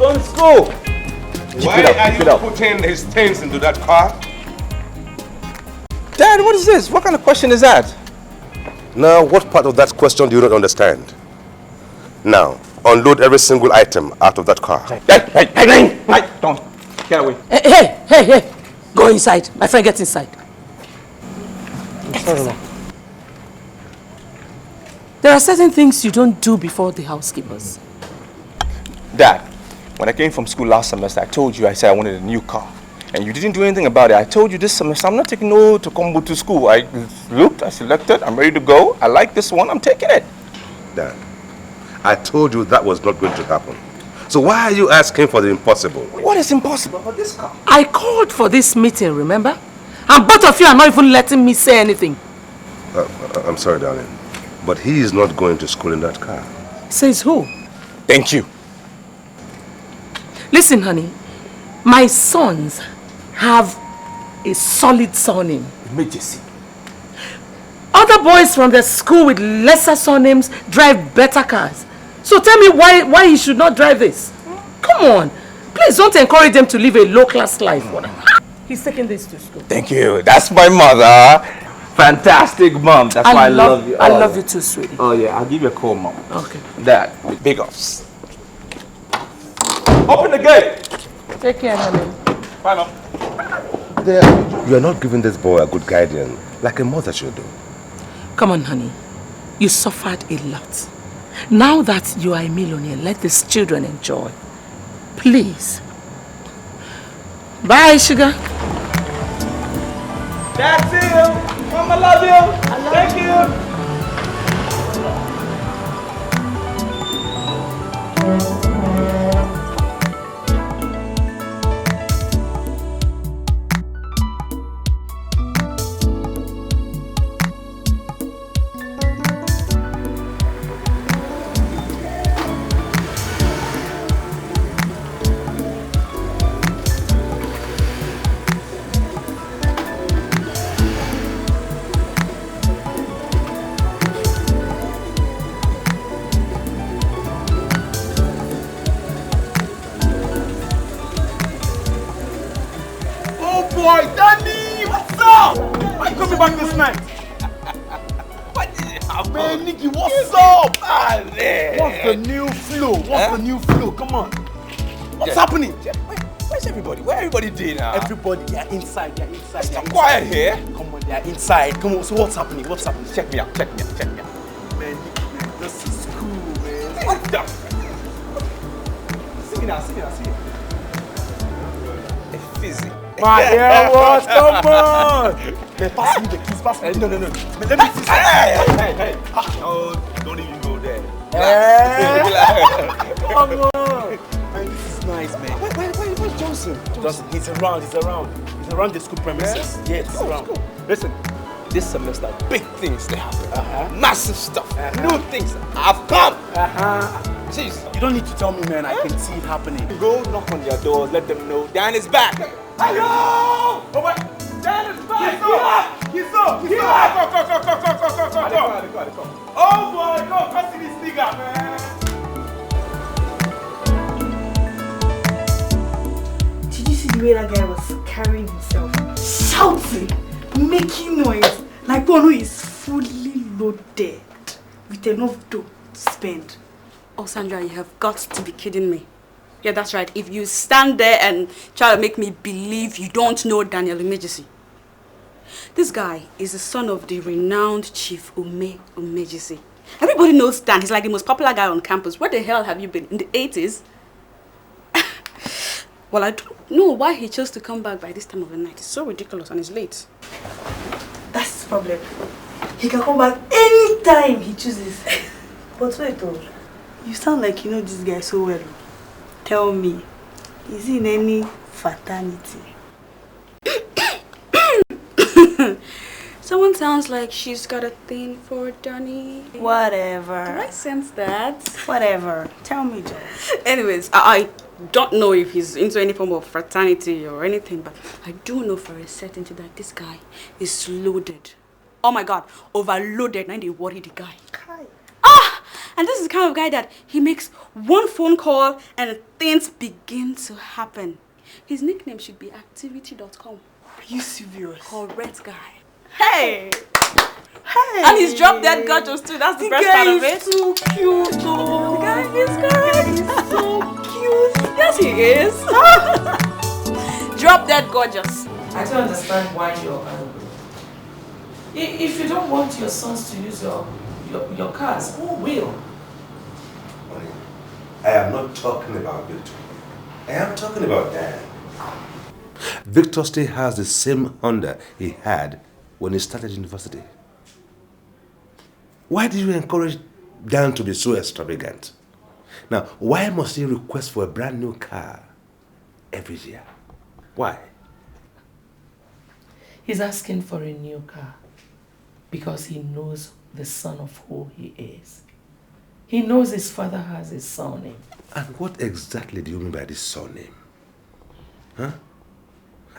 going to school. Why are you putting his things into that car? Dad, what is this? What kind of question is that? Now, what part of that question do you not understand? Now, unload every single item out of that car. Hey, don't. Get away. Hey. Go inside. My friend, get inside. There are certain things you don't do before the housekeepers. Dad, when I came from school last semester, I told you I said I wanted a new car. And you didn't do anything about it. I told you this semester I'm not taking no to come to school. I looked, I selected, I'm ready to go. I like this one, I'm taking it. Dad, I told you that was not going to happen. So why are you asking for the impossible? What is impossible about this car? I called for this meeting, remember? And both of you are not even letting me say anything. I'm sorry, darling, but he is not going to school in that car. Says who? Thank you. Listen, honey, my sons have a solid surname. Umejesi. Other boys from the school with lesser surnames drive better cars. So tell me why he should not drive this? Come on. Please don't encourage them to live a low-class life. He's taking this to school. Thank you. That's my mother. Fantastic mom. That's why I love you. I love you too, sweetie. Oh yeah, I'll give you a call, mom. Okay. Dad, big ups. Open the gate. Take care, honey. Bye, mom. You are not giving this boy a good guardian like a mother should do. Come on, honey. You suffered a lot. Now that you are a millionaire, let these children enjoy. Please. Bye, sugar. That's it. Mom, I love you. Thank you. Everybody, they are inside, It's not quiet here. Come on, they are inside. Come on, so what's happening? Check me out. Man, this is cool, man. What the? See me now. A fizzy. My hair was, come on! Man, pass me the keys, pass me. No. Man, let me see. Hey. Oh, don't even go there. Come on! Man, this is nice, man. Where's Johnson? He's around. He's around the school premises. Yeah, he's around. Cool. Listen, this semester, big things they happen. Massive stuff. New things have come. Jeez. You don't need to tell me, man. I can see it happening. Go knock on their doors, let them know Dan is back. Hello! Oh, wait. Dan is back! He's up! Go! Oh boy, go! Come see this nigga, man! Did you see the way that guy was carrying himself? Shouting, making noise, like one who is fully loaded with enough dough to spend. Oh, Sandra, you have got to be kidding me. Yeah, that's right. If you stand there and try to make me believe you don't know Daniel Umejesi. This guy is the son of the renowned Chief Umejesi. Everybody knows Dan. He's like the most popular guy on campus. Where the hell have you been? In the 80s? Well, I don't know why he chose to come back by this time of the night. It's so ridiculous and it's late. That's his problem. He can come back anytime he chooses. But wait, though. You sound like you know this guy so well. Tell me, is he in any fraternity? Someone sounds like she's got a thing for Danny. Whatever. Do I sense that? Whatever. Tell me, Joe. Anyways, I don't know if he's into any form of fraternity or anything, but I do know for a certainty that this guy is loaded. Oh my God, overloaded. Now they worry the guy. And this is the kind of guy that he makes one phone call and things begin to happen. His nickname should be activity.com. Are you serious? Correct guy. Hey! Hey! And he's dropped dead gorgeous too. That's the best part of it. So cute though. The guy is correct. He's so cute. Yes, he is. Drop dead gorgeous. I don't understand why you're angry. If you don't want your sons to use your cars, who will? Honey, I am not talking about Victor. I am talking about Dan. Victor still has the same Honda he had when he started university. Why did you encourage Dan to be so extravagant? Now, why must he request for a brand new car every year? Why? He's asking for a new car because he knows the son of who he is. He knows his father has his surname. And what exactly do you mean by this surname? Huh?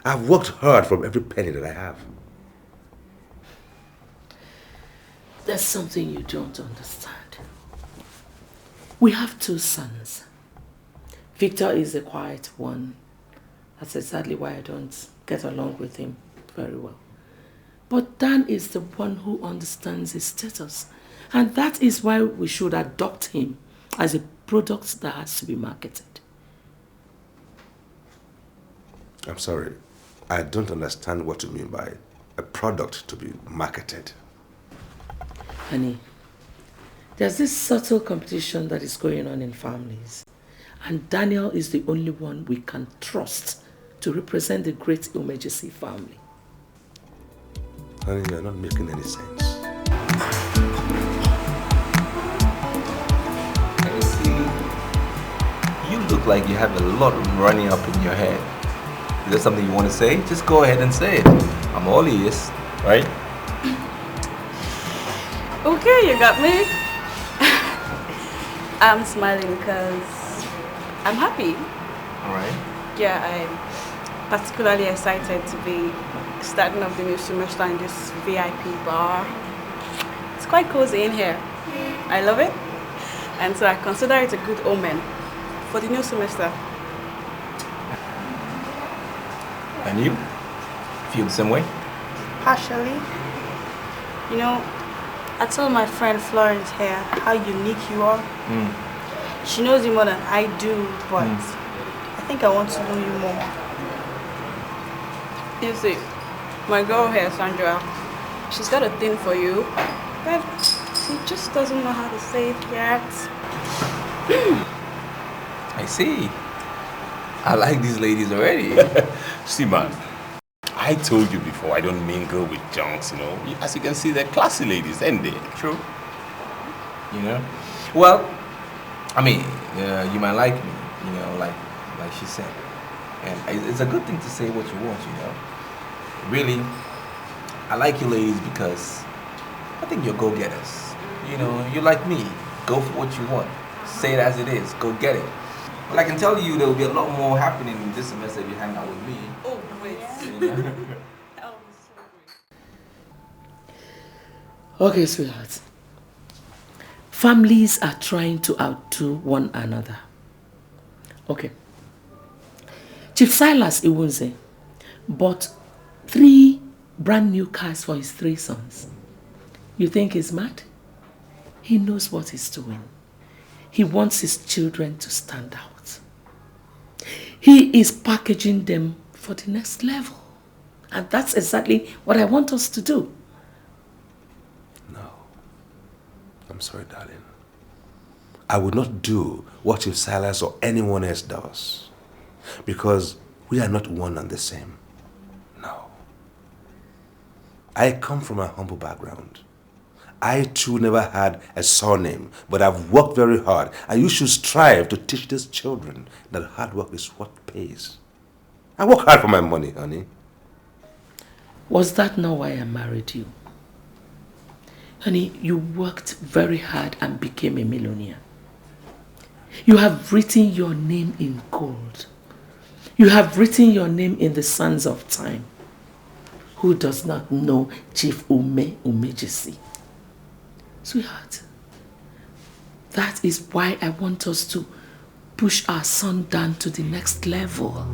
I've worked hard from every penny that I have. There's something you don't understand. We have 2 sons. Victor is the quiet one. That's exactly why I don't get along with him very well. But Dan is the one who understands his status. And that is why we should adopt him as a product that has to be marketed. I'm sorry. I don't understand what you mean by a product to be marketed. Honey, there's this subtle competition that is going on in families. And Daniel is the only one we can trust to represent the great Umejesi family. Honey, you're not making any sense. You see, you look like you have a lot running up in your head. Is there something you want to say? Just go ahead and say it. I'm all ears, right? Okay, you got me. I'm smiling because I'm happy. All right. Yeah, I'm particularly excited to be starting off the new semester in this VIP bar. It's quite cozy in here. I love it. And so I consider it a good omen for the new semester. And you? Feel the same way? Partially. You know, I told my friend Florence here how unique you are. She knows you more than I do, but I think I want to know you more. You see, my girl here, Sandra, she's got a thing for you, but she just doesn't know how to say it yet. I see. I like these ladies already. See, man, I told you before, I don't mingle with junks, you know. As you can see, they're classy ladies, ain't they? True. You know? Well, I mean, you might like me, you know, like she said. And it's a good thing to say what you want, you know. Really, I like you ladies because I think you're go-getters. You know, you're like me. Go for what you want. Say it as it is. Go get it. But I can tell you there will be a lot more happening in this semester if you hang out with me. Oh, wait. You know? Okay, sweetheart. Families are trying to outdo one another. Okay. Chief Silas Iwunze bought 3 brand new cars for his 3 sons. You think he's mad? He knows what he's doing. He wants his children to stand out. He is packaging them for the next level. And that's exactly what I want us to do. No. I'm sorry, darling. I would not do what Chief Silas or anyone else does. Because we are not one and the same. No. I come from a humble background. I too never had a surname, but I've worked very hard. And you should strive to teach these children that hard work is what pays. I work hard for my money, honey. Was that not why I married you? Honey, you worked very hard and became a millionaire. You have written your name in gold. You have written your name in the sands of time. Who does not know Chief Umejesi? Sweetheart, That is why I want us to push our son down to the next level.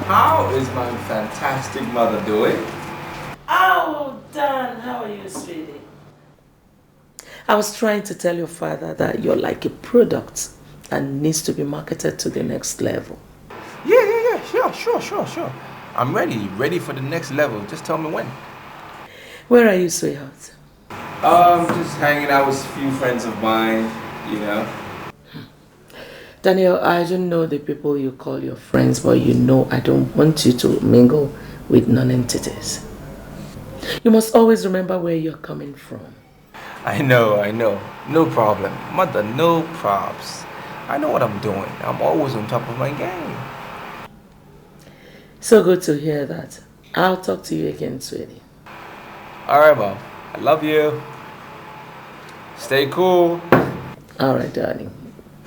How is my fantastic mother doing? Oh, Dan, how are you, sweetie? I was trying to tell your father that you're like a product and needs to be marketed to the next level. Yeah, sure. I'm ready for the next level. Just tell me when. Where are you, sweetheart? Just hanging out with a few friends of mine, you know. Daniel, I don't know the people you call your friends, but you know I don't want you to mingle with non-entities. You must always remember where you're coming from. I know. No problem. Mother, no props. I know what I'm doing. I'm always on top of my game. So good to hear that. I'll talk to you again, sweetie. Alright, Mom. I love you. Stay cool. Alright, darling.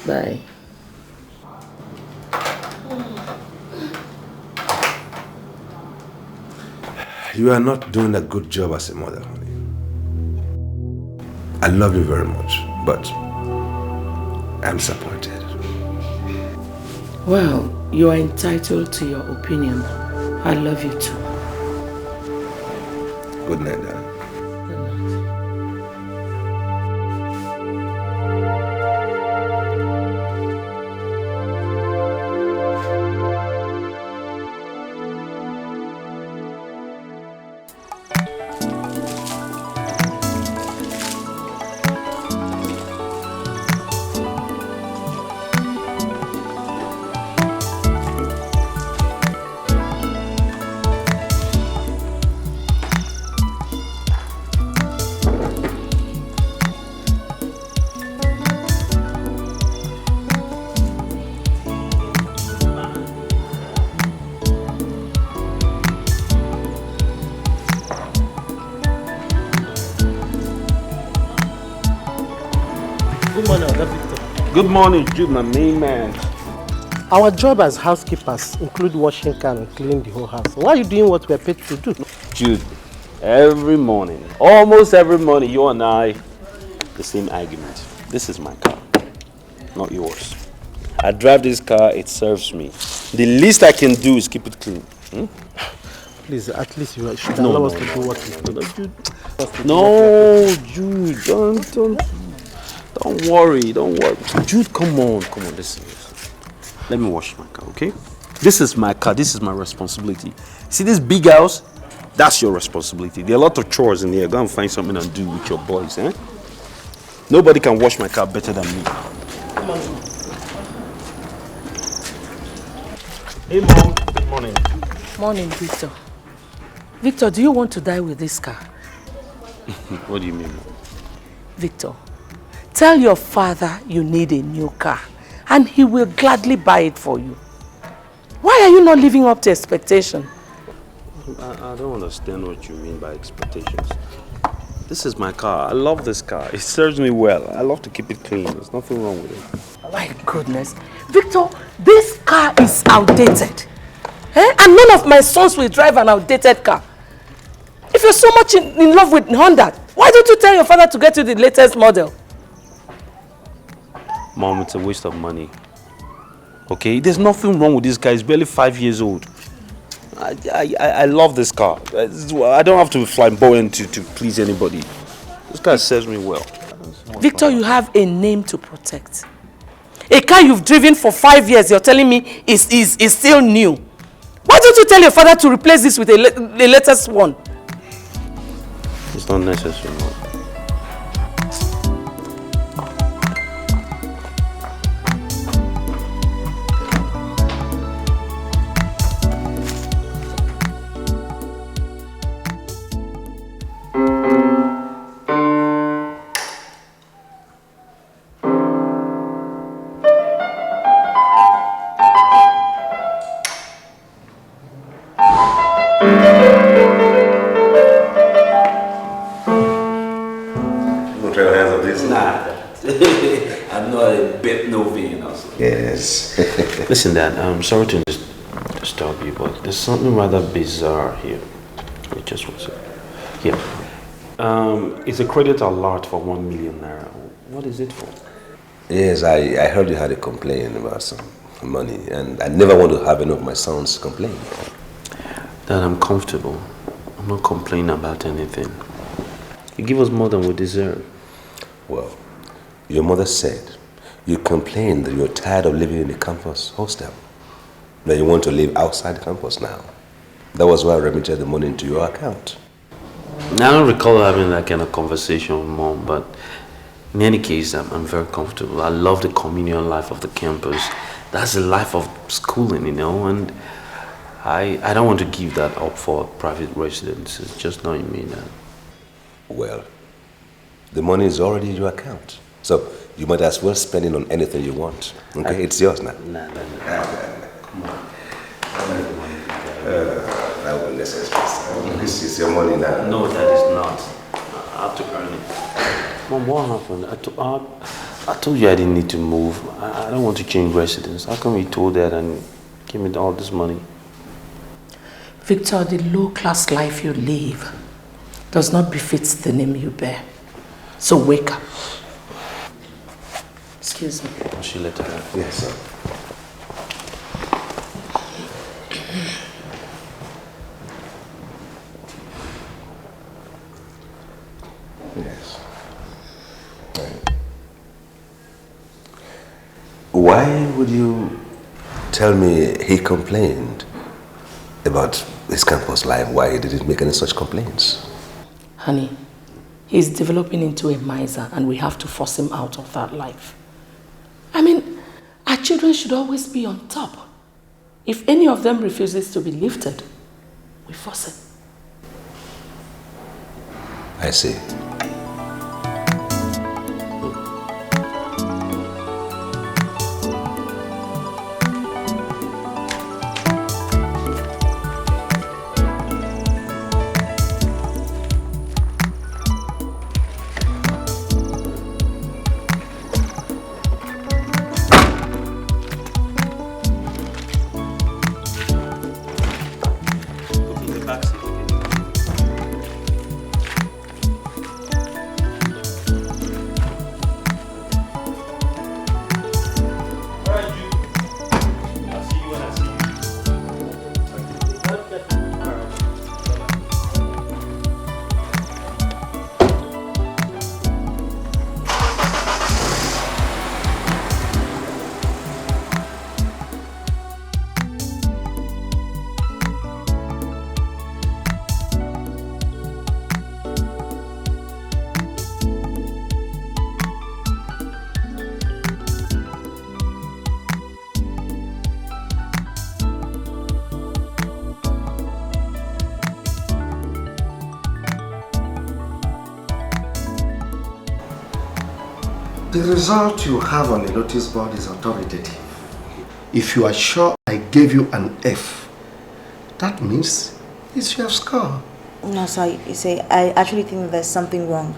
Bye. You are not doing a good job as a mother, honey. I love you very much, but I'm disappointed. Well, you are entitled to your opinion. I love you too. Good night, darling. Good morning, Jude, my main man. Our job as housekeepers include washing car and cleaning the whole house. Why are you doing what we're paid to do? Jude, every morning, almost every morning, you and I, the same argument. This is my car, not yours. I drive this car, it serves me. The least I can do is keep it clean. Please, at least you should allow us to do what we do. Jude, don't worry. Jude, come on, listen. Let me wash my car, okay? This is my car, this is my responsibility. See this big house? That's your responsibility. There are a lot of chores in here. Go and find something and do with your boys, eh? Nobody can wash my car better than me. Come on. Hey, Mom. Good morning. Morning, Victor. Victor, do you want to die with this car? What do you mean, Mom? Victor, tell your father you need a new car and he will gladly buy it for you. Why are you not living up to expectation? I don't understand what you mean by expectations. This is my car. I love this car. It serves me well. I love to keep it clean. There's nothing wrong with it. My goodness. Victor, this car is outdated. And none of my sons will drive an outdated car. If you're so much in love with Honda, why don't you tell your father to get you the latest model? Mom, it's a waste of money. Okay? There's nothing wrong with this car. He's barely 5 years old. I love this car. I don't have to be flamboyant to please anybody. This car serves me well. Victor, you have a name to protect. A car you've driven for 5 years, you're telling me is still new. Why don't you tell your father to replace this with the latest one? It's not necessary, Mom. Listen, Dad, I'm sorry to disturb you, but there's something rather bizarre here. It just was here. It's a credit alert for 1 million naira. What is it for? Yes, I heard you had a complaint about some money, and I never want to have any of my sons complain. Dad, I'm comfortable. I'm not complaining about anything. You give us more than we deserve. Well, your mother said you complained that you're tired of living in the campus hostel. That you want to live outside the campus now. That was why I remitted the money into your account. I don't recall having that kind of conversation with Mom, but in any case, I'm very comfortable. I love the communal life of the campus. That's the life of schooling, you know, and I don't want to give that up for private residence. It's just not in me, Dad. Well, the money is already in your account. So you might as well spend it on anything you want. Okay, it's yours now. Nah. Come on. That won't necessary. This is your money now. No, that is not. I have to earn it. Mom, what happened? I told you I didn't need to move. I don't want to change residence. How come you told Dad and give me all this money? Victor, the low-class life you live does not befit the name you bear. So wake up. Excuse me. She let her. Yes, sir. Yes. Why would you tell me he complained about his campus life? Why he didn't make any such complaints? Honey, he's developing into a miser and we have to force him out of that life. I mean, our children should always be on top. If any of them refuses to be lifted, we force it. I see. The result you have on the notice board is authoritative. If you are sure I gave you an F, that means it's your score. No, sir, you say, I actually think there's something wrong.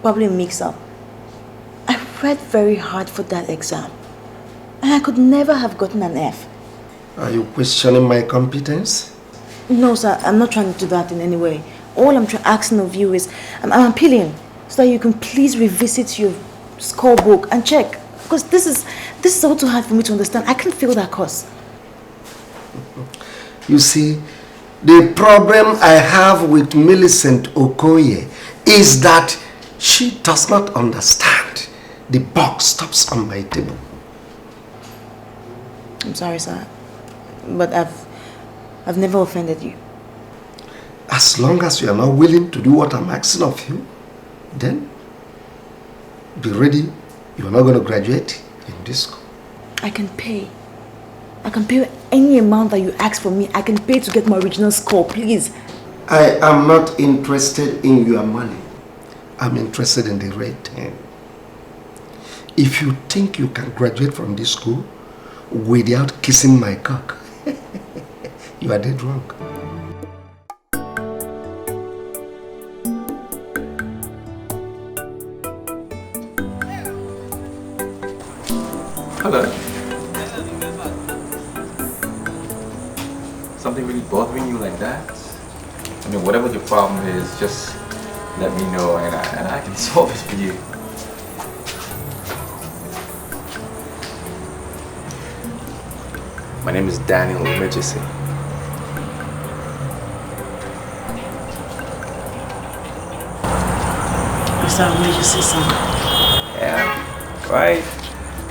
Probably a mix-up. I read very hard for that exam. And I could never have gotten an F. Are you questioning my competence? No, sir, I'm not trying to do that in any way. All I'm asking of you is, I'm appealing so that you can please revisit your scorebook and check. Because this is all too hard for me to understand. I can't feel that course. You see, the problem I have with Millicent Okoye is that she does not understand. The box stops on my table. I'm sorry, sir, but I've never offended you. As long as you are not willing to do what I'm asking of you, then be ready. You are not going to graduate in this school. I can pay. I can pay any amount that you ask for me. I can pay to get my original score, please. I am not interested in your money. I'm interested in the rate. If you think you can graduate from this school without kissing my cock, you are dead wrong. Hello. Something really bothering you like that? I mean, whatever your problem is, just let me know and I can solve it for you. My name is Daniel Umejesi. Mr. Umejesi, son. Yeah, right.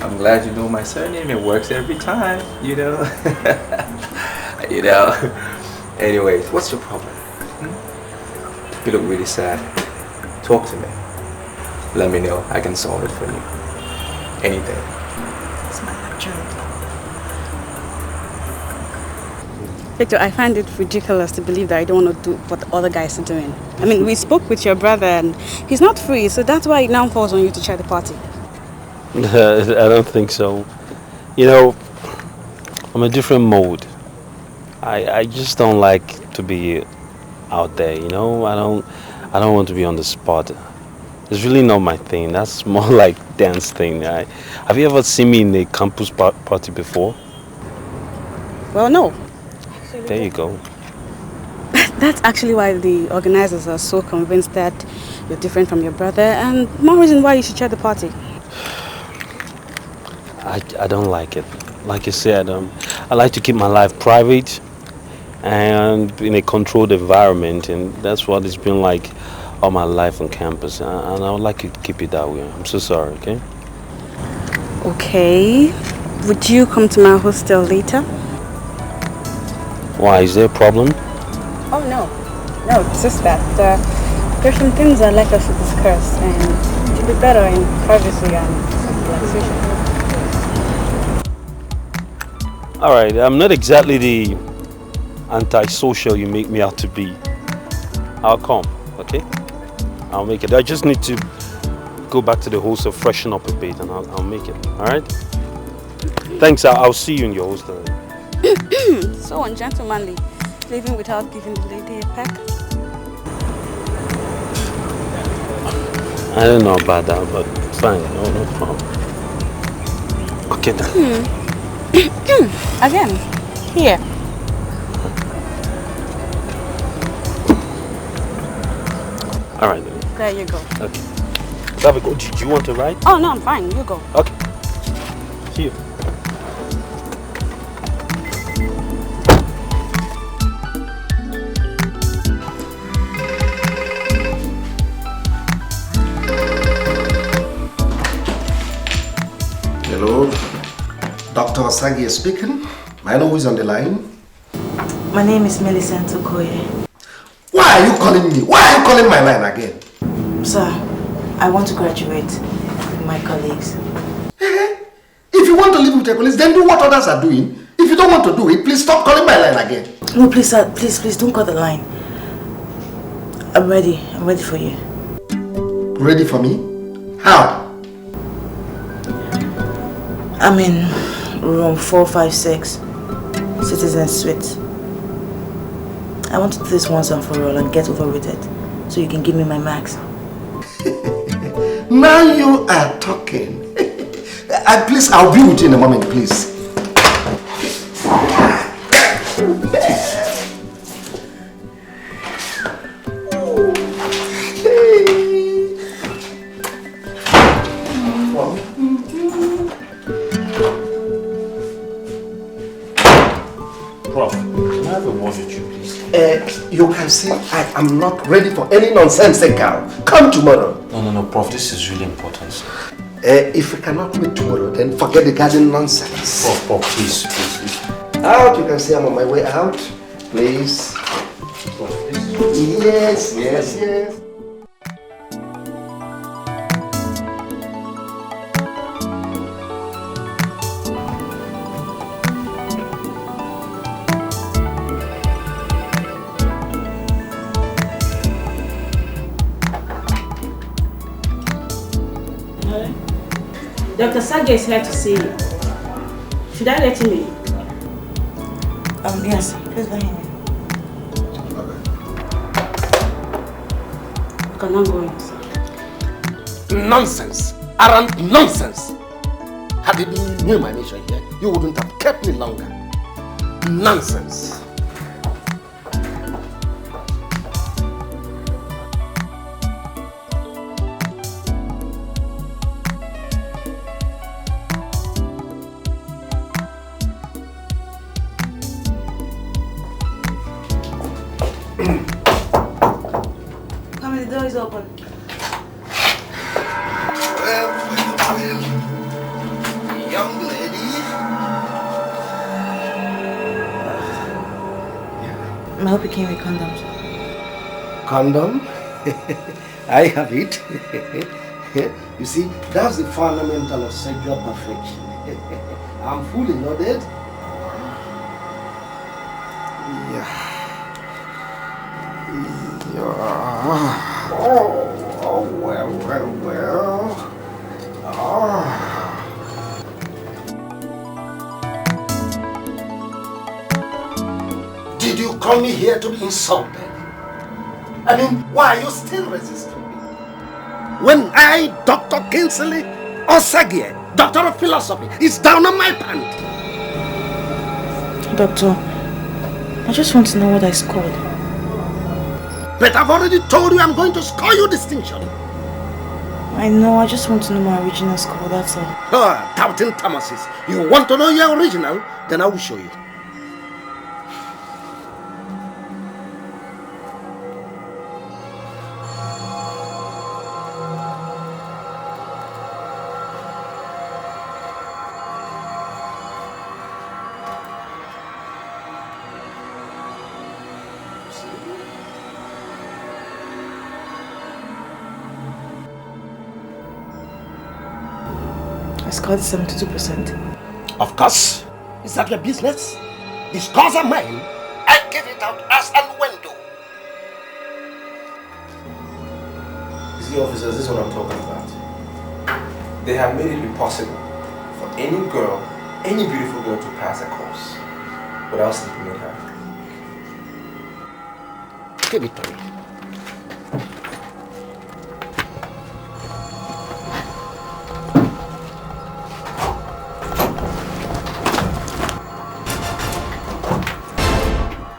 I'm glad you know my surname. It works every time, you know. You know. Anyways, what's your problem? You look really sad. Talk to me. Let me know. I can solve it for you. Anything. It's my lecture. Victor, I find it ridiculous to believe that I don't want to do what the other guys are doing. I mean, we spoke with your brother and he's not free, so that's why it now falls on you to chair the party. I don't think so. You know, I'm a different mode. I just don't like to be out there, you know. I don't want to be on the spot. It's really not my thing. That's more like dance thing. Have you ever seen me in a campus party before? Well, no. There you go. That's actually why the organizers are so convinced that you're different from your brother, and more reason why you should chair the party. I don't like it. Like you said, I like to keep my life private and in a controlled environment, and that's what it's been like all my life on campus, and I would like to keep it that way. I'm so sorry, okay? Okay. Would you come to my hostel later? Why, is there a problem? Oh, no. No, it's just that there's some things I'd like us to discuss, and it would be better in privacy and relaxation. Alright, I'm not exactly the antisocial you make me out to be. I'll come, okay? I'll make it. I just need to go back to the hostel, freshen up a bit, and I'll make it, alright? Thanks, I'll see you in your hostel. So ungentlemanly, leaving without giving the lady a peck. I don't know about that, but fine, no problem. Okay then. Again, here. Alright then. There you go. Okay. Dabo, do you want to ride? Oh, no, I'm fine. You go. Okay. See you. Hello, Dr. Osagi is speaking. May I know who is on the line? My name is Millicent Okoye. Why are you calling me? Why are you calling my line again? Sir, I want to graduate with my colleagues. If you want to live with your colleagues, then do what others are doing. If you don't want to do it, please stop calling my line again. No, please, sir. Please, don't cut the line. I'm ready. I'm ready for you. Ready for me? How? I'm in room 456, Citizen Suite. I want to do this once and for all and get over with it, so you can give me my marks. Now you are talking. Please, I'll be with you in a moment, please. You can say I am not ready for any nonsense, girl. Come tomorrow. No, Prof, this is really important, sir. If we cannot meet tomorrow, then forget the garden nonsense. Prof, please. Out, you can say I'm on my way out. Please. Prof, please. Yes. Dr. Sage is here to see you. Should I let him in? Yes, please let him in. You can now go in. Nonsense. Arrant nonsense. Had it been you, my nation here, you wouldn't have kept me longer. Nonsense. door is open. Well, young lady. I hope you came with condoms. Condom? I have it. You see, that's the fundamental of sexual perfection. I'm fully loaded. Yeah. Oh, well. Did you come here to be insulted? I mean, why are you still resisting me? When I, Dr. Kingsley Osagie, Doctor of Philosophy, is down on my pant. Doctor, I just want to know what I scored. But I've already told you I'm going to score you distinction. I know, I just want to know my original score, that's all. Ah, doubting Thomases. You want to know your original? Then I will show you. I scored 72%. Of course. Is that your business? The scores are mine. I give it out as and when do. You see, officers, this is what I'm talking about. They have made it impossible for any girl, any beautiful girl to pass a course without sleeping with her. Give it to me.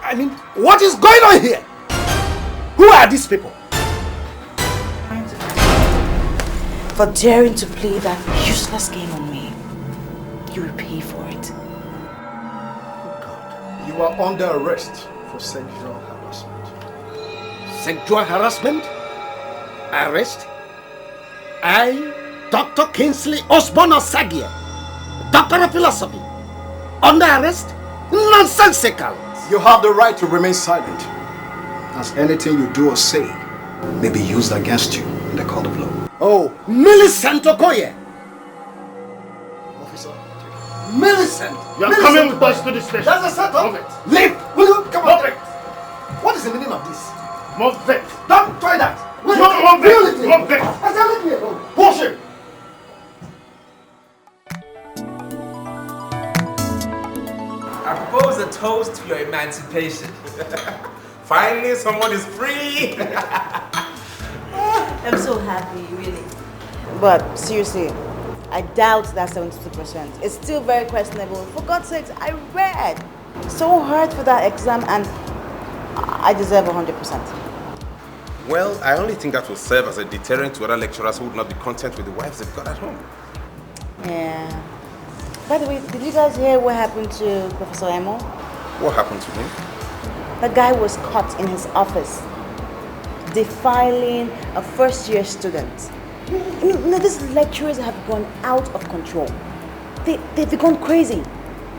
I mean, what is going on here? Who are these people? For daring to play that useless game on me, you will pay for it. God, you are under arrest for sexual harassment. Sexual harassment? Arrest? I, Dr. Kingsley Osborne Osagie, Doctor of Philosophy, under arrest? Nonsensical! You have the right to remain silent, as anything you do or say may be used against you in the court of law. Oh, Millicent Okoye! Officer, Millicent! you are coming with us to the station. That's a setup! Move it. Leave! Will you come on? Move it. What is the meaning of this? Move it. Don't try that! Move it. Move it. I said leave me alone! Push it. I propose a toast to your emancipation. Finally, someone is free. I'm so happy, really. But seriously, I doubt that 72%. It's still very questionable. For God's sakes, I read so hard for that exam and I deserve 100%. Well, I only think that will serve as a deterrent to other lecturers who would not be content with the wives they've got at home. Yeah. By the way, did you guys hear what happened to Professor Emo? What happened to him? The guy was caught in his office defiling a first-year student. I mean, these lecturers have gone out of control. They've gone crazy.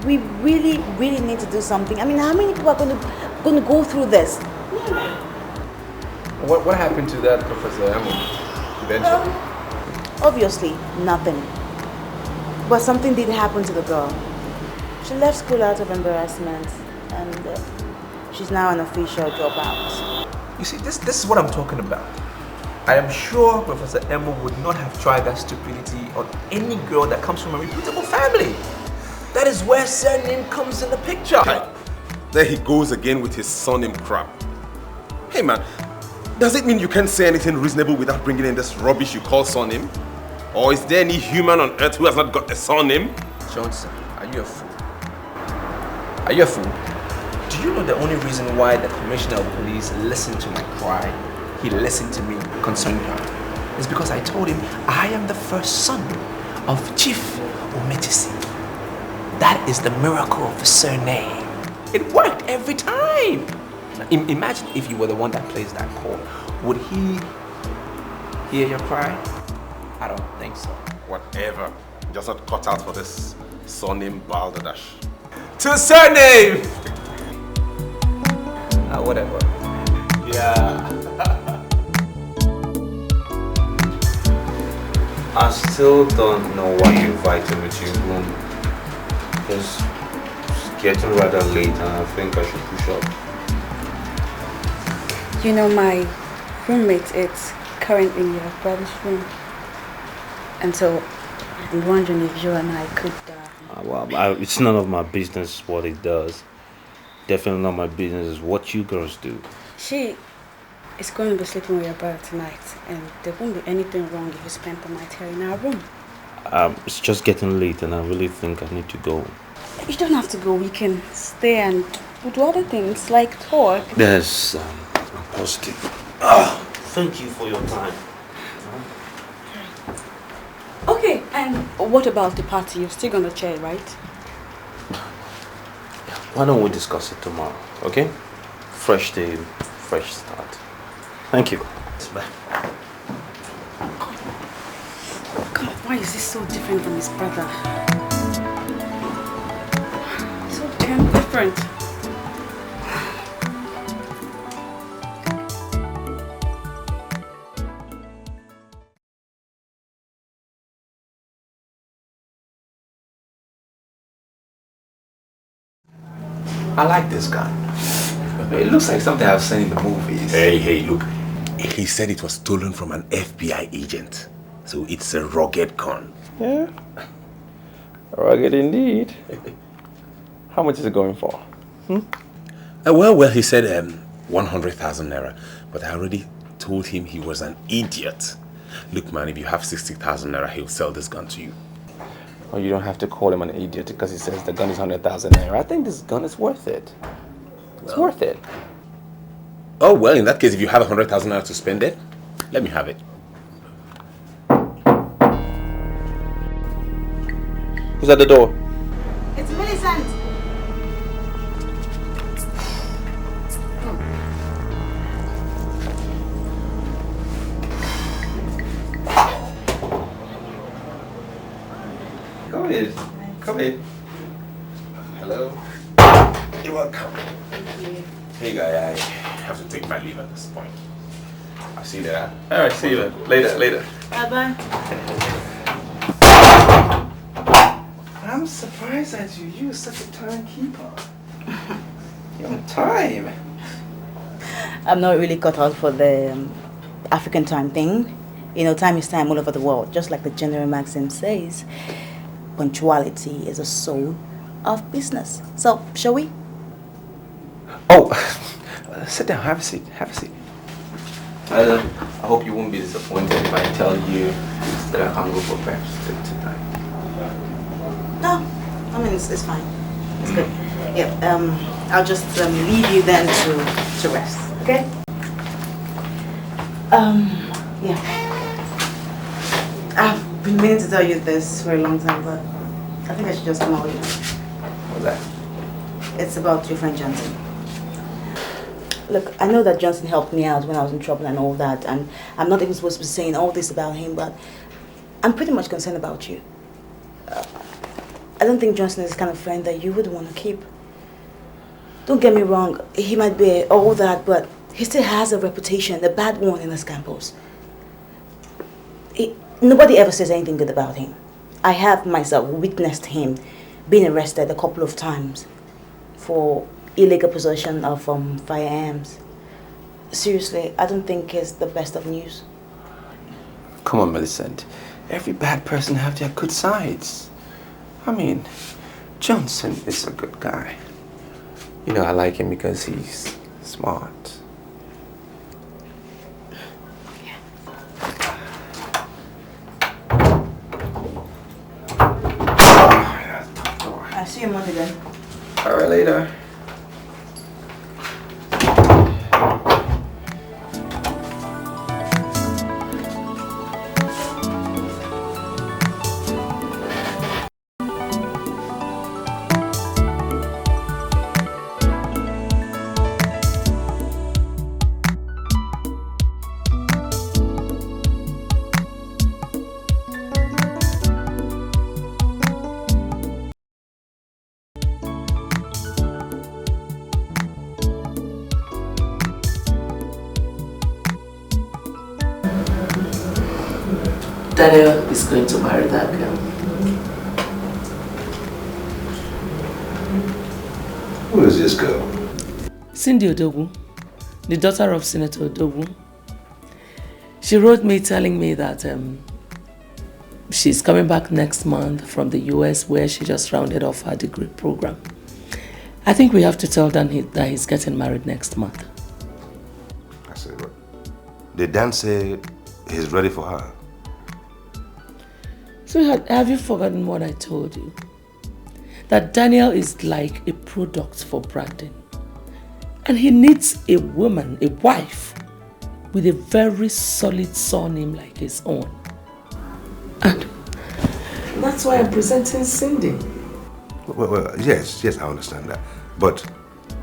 We really need to do something. I mean, how many people are going to go through this? What happened to that Professor Emo eventually? Obviously, nothing. But something did happen to the girl. She left school out of embarrassment, and she's now an official dropout. You see, this is what I'm talking about. I am sure Professor Emo would not have tried that stupidity on any girl that comes from a reputable family. That is where surname comes in the picture. There he goes again with his surname crap. Hey man, does it mean you can't say anything reasonable without bringing in this rubbish you call surname? Or is there any human on earth who has not got a surname? Johnson, are you a fool? Are you a fool? Do you know the only reason why the Commissioner of Police listened to my cry, he listened to me concerning her, is because I told him I am the first son of Chief Umejesi. That is the miracle of the surname. It worked every time. Now, imagine if you were the one that plays that call. Would he hear your cry? I don't think so. Whatever. Just not cut out for this surname balderdash. To surname! Whatever. Yeah. I still don't know why you invited me to your room. It's getting rather late and I think I should push up. You know, my roommate is currently in your brother's room. And so, I'm wondering if you and I could... It's none of my business what it does. Definitely not my business is what you girls do. She is going to be sleeping with your brother tonight. And there won't be anything wrong if you spend the night here in our room. It's just getting late and I really think I need to go. You don't have to go. We can stay and do other things like talk. Yes, I'm positive. Thank you for your time. Okay, and what about the party? You're still gonna chair, right? Why don't we discuss it tomorrow, okay? Fresh day, fresh start. Thank you. Bye. God, why is this so different from his brother? So damn different. I like this gun. It looks like something I've seen in the movies. Hey, look. He said it was stolen from an FBI agent. So it's a rugged gun. Yeah. Rugged indeed. How much is it going for? Well, he said 100,000 naira. But I already told him he was an idiot. Look, man, if you have 60,000 naira, he'll sell this gun to you. Oh, you don't have to call him an idiot because he says the gun is 100,000 naira. I think this gun is worth it. It's worth it. Oh, well, in that case, if you have 100,000 naira to spend it, let me have it. Who's at the door? It's Millicent. Come in. Come in. Hello. You're welcome. Thank you. Hey, guy, I have to take my leave at this point. I'll see you later. All right, see you later. Bye-bye. I'm surprised that you use such a timekeeper. You're on time. I'm not really cut out for the African time thing. You know, time is time all over the world. Just like the general maxim says, punctuality is the soul of business. So, shall we? Oh, sit down. Have a seat. I hope you won't be disappointed if I tell you that I can't go for breakfast tonight. No, I mean, it's fine. It's good. Yeah, I'll just leave you then to rest, okay? Yeah. I've been meaning to tell you this for a long time, but I think I should just come out with you. What's that? It's about your friend Johnson. Look, I know that Johnson helped me out when I was in trouble and all that, and I'm not even supposed to be saying all this about him, but I'm pretty much concerned about you. I don't think Johnson is the kind of friend that you would want to keep. Don't get me wrong, he might be all that, but he still has a reputation, a bad one in this campus. Nobody ever says anything good about him. I have myself witnessed him being arrested a couple of times for illegal possession of firearms. Seriously, I don't think it's the best of news. Come on, Millicent. Every bad person have their good sides. I mean, Johnson is a good guy. You know, I like him because he's smart. I'll see you Monday then. All right, later. Daniel is going to marry that girl. Who is this girl? Cindy Odogwu, the daughter of Senator Odogwu. She wrote me telling me that she's coming back next month from the US where she just rounded off her degree program. I think we have to tell Dan that he's getting married next month. I said, what? Did Dan say he's ready for her? Sweetheart, have you forgotten what I told you? That Daniel is like a product for Brandon. And he needs a woman, a wife, with a very solid surname like his own. And that's why I'm presenting Cindy. Well, yes, I understand that. But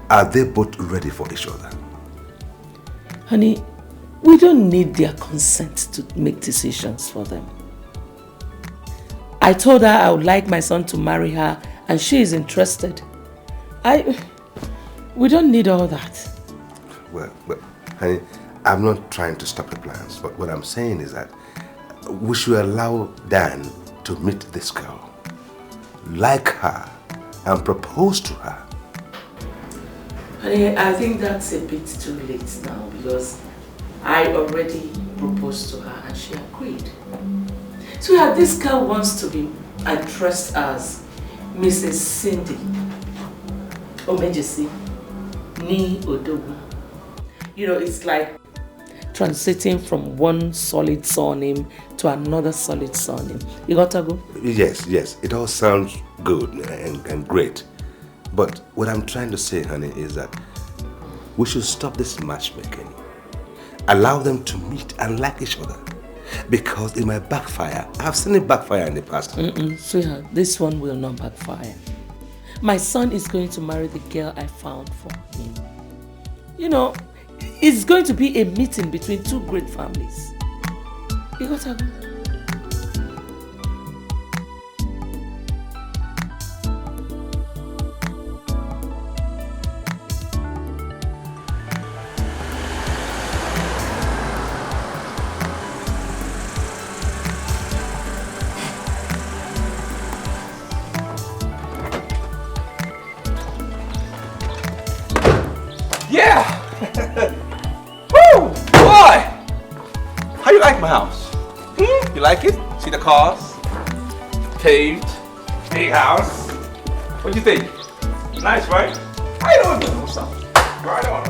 are they both ready for each other? Honey, we don't need their consent to make decisions for them. I told her I would like my son to marry her and she is interested. We don't need all that. Well, honey, I'm not trying to stop the plans, but what I'm saying is that we should allow Dan to meet this girl, like her, and propose to her. Honey, I think that's a bit too late now because I already proposed to her and she agreed. So this girl wants to be addressed as Mrs. Cindy Umejesi Ni Odogwu. You know, it's like transiting from one solid surname to another solid surname. You got to go? Yes, it all sounds good and great. But what I'm trying to say, honey, is that we should stop this matchmaking. Allow them to meet and like each other. Because it might backfire. I've seen it backfire in the past. Sweetheart, this one will not backfire. My son is going to marry the girl I found for him. You know, it's going to be a meeting between two great families. You got to go. My house. You like it? See the cars? Paved. Big house. What do you think? Nice, right? I don't know something. Right on.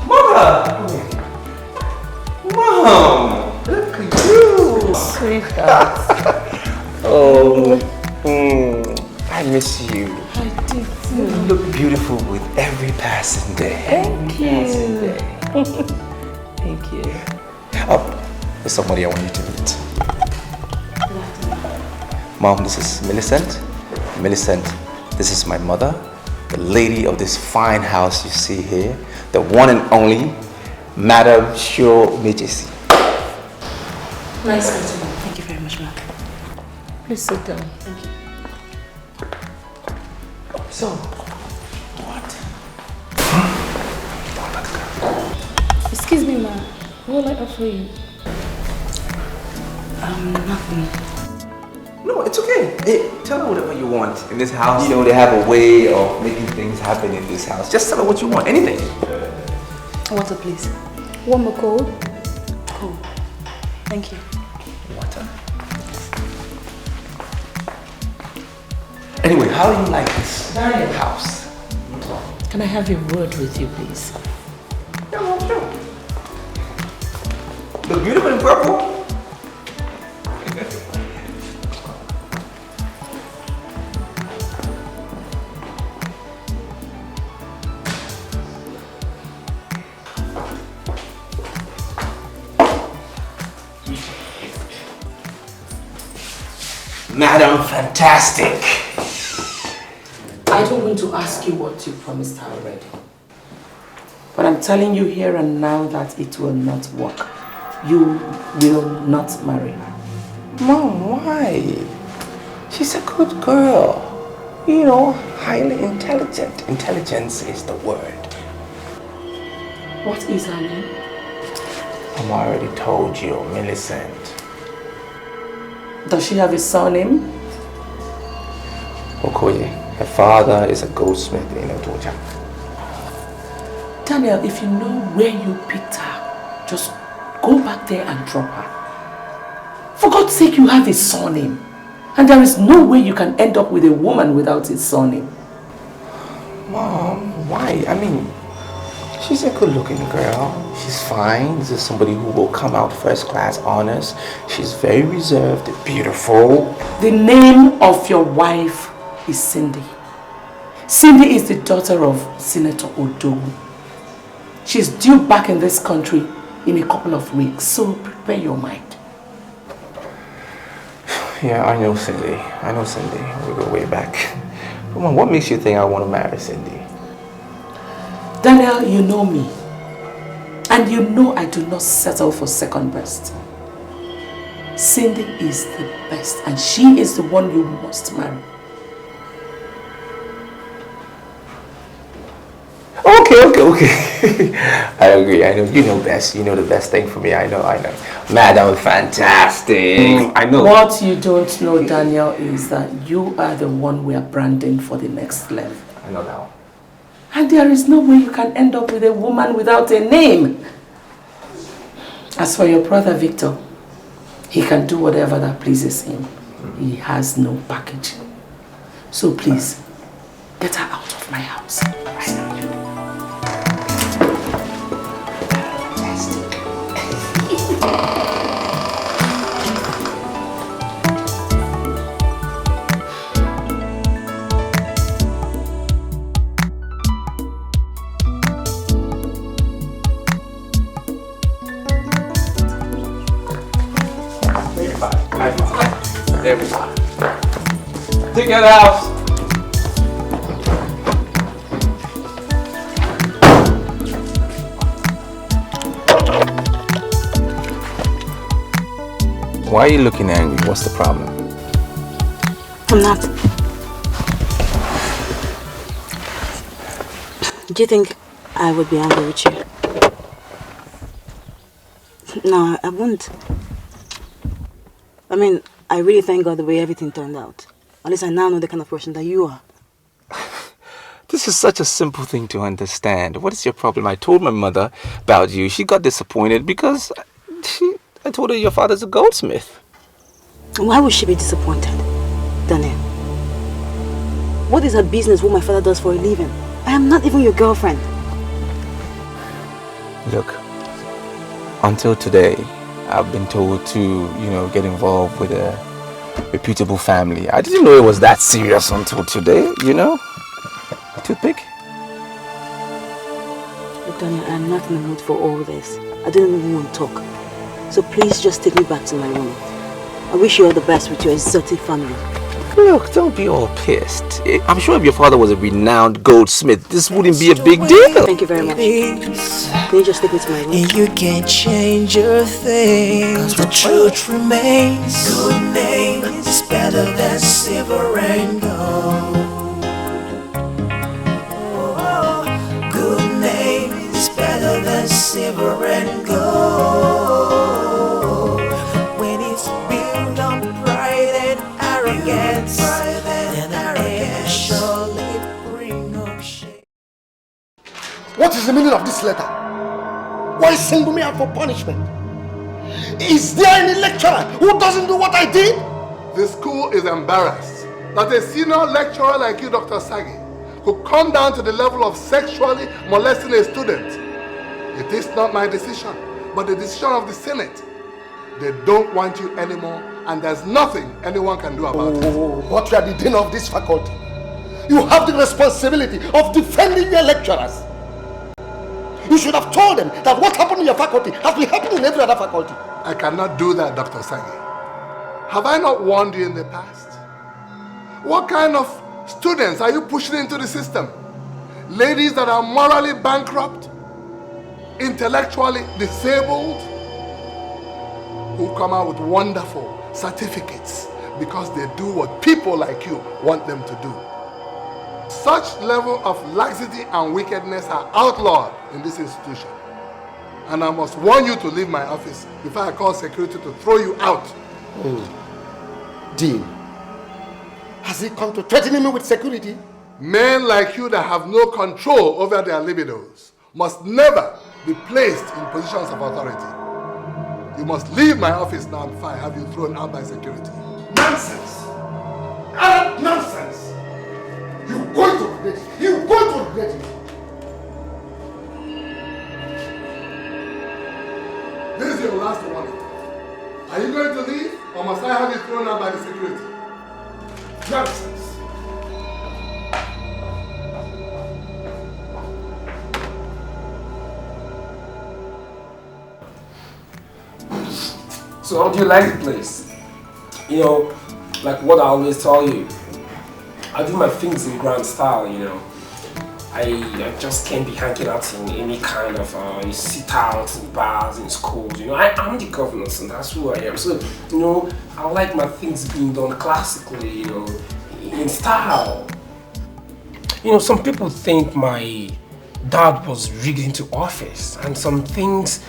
Mother! Mom! Look at you! Sweetheart. I miss you. You look beautiful with every passing day. Thank you. Thank you. Oh, there's somebody I want you to meet. Mom, this is Millicent. Millicent, this is my mother, the lady of this fine house you see here, the one and only Madam Umejesi. Nice meeting you. Thank you very much, ma'am. Please sit down. Thank you. So, what? Excuse me, ma. What will I offer you? Nothing. No, it's okay. Hey, tell her whatever you want in this house. You know, they have a way of making things happen in this house. Just tell her what you want, anything. Water, please. One more cold? Cool. Thank you. Water? Anyway, how do you like this house? Can I have a word with you, please? Yeah, well, sure. Look beautiful in purple. Madam Fantastic. I don't want to ask you what you promised her already. But I'm telling you here and now that it will not work. You will not marry her. Mom, why? She's a good girl. you know, highly intelligent. Intelligence is the word. What is her name? I already told you, Millicent. Does she have a surname? Okoye. Her father is a goldsmith in Otoja. Daniel, if you know where you picked her, just go back there and drop her. For God's sake, you have a surname. And there is no way you can end up with a woman without a surname. Mom, why? I mean, she's a good-looking girl. She's fine. This is somebody who will come out first-class honors. She's very reserved, beautiful. The name of your wife is Cindy. Cindy is the daughter of Senator Odogu. She's due back in this country in a couple of weeks, so prepare your mind. Yeah, I know Cindy. I know Cindy. We go way back. Come on, what makes you think I want to marry Cindy? Daniel, you know me. And you know I do not settle for second best. Cindy is the best and she is the one you must marry. Okay. I agree. I know you know best. You know the best thing for me. I know. Madam Fantastic. I know. What you don't know, Daniel, is that you are the one we are branding for the next level. I know now. And there is no way you can end up with a woman without a name. As for your brother Victor, he can do whatever that pleases him. He has no package. So please, get her out of my house. I know you. Everybody. Take it out. Why are you looking angry? What's the problem? I'm not. Do you think I would be angry with you? No, I wouldn't. I mean, I really thank God the way everything turned out. At least I now know the kind of person that you are. This is such a simple thing to understand. What is your problem? I told my mother about you. She got disappointed because I told her your father's a goldsmith. Why would she be disappointed, Daniel? What is her business what my father does for a living? I am not even your girlfriend. Look, until today, I've been told to, get involved with a reputable family. I didn't know it was that serious until today, Toothpick? Look, Daniel, I'm not in the mood for all this. I don't even want to talk. So please just take me back to my room. I wish you all the best with your exotic family. Look, don't be all pissed. I'm sure if your father was a renowned goldsmith, this wouldn't be a big deal. Thank you very much. Can you just take me to my room? You can't change a thing. The truth remains. Good name is better than silver and gold. Oh, good name is better than silver and gold. When it's built on pride and arrogance, then arrogance surely bring no shame. What is the meaning of this letter? Why single me out for punishment? Is there any lecturer who doesn't do what I did? The school is embarrassed that a senior lecturer like you, Dr. Sagi, could come down to the level of sexually molesting a student. It is not my decision, but the decision of the Senate. They don't want you anymore, and there's nothing anyone can do about it. But you are the dean of this faculty. You have the responsibility of defending your lecturers. You should have told them that what happened in your faculty has been happening in every other faculty. I cannot do that, Dr. Sagi. Have I not warned you in the past? What kind of students are you pushing into the system? Ladies that are morally bankrupt, intellectually disabled, who come out with wonderful certificates because they do what people like you want them to do. Such level of laxity and wickedness are outlawed in this institution. And I must warn you to leave my office before I call security to throw you out. Oh, Dean, has he come to threatening me with security? Men like you that have no control over their libidos must never be placed in positions of authority. You must leave my office now before I have you thrown out by security. Nonsense! Utter nonsense! You're going to regret it. You're going to regret it. This is your last warning. Are you going to leave or must I have you thrown out by the security? Nonsense! So how do you like the place? You know, like what I always tell you, I do my things in grand style, you know. I just can't be hanging out in any kind of sit-outs in bars in schools, you know. I'm the governor, and that's who I am. So, you know, I like my things being done classically, you know, in style. You know, some people think my dad was rigged into office, and some things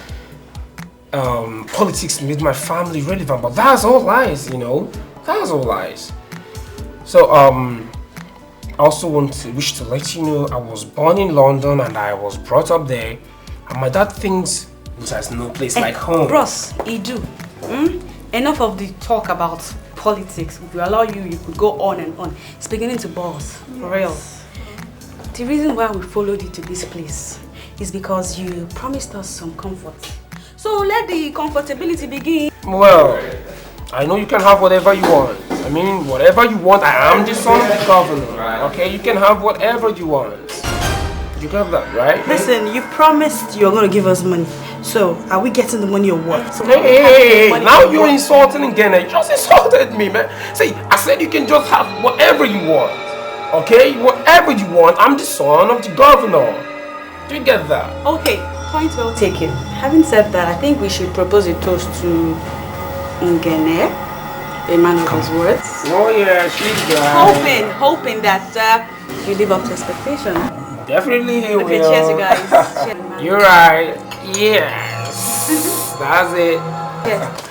politics made my family relevant, but that's all lies, you know. That's all lies. So I also wish to let you know I was born in London and I was brought up there, and my dad thinks there's no place like home. Bros, Idu, enough of the talk about politics. If we allow you, you could go on and on. It's beginning to bore us, for real. The reason why we followed you to this place is because you promised us some comfort. So let the comfortability begin. Well, I know you can have whatever you want. I mean, whatever you want. I am the son of the governor. Okay, you can have whatever you want. You got that, right? Listen, you promised you're going to give us money. So, are we getting the money or what? So hey, now you're insulting again. You just insulted me, man. See, I said you can just have whatever you want. Okay, whatever you want. I'm the son of the governor. Do you get that? Okay, point well taken. Having said that, I think we should propose a toast to Ngene, a man of his words. Oh yeah, she's good. Hoping that you live up to expectation. Definitely he Okay, will. cheers you guys. Cheers. You're right. Yes. That's it. Yes.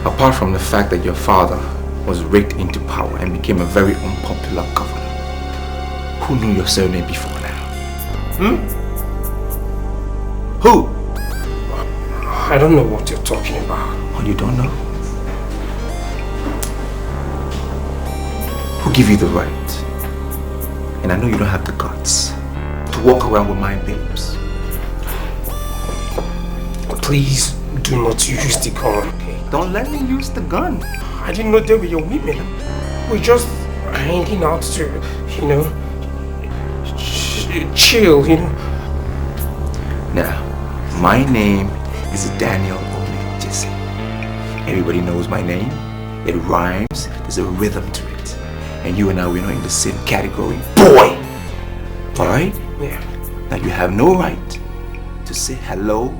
Apart from the fact that your father was raked into power and became a very unpopular governor, who knew your surname before now? Who? I don't know what you're talking about. Oh, you don't know? Who gave you the right? And I know you don't have the guts to walk around with my babes. Please do not use the gun. Don't let me use the gun. I didn't know they were your women. We're just hanging out to, you know, chill, you know. Now, my name is Daniel Umejesi. Everybody knows my name. It rhymes. There's a rhythm to it. And you and I, we're not in the same category. Boy! Alright? Yeah. Now, you have no right to say hello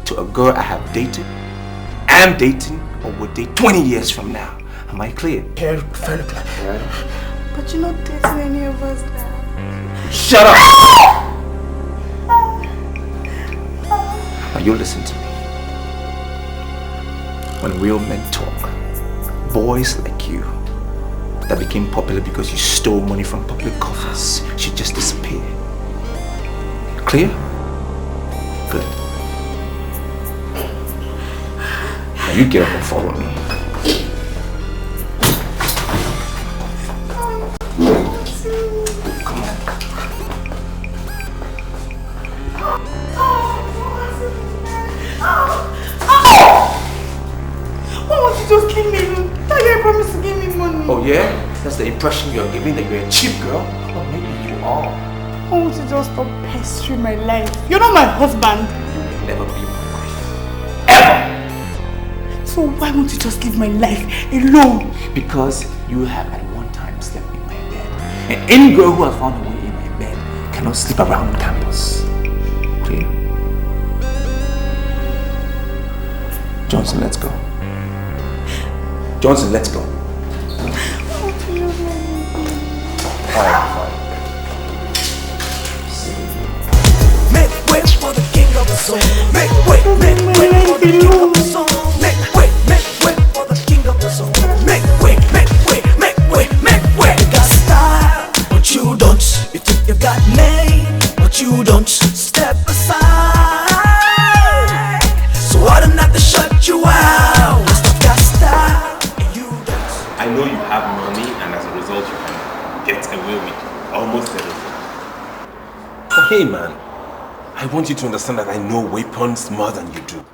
to a girl I have dated, am dating, or will date 20 years from now. Am I clear? Yeah, very clear. Right. But you're not dating any of us now. Shut up! Now you listen to me. When real men talk, boys like you that became popular because you stole money from public coffers should just disappear. Clear? Good. Now you get up and follow me. Come on. Why won't you just give me? That guy promised to give me money. Oh yeah? That's the impression you're giving, that you're a cheap girl? Oh, maybe you are. Why won't you just stop pestering my life? You're not my husband. You will never be my wife. Ever! So why won't you just leave my life alone? Because you have at one time slept in my bed. And any girl who has found a way in my bed cannot sleep around on campus. Clear? Johnson, let's go. Johnson, let's go. Make way for the king of the soul. Make way for the king of the soul. Make way for the king of the soul. Make way. You got style, but you don't. You think you got name, but you don't. Step aside, so I don't have to shut you out. You got style, and you don't. I know you have money, and as a result, you can get away with almost everything. But hey, man, I want you to understand that I know weapons more than you do.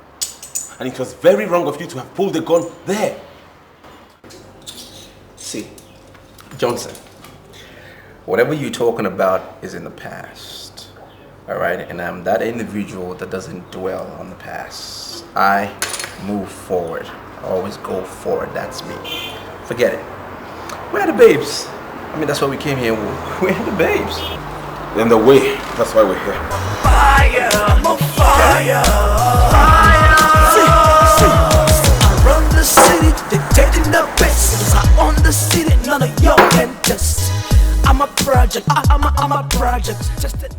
And it was very wrong of you to have pulled the gun there. See, Johnson, whatever you're talking about is in the past. Alright? And I'm that individual that doesn't dwell on the past. I move forward. I always go forward. That's me. Forget it. Where are the babes? I mean, that's why we came here. Where are the babes? In the way. That's why we're here. Fire, I'm on fire. See, I run the city, dictating the best. I own the city, none of y'all can test. I'm a project, I'm a project. Just an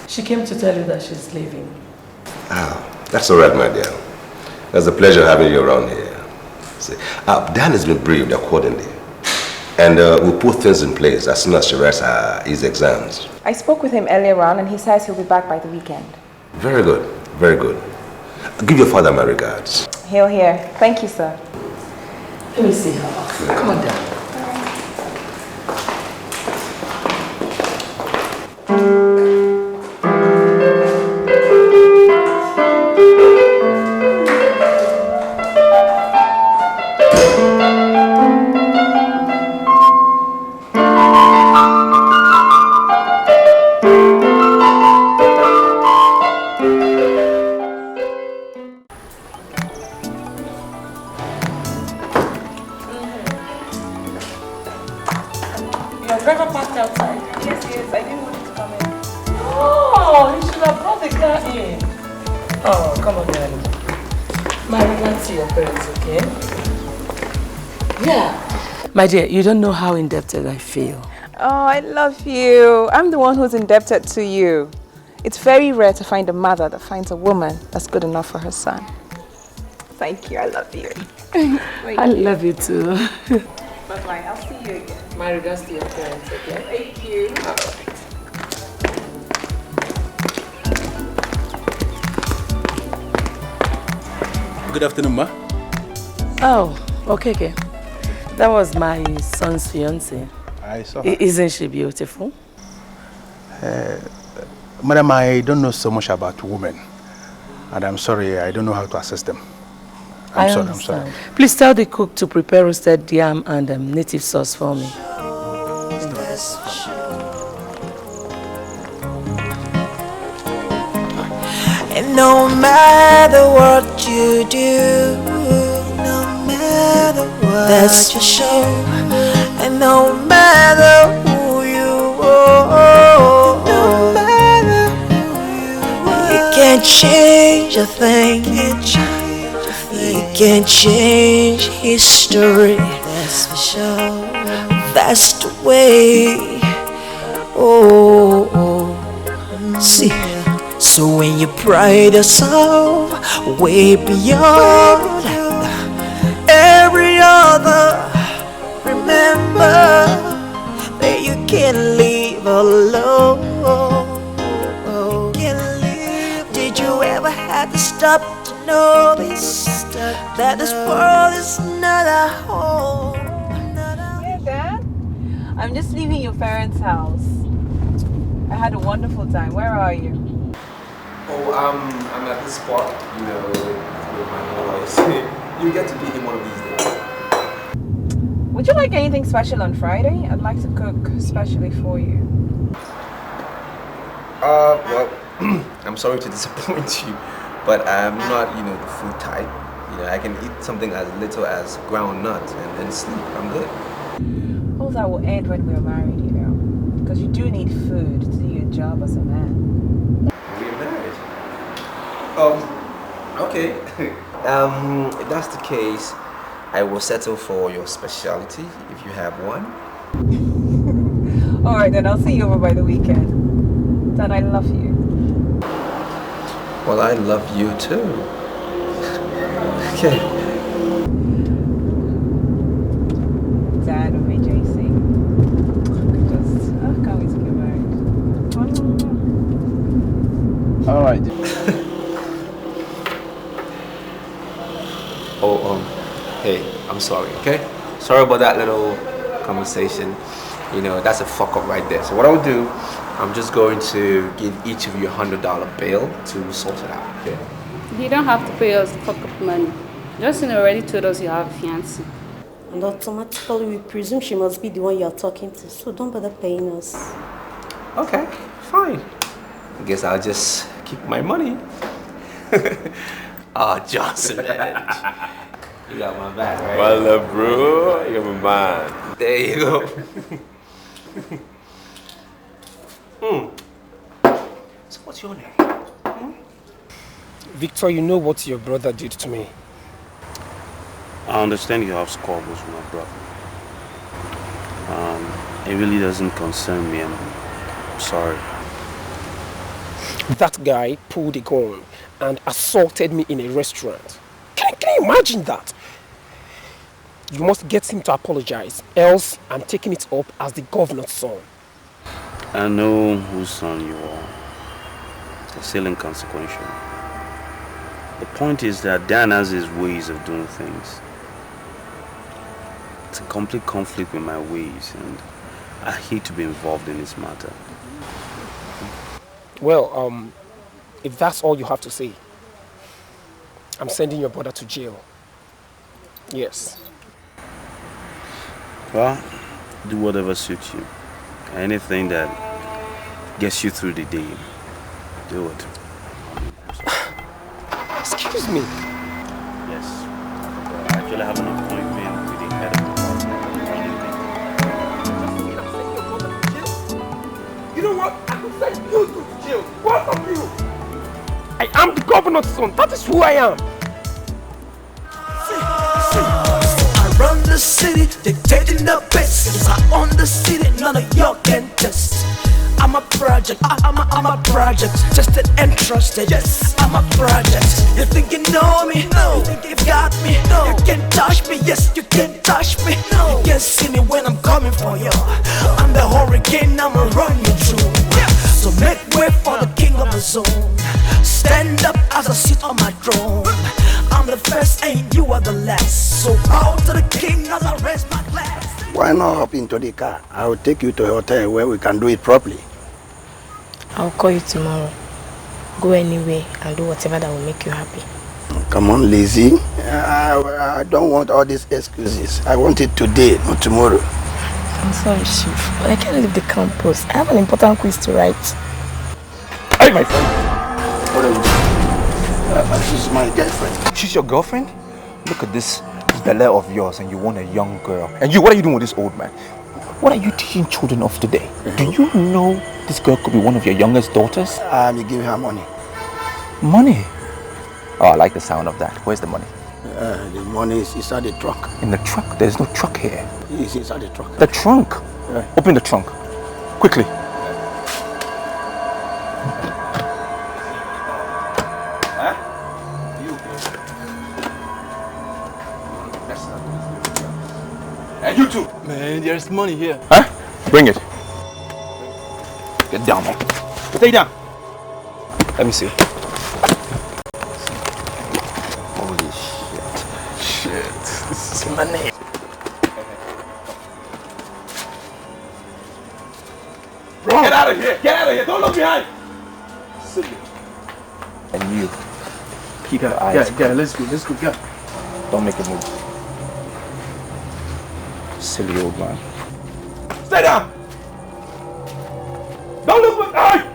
She came to tell you that she's leaving. Ah, that's all right, my dear. It's a pleasure having you around here. See, Dan has been briefed accordingly. And we'll put things in place as soon as she writes his exams. I spoke with him earlier on and he says he'll be back by the weekend. Very good, very good. Give your father my regards. He'll hear. Thank you, sir. Let me see her. Come on down. My dear, you don't know how indebted I feel. Oh, I love you. I'm the one who's indebted to you. It's very rare to find a mother that finds a woman that's good enough for her son. Thank you. I love you. I love you too. Bye-bye. I'll see you again. My regards to your parents, okay? Thank you. Good afternoon, ma. Oh, okay. That was my son's fiancée. I saw her. Isn't she beautiful? Madam, I don't know so much about women. And I'm sorry, I don't know how to assist them. I'm sorry. Please tell the cook to prepare roasted yam and native sauce for me. And no matter what you do, no matter what that's your show, and no matter who you are, no matter who you are, you can't change a thing. You can't change history. That's for sure. That's the way. See. So when you pride yourself way beyond every other, remember that you can't live alone. Did you ever have to stop to know this? that this world is not a home. Hey, Dad. I'm just leaving your parents' house. I had a wonderful time. Where are you? Oh, I'm at this spot, you know, with my boys. You get to meet him one of these days. Would you like anything special on Friday? I'd like to cook especially for you. Well, I'm sorry to disappoint you, but I'm not, you know, the food type. You know, I can eat something as little as ground nuts and then sleep. I'm good. All that will end when we're married, you know. Because you do need food to do your job as a man. We're married. Okay. If that's the case, I will settle for your specialty if you have one. Alright, then I'll see you over by the weekend. Dad, I love you. Well, I love you too. Okay. Dad, Umejesi. I can't wait to get married. Alright. Hey, I'm sorry, okay? Sorry about that little conversation. You know, that's a fuck up right there. So what I'll do, I'm just going to give each of you $100 bill to sort it out, okay? You don't have to pay us fuck up money. Justin already told us you have a fiancé. And automatically we presume she must be the one you're talking to, so don't bother paying us. Okay, fine. I guess I'll just keep my money. Johnson, man. You got my back, right? Well, bro, you got my mind. There you go. So what's your name? Victor, you know what your brother did to me. I understand you have squabbles with my brother. It really doesn't concern me. I'm sorry. That guy pulled a gun and assaulted me in a restaurant. Can you imagine that? You must get him to apologize, else I'm taking it up as the governor's son. I know whose son you are. It's still inconsequential. The point is that Dan has his ways of doing things. It's a complete conflict with my ways, and I hate to be involved in this matter. Well, if that's all you have to say, I'm sending your brother to jail. Yes. Well, do whatever suits you. Anything that gets you through the day, do it. Excuse me. Yes. I actually have an appointment with the head of the You know what? I could send you to jail. Both of you. I am the governor's son. That is who I am. I run the city, dictating the business. I own the city, none of y'all can test. I'm a project, I'm a project, just an entrusted. Yes, I'm a project. You think you know me? No. You think you've got me? No. You can't touch me. Yes, you can't touch me. No. You can't see me when I'm coming for you. I'm the hurricane, I'ma run you through. So make way for the king of the zone. Stand up as I sit on my throne. I'm the first and you are the last. So bow to the king as I raise my glass. Why not hop into the car? I will take you to a hotel where we can do it properly. I'll call you tomorrow. Go anywhere and do whatever that will make you happy. Come on, lazy. I don't want all these excuses. I want it today, not tomorrow. I'm sorry, Chief, but I can't leave the campus. I have an important quiz to write. Hey, my friend. What are you doing? She's my girlfriend. She's your girlfriend? Look at this belly of yours and you want a young girl. And you, what are you doing with this old man? What are you teaching children of today? Do you know this girl could be one of your youngest daughters? You give her money. Money? Oh, I like the sound of that. Where's the money? The money is inside the trunk. In the trunk? There's no truck here. It's inside the trunk. The trunk? Yeah. Open the trunk. Quickly. And you too. Man, there's money here. Huh? Bring it. Get down, man. Stay down. Let me see. Holy shit. my name. Get out of here! Get out of here! Don't look behind! Silly. And you. Keep your eyes. Yeah, let's go, go. Don't make a move. Silly old man. Stay down! Don't look behind!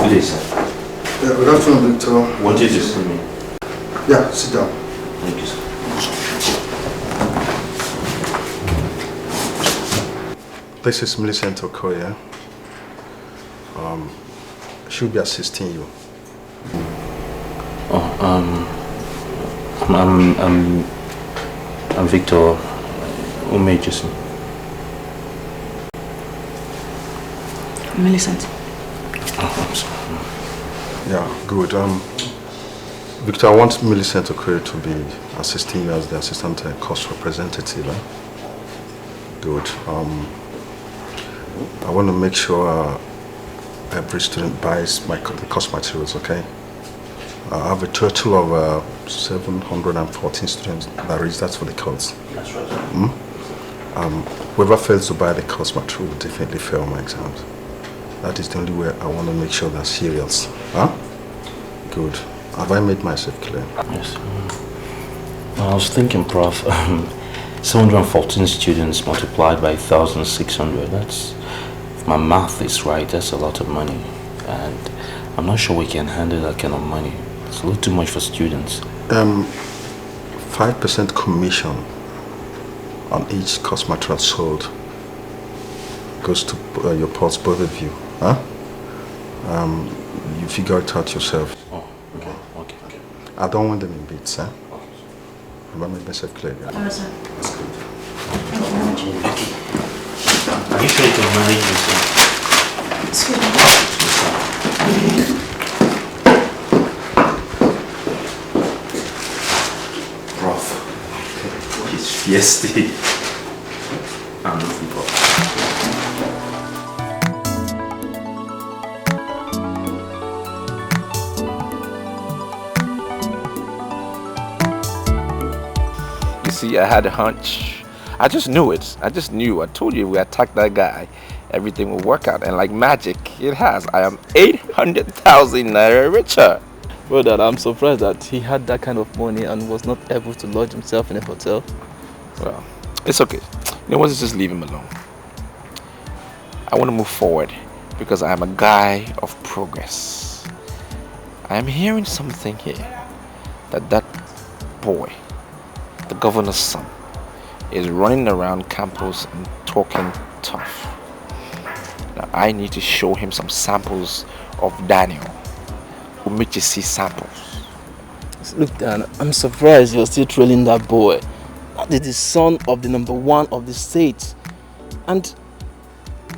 Please, sir. Yeah, good afternoon, Victor. Want you to see me? Yeah, sit down. Thank you, sir. This is Millicent Okoye. She'll be assisting you. Oh, I'm Victor Umejesi. Millicent. Oh, I'm sorry. Yeah, good. Victor, I want Millicent Okoye to be assisting you as the assistant cost representative. Good. I want to make sure every student buys the course materials, okay? I have a total of 714 students that registered for the course. That's right. Whoever fails to buy the course material will definitely fail my exams. That is the only way I want to make sure they're serious. Huh? Good. Have I made myself clear? Yes. I was thinking, Prof. 714 students multiplied by 1,600. That's, if my math is right, that's a lot of money. And I'm not sure we can handle that kind of money. It's a little too much for students. 5% commission on each course material sold goes to your pots, both of you. Huh? You figure it out yourself. Oh, okay. I don't want them in bits, huh? Have I made myself clear? Yeah? Yes, sir. That's good. Thank you very much. Are you sure you can manage yourself? Excuse me. Prof. He's fiesty. I'm nothing, Prof. See, I had a hunch. I just knew it. I just knew. I told you if we attacked that guy, everything will work out. And like magic, it has. I am 800,000 naira richer. Well, Dad, I'm surprised that he had that kind of money and was not able to lodge himself in a hotel. Well, it's okay. You know what? Just leave him alone. I want to move forward because I am a guy of progress. I am hearing something here that boy, the governor's son, is running around campus and talking tough. Now I need to show him some samples of Daniel Umejesi samples. Look, Dan, I'm surprised you're still trailing that boy. That is the son of the #1 of the state. And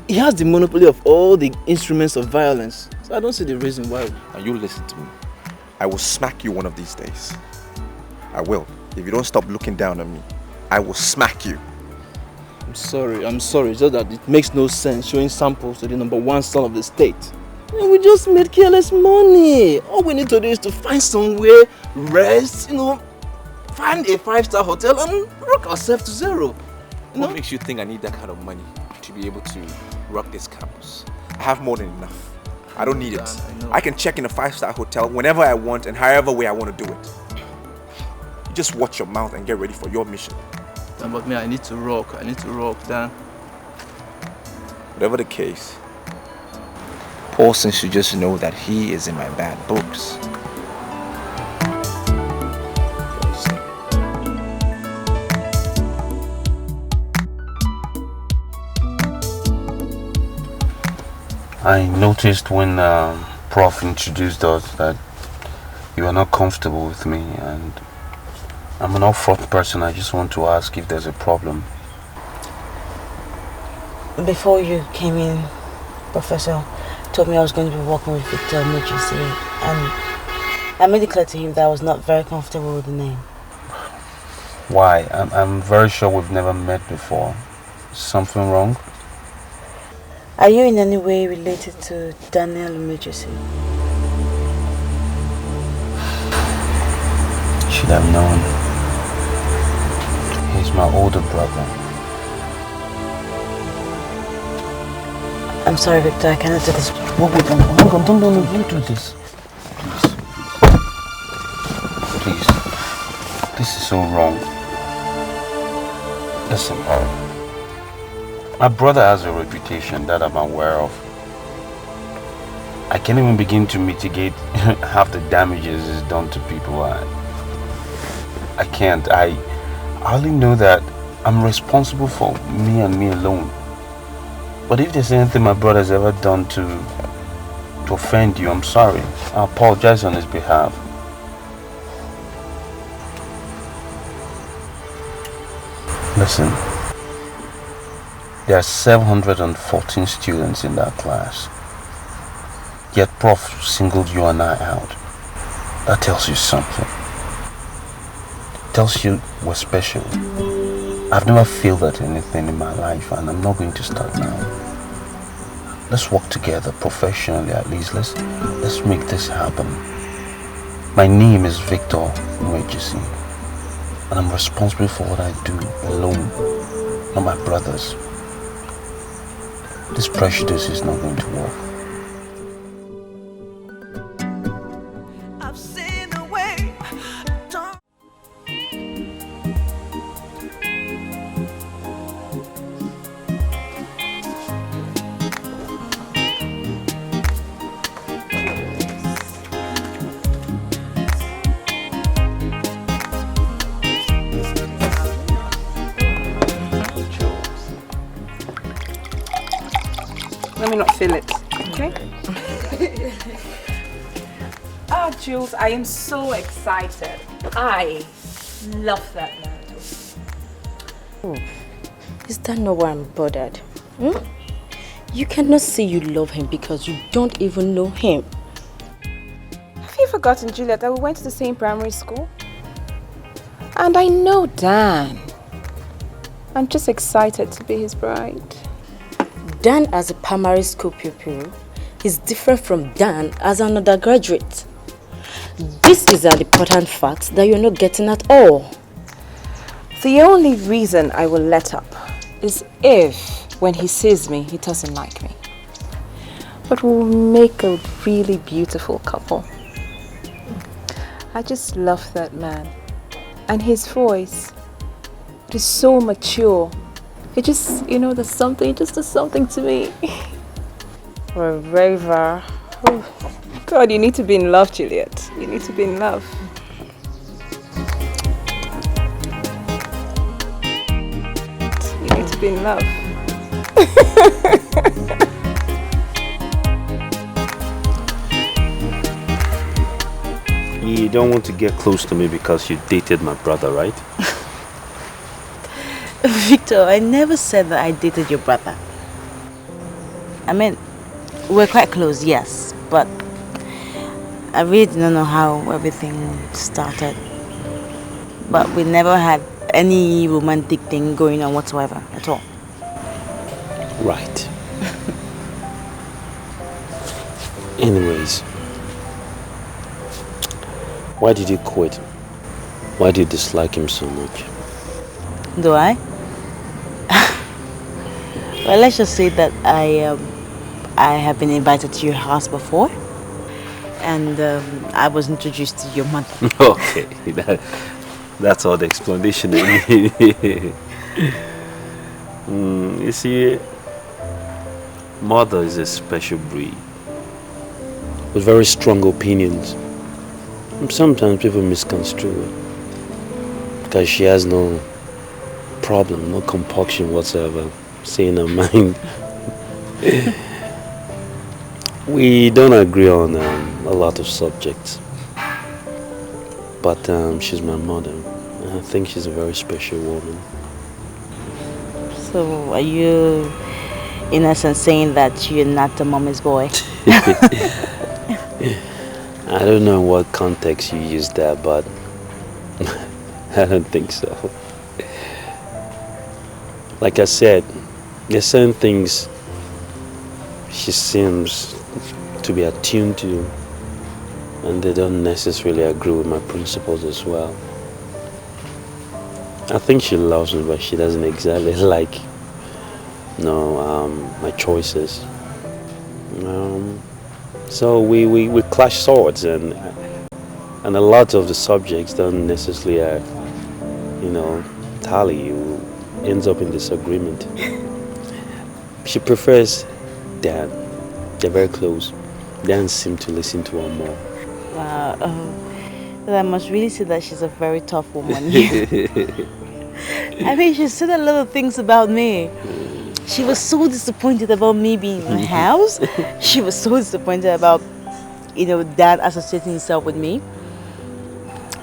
he has the monopoly of all the instruments of violence. So I don't see the reason why. Now you listen to me. I will smack you one of these days. I will. If you don't stop looking down on me, I will smack you. I'm sorry. It's just that it makes no sense showing samples to the #1 son of the state. We just made careless money. All we need to do is to find somewhere, rest, find a 5-star hotel and rock ourselves to zero. What makes you think I need that kind of money to be able to rock this campus? I have more than enough. I don't need it. I can check in a 5-star hotel whenever I want and however way I want to do it. You just watch your mouth and get ready for your mission. But me, I need to rock, Dan. Whatever the case, Paulson should just know that he is in my bad books. I noticed when Prof introduced us that you are not comfortable with me, and I'm an upfront person. I just want to ask if there's a problem. Before you came in, Professor told me I was going to be working with Victor Umejesi, and I made it clear to him that I was not very comfortable with the name. Why? I'm very sure we've never met before. Something wrong? Are you in any way related to Daniel Umejesi? Should have known. He's my older brother. I'm sorry, Victor, I cannot do this. Wait, hang on, don't do this. Please. This is so wrong. Listen, my brother has a reputation that I'm aware of. I can't even begin to mitigate half the damages he's done to people. I can't. I only know that I'm responsible for me and me alone. But if there's anything my brother's ever done to offend you, I'm sorry. I apologize on his behalf. Listen, there are 714 students in that class. Yet Prof singled you and I out. That tells you something. Tells you we're special. I've never failed at anything in my life, and I'm not going to start now. Let's work together professionally at least. Let's make this happen. My name is Victor Umejesi, and I'm responsible for what I do alone, not my brothers. This prejudice is not going to work. Let me not feel it, okay? Ah, Jules, I am so excited. I love that man. Is that not why I'm bothered? You cannot say you love him because you don't even know him. Have you forgotten, Juliet, that we went to the same primary school? And I know Dan. I'm just excited to be his bride. Dan as a primary school pupil is different from Dan as an undergraduate. This is an important fact that you're not getting at all. The only reason I will let up is if, when he sees me, he doesn't like me. But we'll make a really beautiful couple. I just love that man. And his voice, it is so mature. It just, you know, there's something, it just does something to me. For a raver. Oh, God, you need to be in love, Juliet. You need to be in love. You need to be in love. You don't want to get close to me because you dated my brother, right? Victor, I never said that I dated your brother. I mean, we're quite close, yes, but I really don't know how everything started. But we never had any romantic thing going on whatsoever at all. Right. Anyways, why did you quit? Why do you dislike him so much? Do I? Well, let's just say that I have been invited to your house before, and I was introduced to your mother. Okay, that's all the explanation I need. You see, mother is a special breed with very strong opinions. And sometimes people misconstrue it because she has no problem, no compunction whatsoever, saying her mind. We don't agree on a lot of subjects. But she's my mother. And I think she's a very special woman. So, are you, in essence, saying that you're not the mommy's boy? I don't know in what context you use that, but I don't think so. Like I said, there's certain things she seems to be attuned to, and they don't necessarily agree with my principles as well. I think she loves me, but she doesn't exactly like, my choices. So we clash swords, and a lot of the subjects don't necessarily, tally. Ends up in disagreement. She prefers Dan. They're very close. Dan seems to listen to her more. Wow. But I must really say that she's a very tough woman. I mean, she said a lot of things about me. She was so disappointed about me being in the house. She was so disappointed about, Dad associating himself with me.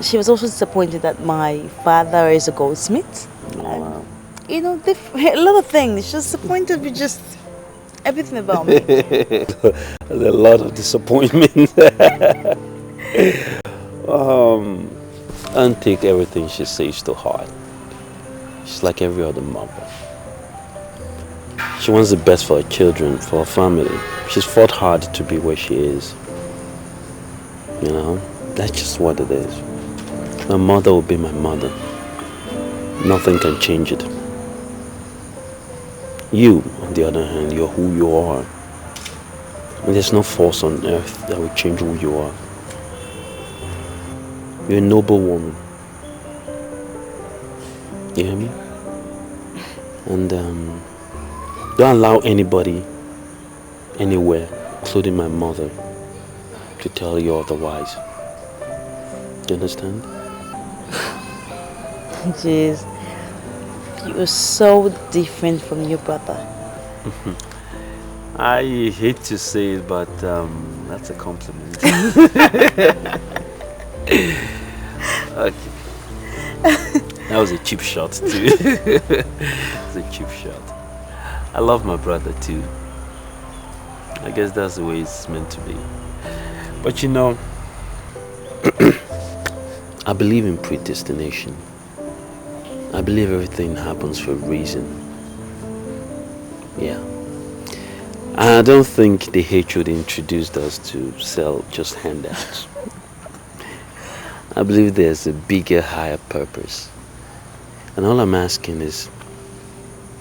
She was also disappointed that my father is a goldsmith. Wow. A lot of things. She's disappointed with just everything about me. There's a lot of disappointment. Don't take everything she says to heart. She's like every other mother. She wants the best for her children, for her family. She's fought hard to be where she is. That's just what it is. My mother will be my mother. Nothing can change it. You, on the other hand, you're who you are. And there's no force on earth that will change who you are. You're a noble woman. You hear me? And don't allow anybody, anywhere, including my mother, to tell you otherwise. You understand? Jeez, you're so different from your brother. I hate to say it, but that's a compliment. Okay. That was a cheap shot too. It's a cheap shot. I love my brother too. I guess that's the way it's meant to be. But I believe in predestination. I believe everything happens for a reason. Yeah. I don't think the hatred introduced us to sell just handouts. I believe there's a bigger, higher purpose. And all I'm asking is,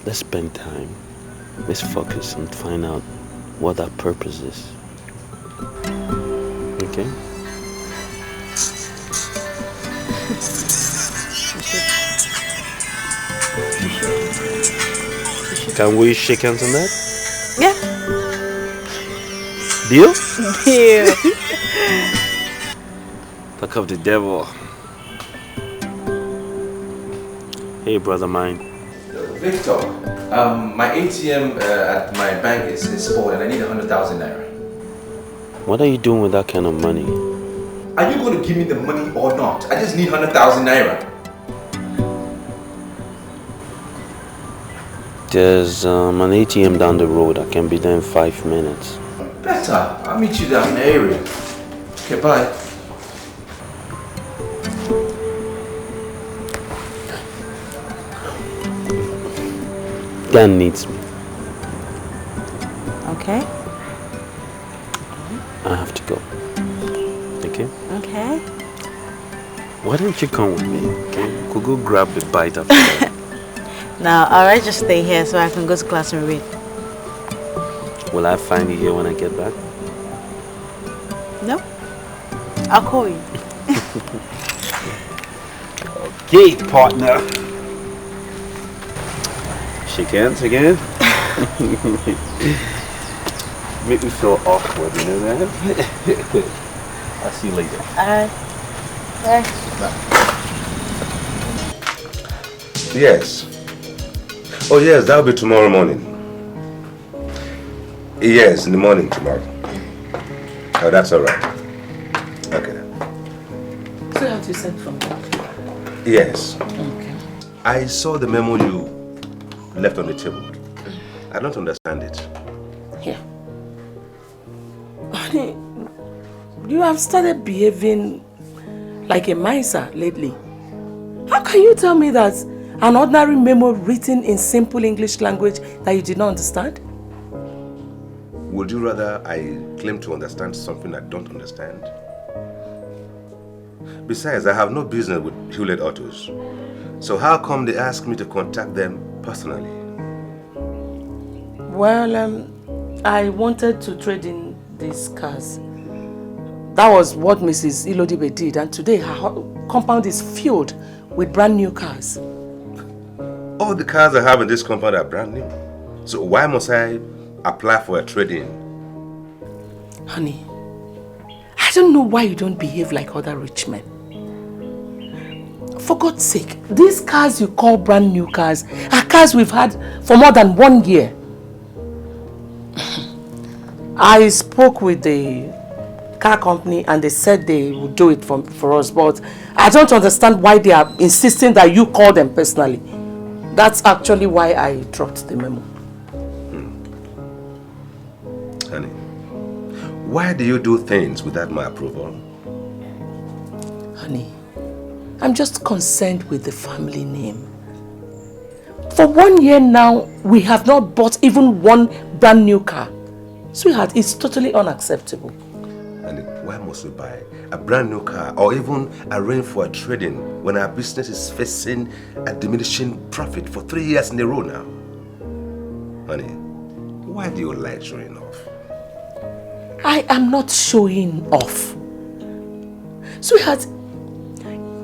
let's spend time. Let's focus and find out what that purpose is. Okay? Can we shake hands on that? Yeah. Deal? Deal. Talk of the devil. Hey, brother mine. Victor, my ATM at my bank is spoiled and I need 100,000 naira. What are you doing with that kind of money? Are you going to give me the money or not? I just need 100,000 naira. There's an ATM down the road. I can be there in 5 minutes. Better. I'll meet you down in the area. Okay, bye. Dan needs me. Okay. I have to go. Okay? Okay. Why don't you come with me? Okay? We could go grab a bite after that. Now, alright, just stay here so I can go to class and read. Will I find you here when I get back? No. I'll call you. Okay, partner. Shake hands again. Make me feel awkward, you know that? I'll see you later. Alright. Bye. Yes. Oh yes, that'll be tomorrow morning. Yes, in the morning tomorrow. Oh, that's all right. Okay. So how to send from that? Yes. Okay. I saw the memo you left on the table. I don't understand it. Here. Honey, you have started behaving like a miser lately. How can you tell me that an ordinary memo written in simple English language that you did not understand? Would you rather I claim to understand something I don't understand? Besides, I have no business with Hewlett Autos. So how come they ask me to contact them personally? Well, I wanted to trade in these cars. That was what Mrs. Ilodibe did, and today her compound is filled with brand new cars. All the cars I have in this compound are brand new. So why must I apply for a trade-in? Honey, I don't know why you don't behave like other rich men. For God's sake, these cars you call brand new cars are cars we've had for more than 1 year. I spoke with the car company and they said they would do it for us, but I don't understand why they are insisting that you call them personally. That's actually why I dropped the memo. Honey, why do you do things without my approval? Honey, I'm just concerned with the family name. For 1 year now, we have not bought even one brand new car. Sweetheart, it's totally unacceptable. And why must we buy a brand new car or even arrange for a trade-in when our business is facing a diminishing profit for 3 years in a row now? Honey, why do you like showing off? I am not showing off. Sweetheart,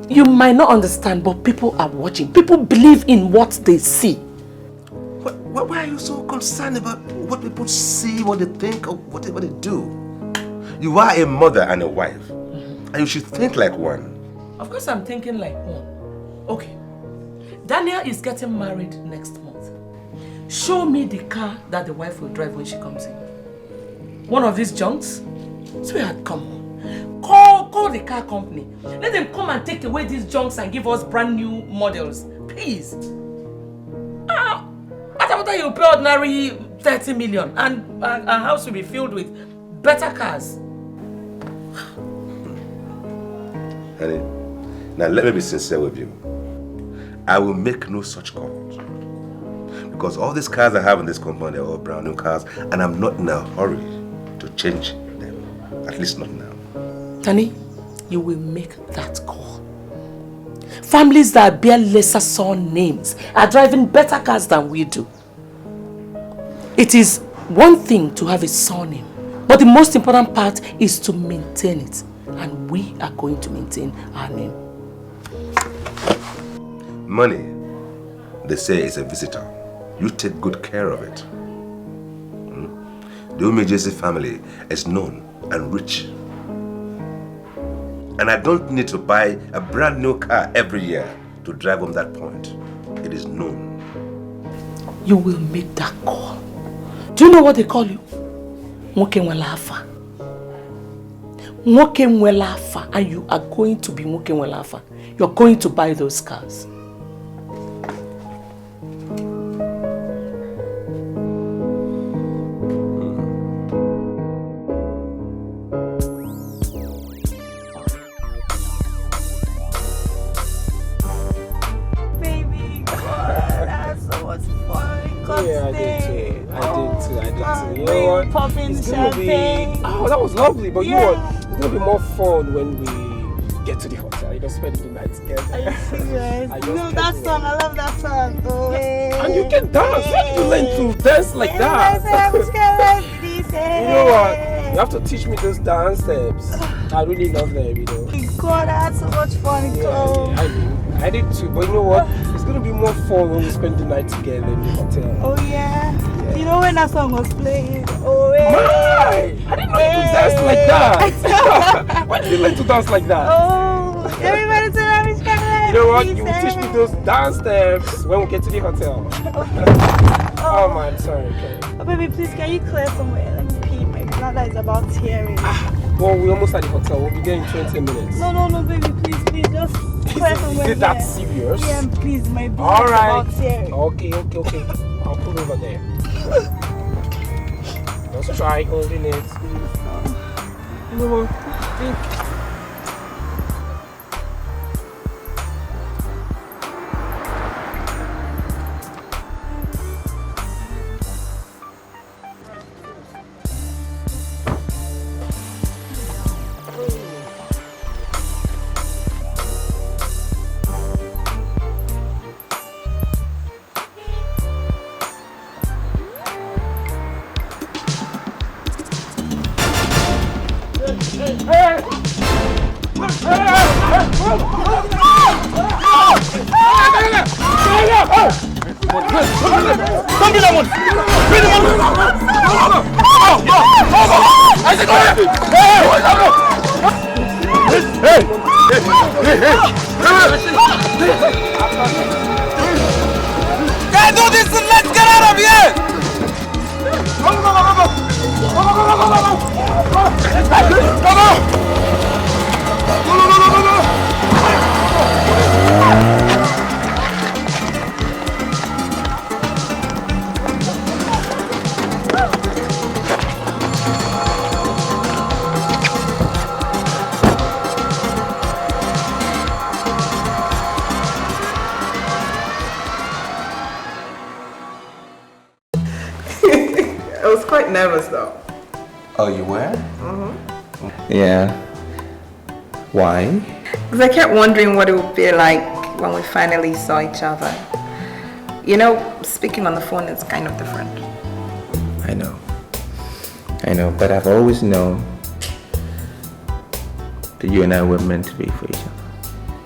you might not understand, but people are watching. People believe in what they see. Why are you so concerned about what people see, what they think, or what they do? You are a mother and a wife, and you should think like one. Of course I'm thinking like one. Okay, Daniel is getting married next month. Show me the car that the wife will drive when she comes in. One of these junks? Sweetheart, come on. Call the car company. Let them come and take away these junks and give us brand new models. Please. After you pay ordinary 30 million and our house will be filled with better cars. Honey, now let me be sincere with you. I will make no such calls. Because all these cars I have in this compound are all brand new cars, and I'm not in a hurry to change them. At least not now. Tani, you will make that call. Families that bear lesser son names are driving better cars than we do. It is one thing to have a surname, but the most important part is to maintain it. And we are going to maintain our name. Money, they say, is a visitor. You take good care of it. The Umejesi family is known and rich. And I don't need to buy a brand new car every year to drive on that point. It is known. You will make that call. Do you know what they call you? Nwoke Nwelafa. Nwoke Nwelafa, and you are going to be Nwoke Nwelafa. You're going to buy those cars. Oh, that was lovely, but you know what? It's gonna be more fun when we get to the hotel. You know, spend the night together. Are you serious? No, that song, I love that song. Oh, and you can dance. How did you learn to dance like that? You know what? You have to teach me those dance steps. I really love them, you know. God, I had so much fun. I did too, but you know what? It's gonna be more fun when we spend the night together in the hotel. Oh yeah. You know when that song was playing? Oh yeah. I didn't know you could dance like that. Why did you learn to dance like that? Oh, everybody said I'm scared. You know what? You will teach me those dance steps when we get to the hotel. Oh man, sorry. Okay. Oh baby, please can you clear somewhere? Let me pee. My bladder is about tearing. Well, we're almost at the hotel. We'll be there in 20 minutes. No, baby, please, just try somewhere. Is it that serious? Yeah, please, my baby. All right. About here. Okay. I'll pull over there. Let's try holding it. No, Can't do this! Let's get out of here! I was quite nervous though. Oh, you were? Mm-hmm. Yeah. Why? Because I kept wondering what it would be like when we finally saw each other. You know, speaking on the phone is kind of different. I know, but I've always known that you and I were meant to be for each other.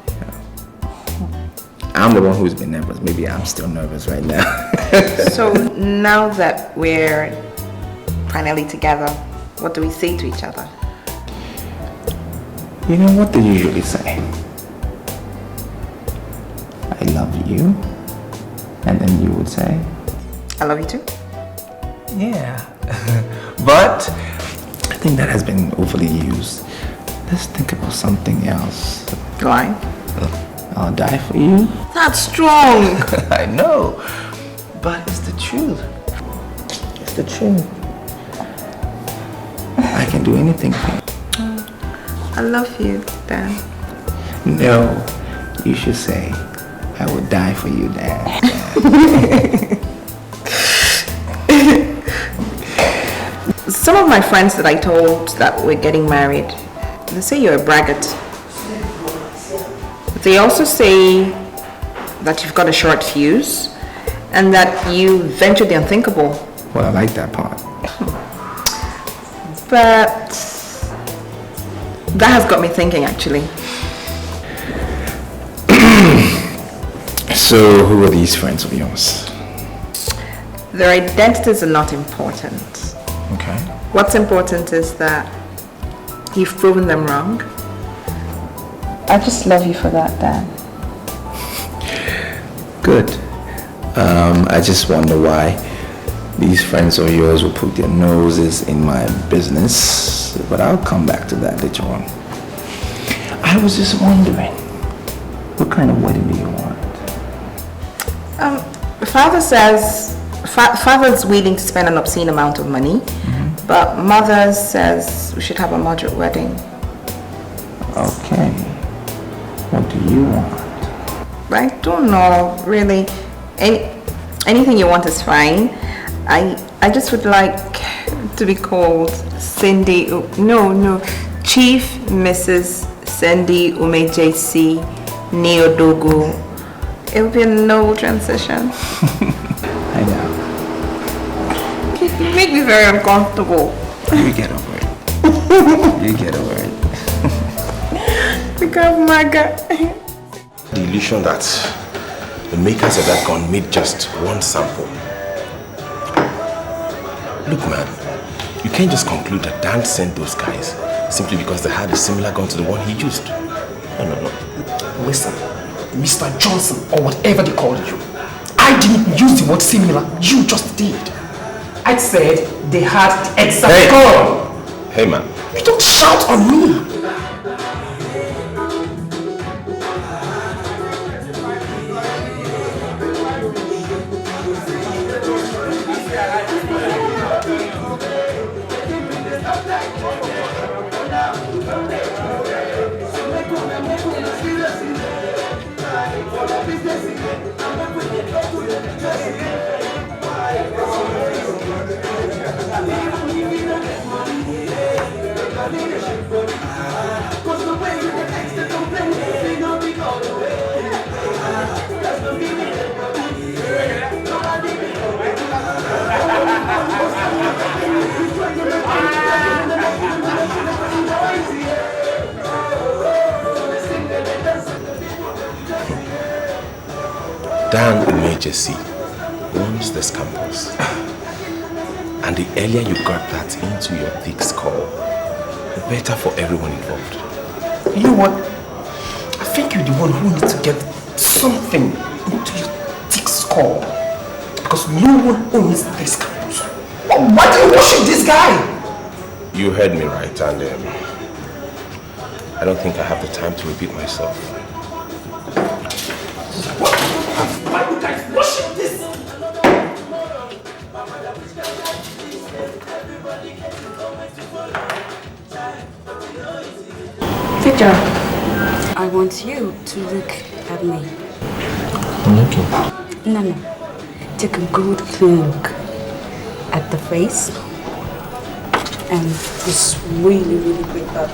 Yeah. I'm the one who's been nervous. Maybe I'm still nervous right now. So now that we're finally together, what do we say to each other? You know what they usually say? I love you. And then you would say? I love you too. Yeah. But I think that has been overly used. Let's think about something else. Why? I'll die for you. That's strong. I know. But it's the truth. It's the truth. I can do anything for you. I love you, Dan. No, you should say, I would die for you, Dan. Some of my friends that I told that we're getting married, they say you're a braggart. They also say that you've got a short fuse and that you venture the unthinkable. Well, I like that part. But that has got me thinking, actually. So, who are these friends of yours? Their identities are not important. Okay. What's important is that you've proven them wrong. I just love you for that, Dan. Good. I just wonder why these friends of yours will put their noses in my business, but I'll come back to that later on. I was just wondering, what kind of wedding do you want? Father says, Father's willing to spend an obscene amount of money, but Mother says we should have a moderate wedding. Okay. What do you want? I don't know, really. Anything you want is fine. I just would like to be called Cindy, Chief Mrs. Cindy Umejesi Neodogo. It would be a noble transition. I know. You make me very uncomfortable. You get over it. You get over it. Because my God. The illusion that the makers of that gun made just one sample. Look, man, you can't just conclude that Dan sent those guys simply because they had a similar gun to the one he used. No. Listen, Mr. Johnson, or whatever they called you, I didn't use the word similar, you just did. I said they had the exact gun. Hey, man. You don't shout on me! Umejesi owns this campus. And the earlier you got that into your thick skull, the better for everyone involved. You know what? I think you're the one who needs to get something into your thick skull. Because no one owns this campus. Why do you worship this guy? You heard me right, and I don't think I have the time to repeat myself. Why would I worship this? Vicker, I want you to look at me. I'm looking. No. Take a good clean look at the face and this really, really big up.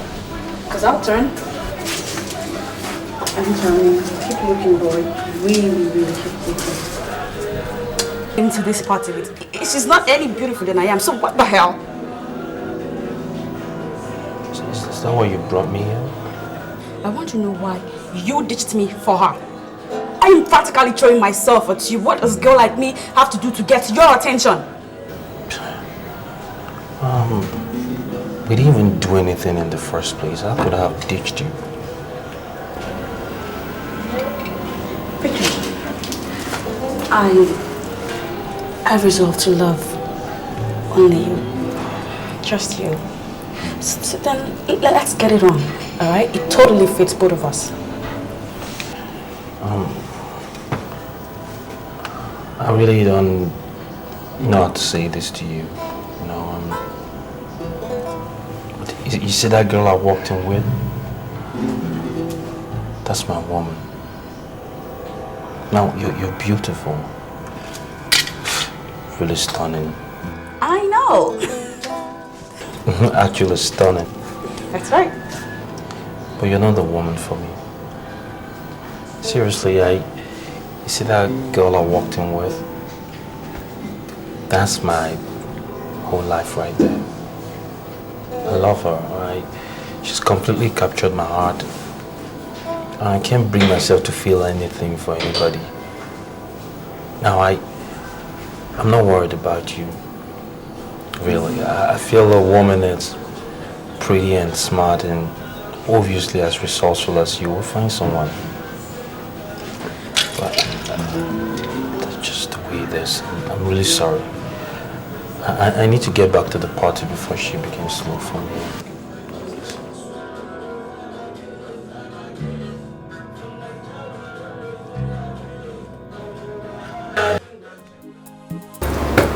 Because I'll turn. I'm turning. Keep looking, boy. Really, really keep looking. Into this party with. She's not any beautiful than I am, so what the hell? Is that why you brought me here? I want to know why you ditched me for her. I am practically throwing myself at you. What does a girl like me have to do to get your attention? We didn't even do anything in the first place. How could I have ditched you? I've resolved to love only you. Just you. So then, let's get it on, alright? It totally fits both of us. I really don't know how to say this to you. You know, you see that girl I walked in with? That's my woman. Now, you're beautiful. Really stunning. I know. Actually stunning. That's right. But you're not the woman for me. Seriously, you see that girl I walked in with? That's my whole life right there. I love her, alright? She's completely captured my heart. And I can't bring myself to feel anything for anybody. Now, I'm not worried about you. Really, I feel a woman that's pretty and smart and obviously as resourceful as you will find someone. But that's just the way it is. I'm really sorry. I need to get back to the party before she begins slow for me.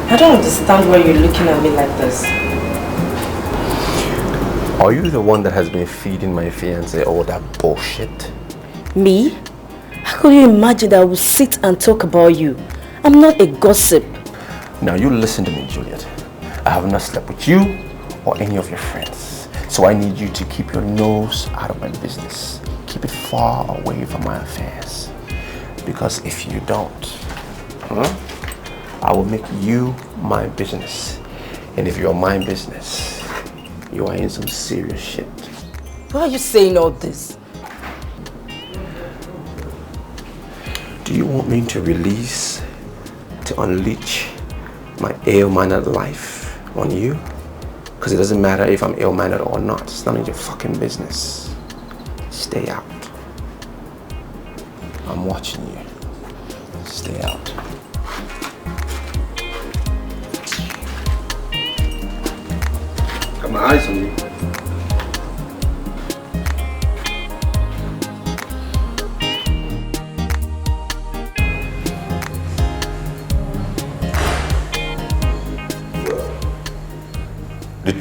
I don't understand why you're looking at me like this. Are you the one that has been feeding my fiancé all that bullshit? Me? How could you imagine that I would sit and talk about you? I'm not a gossip. Now you listen to me, Juliet. I have not slept with you or any of your friends. So I need you to keep your nose out of my business. Keep it far away from my affairs. Because if you don't, I will make you my business. And if you're my business, you are in some serious shit. Why are you saying all this? Do you want me to release, to unleash my ill-mannered life on you? Because it doesn't matter if I'm ill-mannered or not. It's none of your fucking business. Stay out. I'm watching you. Stay out. Got my eyes on you.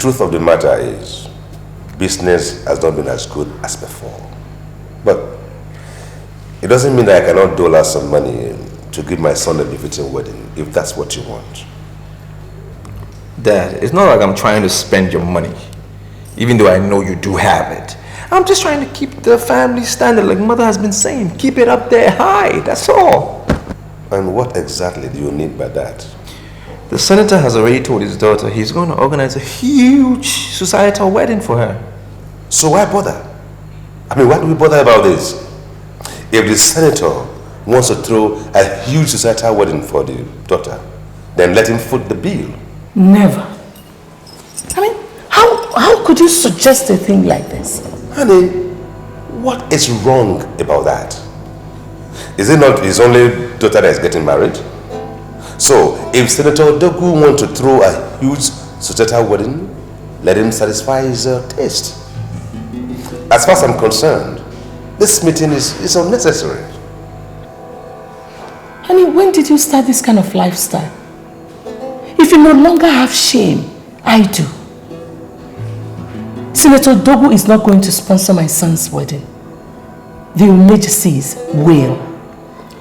truth of the matter is, business has not been as good as before. But it doesn't mean that I cannot dole out some money to give my son a befitting wedding, if that's what you want. Dad, it's not like I'm trying to spend your money, even though I know you do have it. I'm just trying to keep the family standard, like Mother has been saying. Keep it up there high, that's all. And what exactly do you need by that? The senator has already told his daughter he's going to organize a huge societal wedding for her. So why bother? I mean, why do we bother about this? If the senator wants to throw a huge societal wedding for the daughter, then let him foot the bill. Never. I mean, how could you suggest a thing like this? Honey, what is wrong about that? Is it not his only daughter that is getting married? So, if Senator Dogu wants to throw a huge societal wedding, let him satisfy his taste. As far as I'm concerned, this meeting is unnecessary. Honey, when did you start this kind of lifestyle? If you no longer have shame, I do. Senator Dogu is not going to sponsor my son's wedding. The Umejesis will.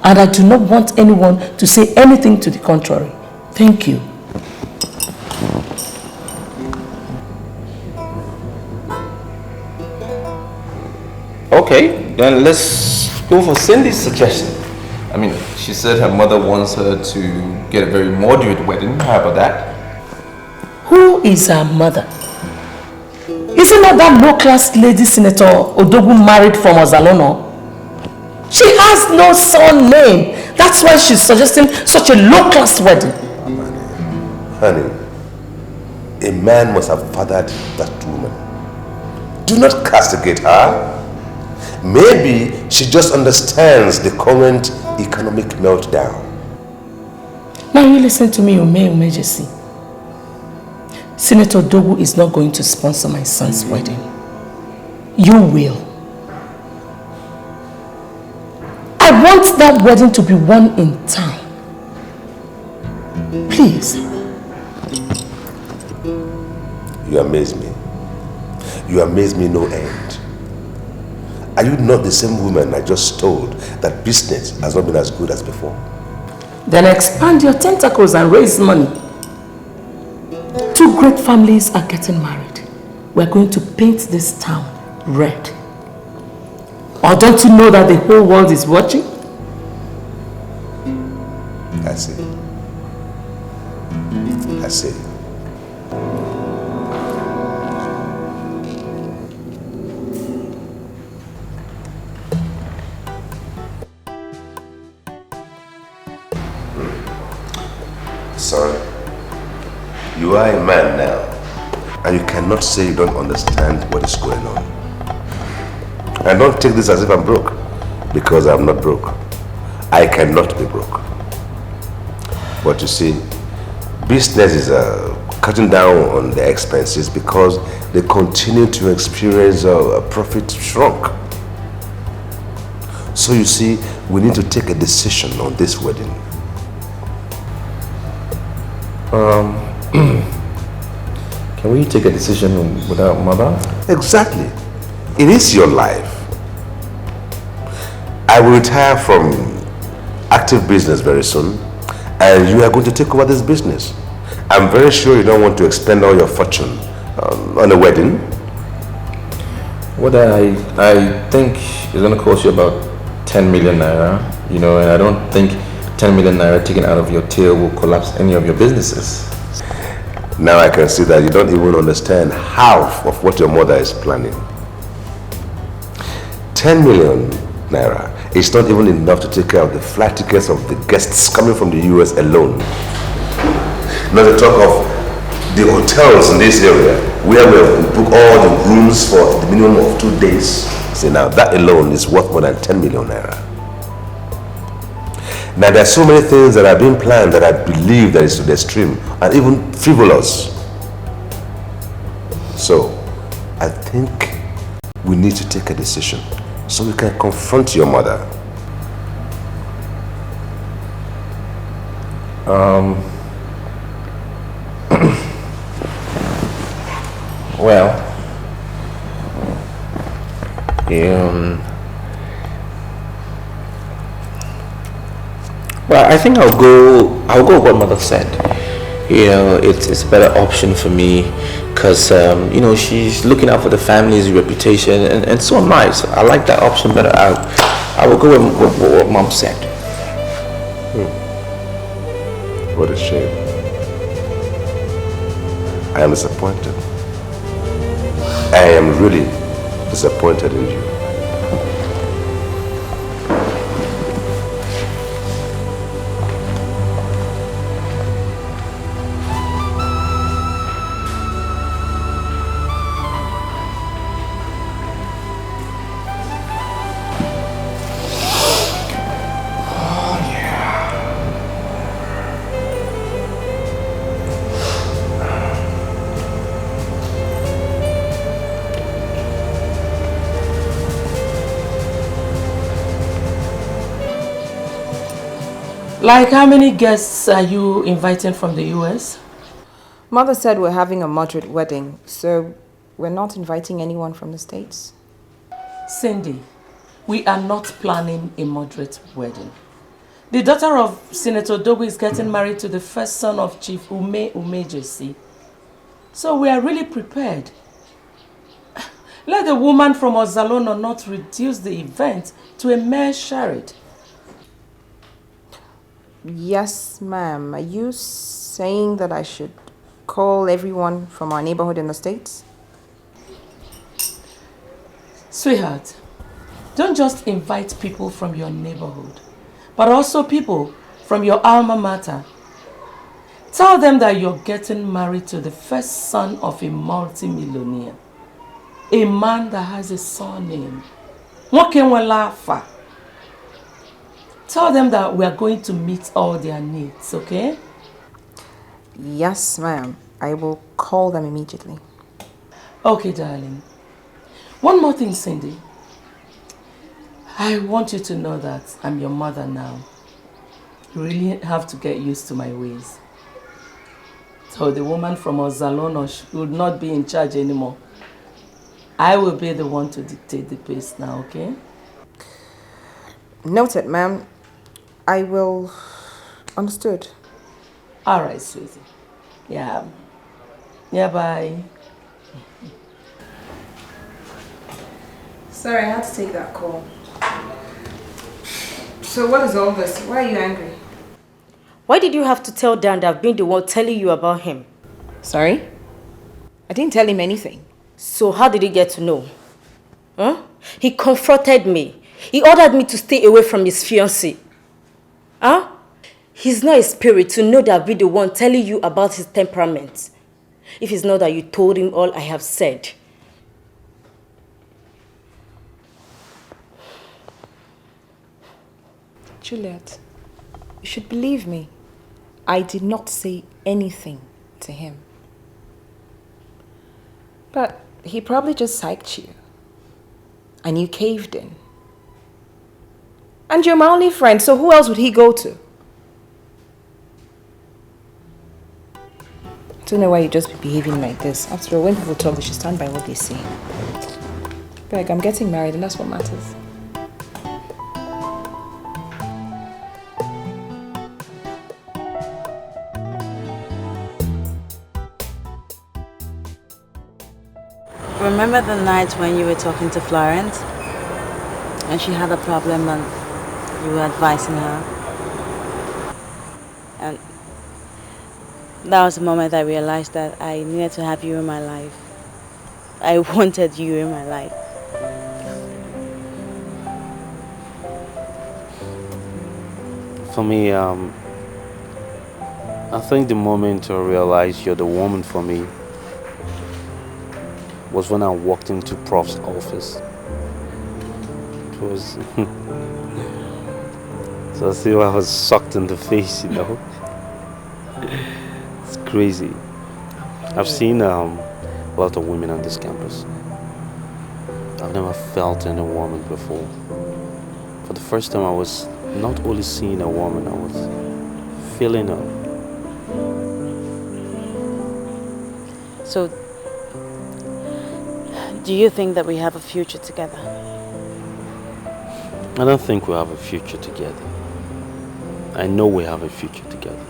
And I do not want anyone to say anything to the contrary. Thank you. Okay, then let's go for Cindy's suggestion. I mean, she said her mother wants her to get a very moderate wedding. How about that? Who is her mother? Is it not that low-class lady Senator Odogu married from Ozalono? She has no son name. That's why she's suggesting such a low-class wedding. Honey, a man must have fathered that woman. Do not castigate her. Maybe she just understands the current economic meltdown. Now you listen to me, Umejesi. Senator Dogu is not going to sponsor my son's wedding. You will. I want that wedding to be one in town. Please. You amaze me. You amaze me no end. Are you not the same woman I just told that business has not been as good as before? Then expand your tentacles and raise money. Two great families are getting married. We're going to paint this town red. Or don't you know that the whole world is watching? I see. I see. Sorry. You are a man now, and you cannot say you don't understand what is going on. And don't take this as if I'm broke, because I'm not broke. I cannot be broke. But you see, business is cutting down on the expenses because they continue to experience a profit shrunk. So you see, we need to take a decision on this wedding. Can we take a decision without Mother? Exactly. It is your life. I will retire from active business very soon, and you are going to take over this business. I'm very sure you don't want to expend all your fortune on a wedding. What I think is going to cost you about 10 million naira, you know, and I don't think 10 million naira taken out of your tail will collapse any of your businesses. Now I can see that you don't even understand half of what your mother is planning. 10 million naira is not even enough to take care of the flight tickets of the guests coming from the US alone. Not to talk of the hotels in this area where we have booked all the rooms for the minimum of 2 days. See, now that alone is worth more than 10 million naira. Now there are so many things that are being planned that I believe that is to the extreme and even frivolous. So I think we need to take a decision so we can confront your mother. Well, well, I think I'll go with what mother said. It's a better option for me because, she's looking out for the family's reputation and so am I. So I like that option better. I will go with what mom said. What a shame. I am disappointed. I am really disappointed in you. Like how many guests are you inviting from the US? Mother said we're having a moderate wedding, so we're not inviting anyone from the States. Cindy, we are not planning a moderate wedding. The daughter of Senator Dabo is getting married to the first son of Chief Umejesi. So we are really prepared. Let the woman from Ozalono not reduce the event to a mere charade. Yes, ma'am. Are you saying that I should call everyone from our neighborhood in the States? Sweetheart, don't just invite people from your neighborhood, but also people from your alma mater. Tell them that you're getting married to the first son of a multi-millionaire. A man that has a surname. Nwokenwelafa. Tell them that we are going to meet all their needs, okay? Yes, ma'am. I will call them immediately. Okay, darling. One more thing, Cindy. I want you to know that I'm your mother now. You really have to get used to my ways. So the woman from Ozalono should not be in charge anymore. I will be the one to dictate the pace now, okay? Noted, ma'am. I will... Understood. All right, sweetie. Yeah. Yeah, bye. Sorry, I had to take that call. So what is all this? Why are you angry? Why did you have to tell Dan that I've been the one telling you about him? Sorry? I didn't tell him anything. So how did he get to know? Huh? He confronted me. He ordered me to stay away from his fiancée. Huh? He's not a spirit to know that I'll be the one telling you about his temperament. If it's not that you told him all I have said. Juliet, you should believe me. I did not say anything to him. But he probably just psyched you. And you caved in. And you're my only friend, so who else would he go to? I don't know why you just be behaving like this. After all, when people talk, they should stand by what they say. Beg, I'm getting married and that's what matters. Remember the night when you were talking to Florence? And she had a problem and you were advising her? And that was the moment I realized that I needed to have you in my life. I wanted you in my life. For me, I think the moment I realized you're the woman for me was when I walked into Prof's office. It was... so I feel I was sucked in the face, you know? It's crazy. I've seen a lot of women on this campus. I've never felt any woman before. For the first time I was not only seeing a woman, I was feeling her. So, Do you think that we have a future together? I don't think we have a future together. I know we have a future together.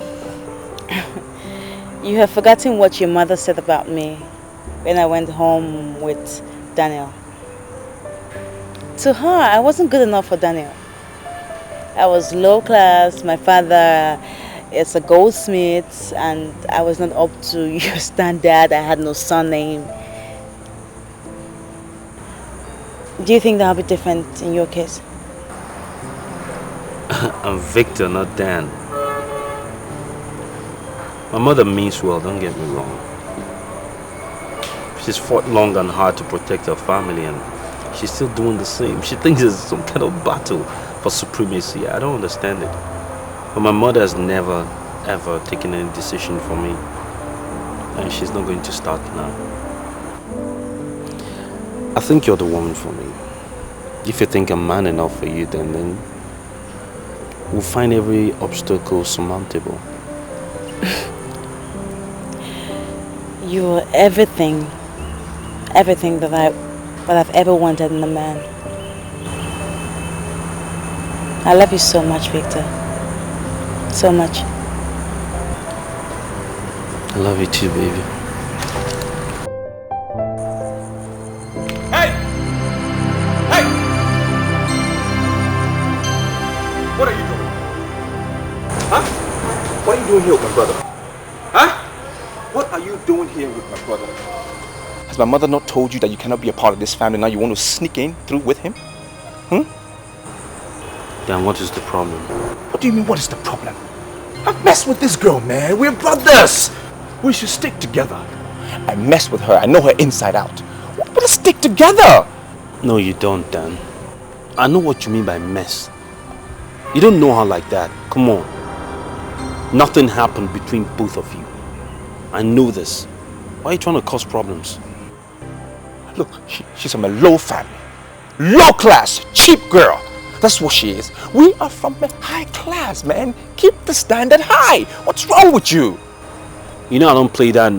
You have forgotten what your mother said about me when I went home with Daniel. To her, I wasn't good enough for Daniel. I was low class, my father is a goldsmith, and I was not up to your standard. I had no surname. Do you think that'll be different in your case? I'm Victor, not Dan. My mother means well, don't get me wrong. She's fought long and hard to protect her family, and she's still doing the same. She thinks it's some kind of battle for supremacy. I don't understand it. But my mother has never, ever taken any decision for me. And she's not going to start now. I think you're the woman for me. If you think I'm man enough for you, then we'll find every obstacle surmountable. You're everything that I've ever wanted in a man. I love you so much, Victor. So much. I love you too, baby. Hey! Hey! What are you doing? Huh? What are you doing here with my brother? Huh? What are you doing here with my brother? Has my mother not told you that you cannot be a part of this family? Now you want to sneak in through with him? Dan, what is the problem? What do you mean, what is the problem? I've messed with this girl, man. We're brothers. We should stick together. I messed with her. I know her inside out. Let's stick together. No, you don't, Dan. I know what you mean by mess. You don't know her like that. Come on. Nothing happened between both of you. I know this. Why are you trying to cause problems? Look, she's from a low family. Low class, cheap girl. That's what she is. We are from a high class, man. Keep the standard high. What's wrong with you? You know I don't play that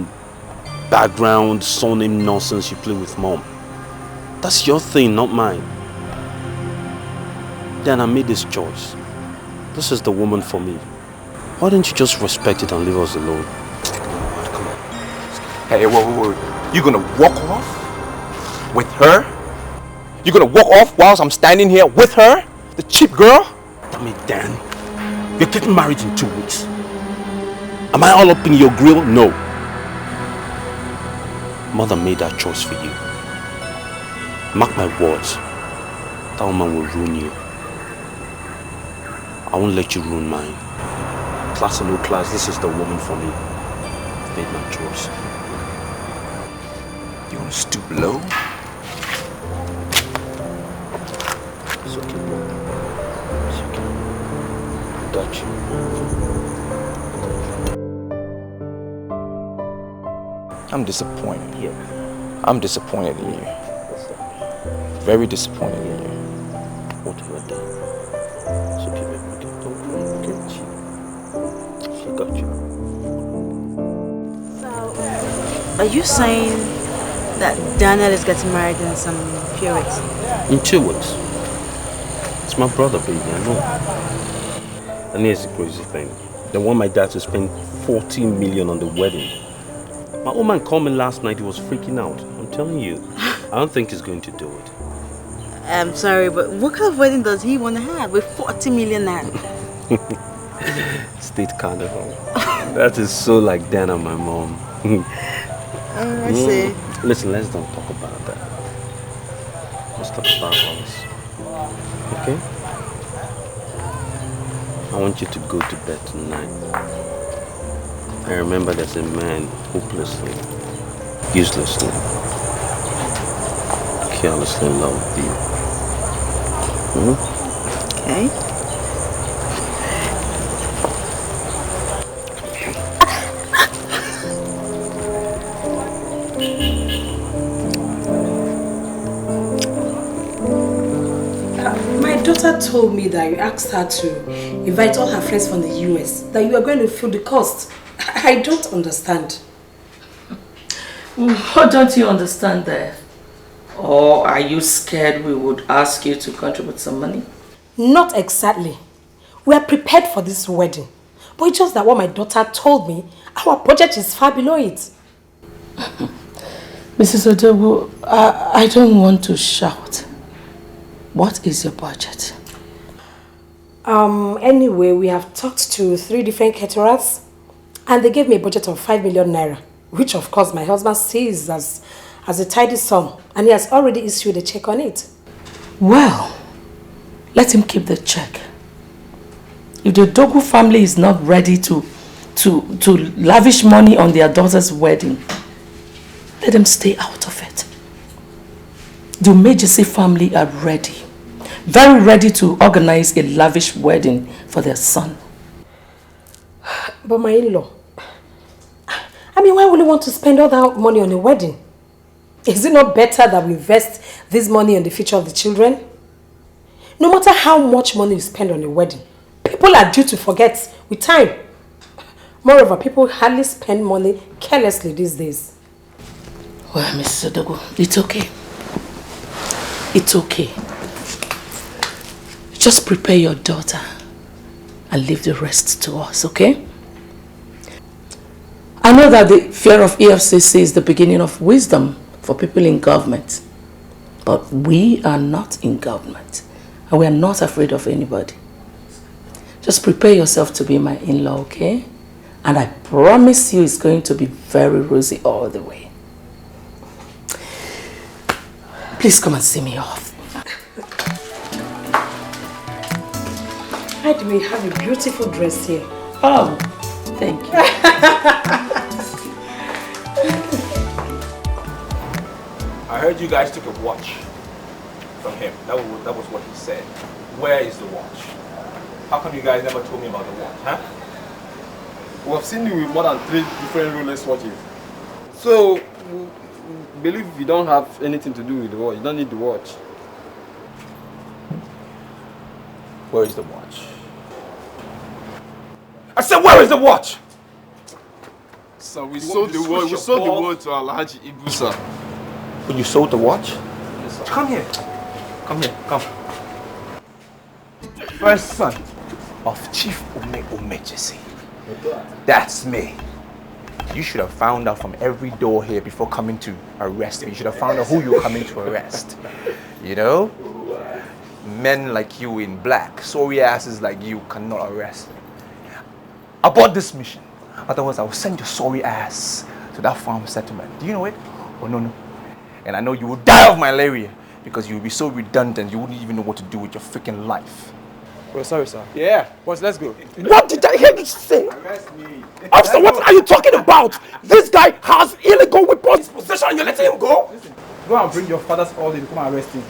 background surname nonsense you play with mom. That's your thing, not mine. Dan, I made this choice. This is the woman for me. Why don't you just respect it and leave us alone? Come on. Hey, whoa. You gonna walk off with her? You gonna walk off whilst I'm standing here with her? The cheap girl? Damn it, Dan. You're getting married in 2 weeks. Am I all up in your grill? No. Mother made that choice for you. Mark my words. That woman will ruin you. I won't let you ruin mine. Class or no class, this is the woman for me. I've made my choice. You wanna stoop low? It's okay, bro. It's okay. I got you. I'm disappointed. Yeah. I'm disappointed in you. Very disappointed in you. What have I done? It's okay, baby. Don't worry. Okay, she got you. So, are you saying that Daniel is getting married in some few weeks? In 2 weeks. It's my brother, baby, I know. And here's the crazy thing. They want my dad to spend 14 million on the wedding. My old man called me last night, he was freaking out. I'm telling you, I don't think he's going to do it. I'm sorry, but what kind of wedding does he want to have with 40 million naira? State carnival. That is so like Dan and my mom. I see. Listen, let's don't talk about that. Let's talk about us. Okay? I want you to go to bed tonight. I remember there's a man hopelessly, uselessly, carelessly in love with you. Okay. My daughter told me that you asked her to invite all her friends from the US, that you are going to fill the cost. I don't understand. What don't you understand there? Or are you scared we would ask you to contribute some money? Not exactly. We are prepared for this wedding. But it's just that what my daughter told me, our budget is far below it. Mrs. Odogo, I don't want to shout. What is your budget? Anyway, we have talked to 3 different caterers and they gave me a budget of 5 million naira, which of course my husband sees as a tidy sum, and he has already issued a check on it. Well, let him keep the check. If the Dogu family is not ready to lavish money on their daughter's wedding, let them stay out of it. The Umejesi family are ready, very ready to organize a lavish wedding for their son. But my in-law, I mean, why would you want to spend all that money on a wedding? Is it not better that we invest this money on the future of the children? No matter how much money you spend on a wedding, people are due to forget with time. Moreover, people hardly spend money carelessly these days. Well, Mrs. Odogo, it's okay. It's okay. Just prepare your daughter and leave the rest to us, okay? I know that the fear of EFCC is the beginning of wisdom for people in government. But we are not in government. And we are not afraid of anybody. Just prepare yourself to be my in-law, okay? And I promise you it's going to be very rosy all the way. Please come and see me off. By the way, you have a beautiful dress here. Oh, thank you. I heard you guys took a watch from him. That was what he said. Where is the watch? How come you guys never told me about the watch, huh? We have seen you with more than 3 different Rolex watches. So, we believe you don't have anything to do with the watch. You don't need the watch. Where is the watch? I said, where is the watch? So we sold the watch. We sold the watch to Alhaji Ibusa. When you sold the watch? Yes, sir. Come here. Come here. Come. First son of Chief Umejesi. That's me. You should have found out from every door here before coming to arrest me. You should have found out who you're coming to arrest. You know? Men like you in black, sorry asses like you cannot arrest me. Abort this mission. Otherwise, I will send your sorry ass to that farm settlement. Do you know it? Oh, no. And I know you will die of malaria because you will be so redundant you wouldn't even know what to do with your freaking life. Well, sorry, sir. Yeah, boss, let's go. What did I hear you say? Arrest me. Officer, what are you talking about? This guy has illegal weapons possession and you're letting him go? Listen, go and bring your father's order to come and arrest him.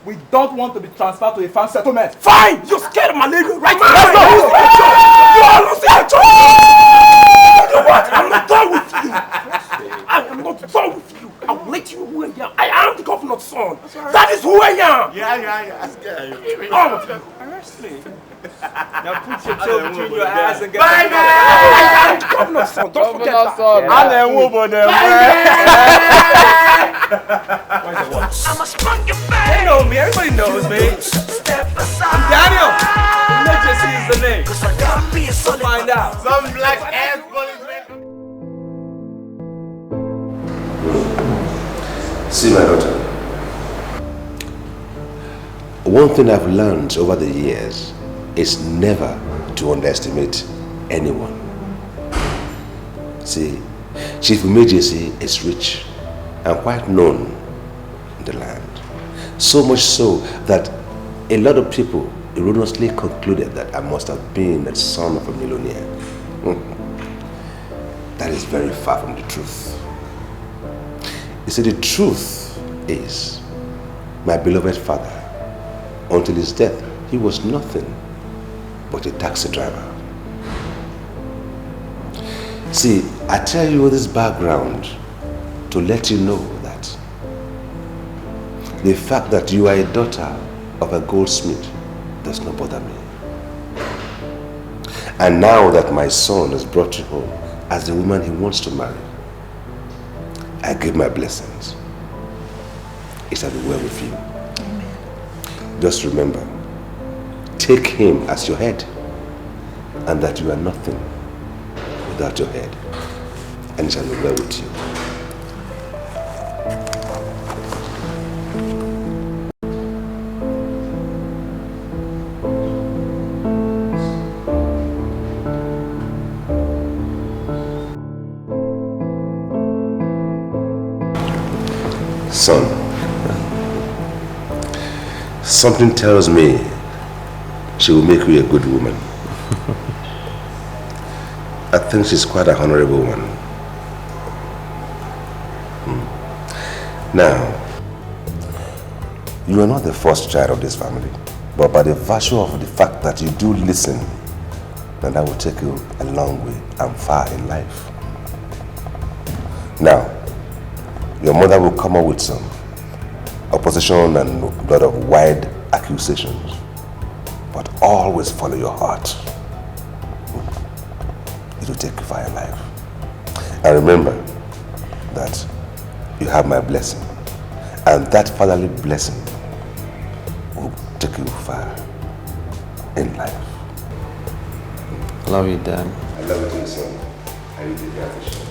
We don't want to be transferred to a farm settlement. Fine! You're scared of malaria, right? Let's go! You are losing your job! You know what? I'm not done with you. I am not done with you. I will let you know who I am. I am the governor's son. That is who I am. Yeah. I'm scared. All of you. Arrest me. Now put your toe between your ass and get Bye, man! I am the governor's son. Don't forget that. I'm a sprung your face. They know me. Everybody knows me. Step aside. I'm Daniel. Umejesi is the name. Cause I gotta be a solid. Find out. Some black ass policeman. See, my daughter, one thing I've learned over the years is never to underestimate anyone. See, Chief Umejesi is rich and quite known in the land. So much so that a lot of people erroneously concluded that I must have been the son of a millionaire. That is very far from the truth. You see, the truth is, my beloved father, until his death, he was nothing but a taxi driver. See, I tell you this background to let you know that the fact that you are a daughter of a goldsmith does not bother me. And now that my son has brought you home as the woman he wants to marry, I give my blessings. it shall be well with you. Just remember, take him as your head, and that you are nothing without your head, and it shall be well with you. Son, something tells me she will make you a good woman. I think she's quite a honorable one. Now, you are not the first child of this family, but by the virtue of the fact that you do listen, then that will take you a long way and far in life. Now, your mother will come up with some opposition and a lot of wide accusations, but always follow your heart. It will take you far in life. And remember that you have my blessing, and that fatherly blessing will take you far in life. I love you, Dad. I love you too, son. I really do appreciate it.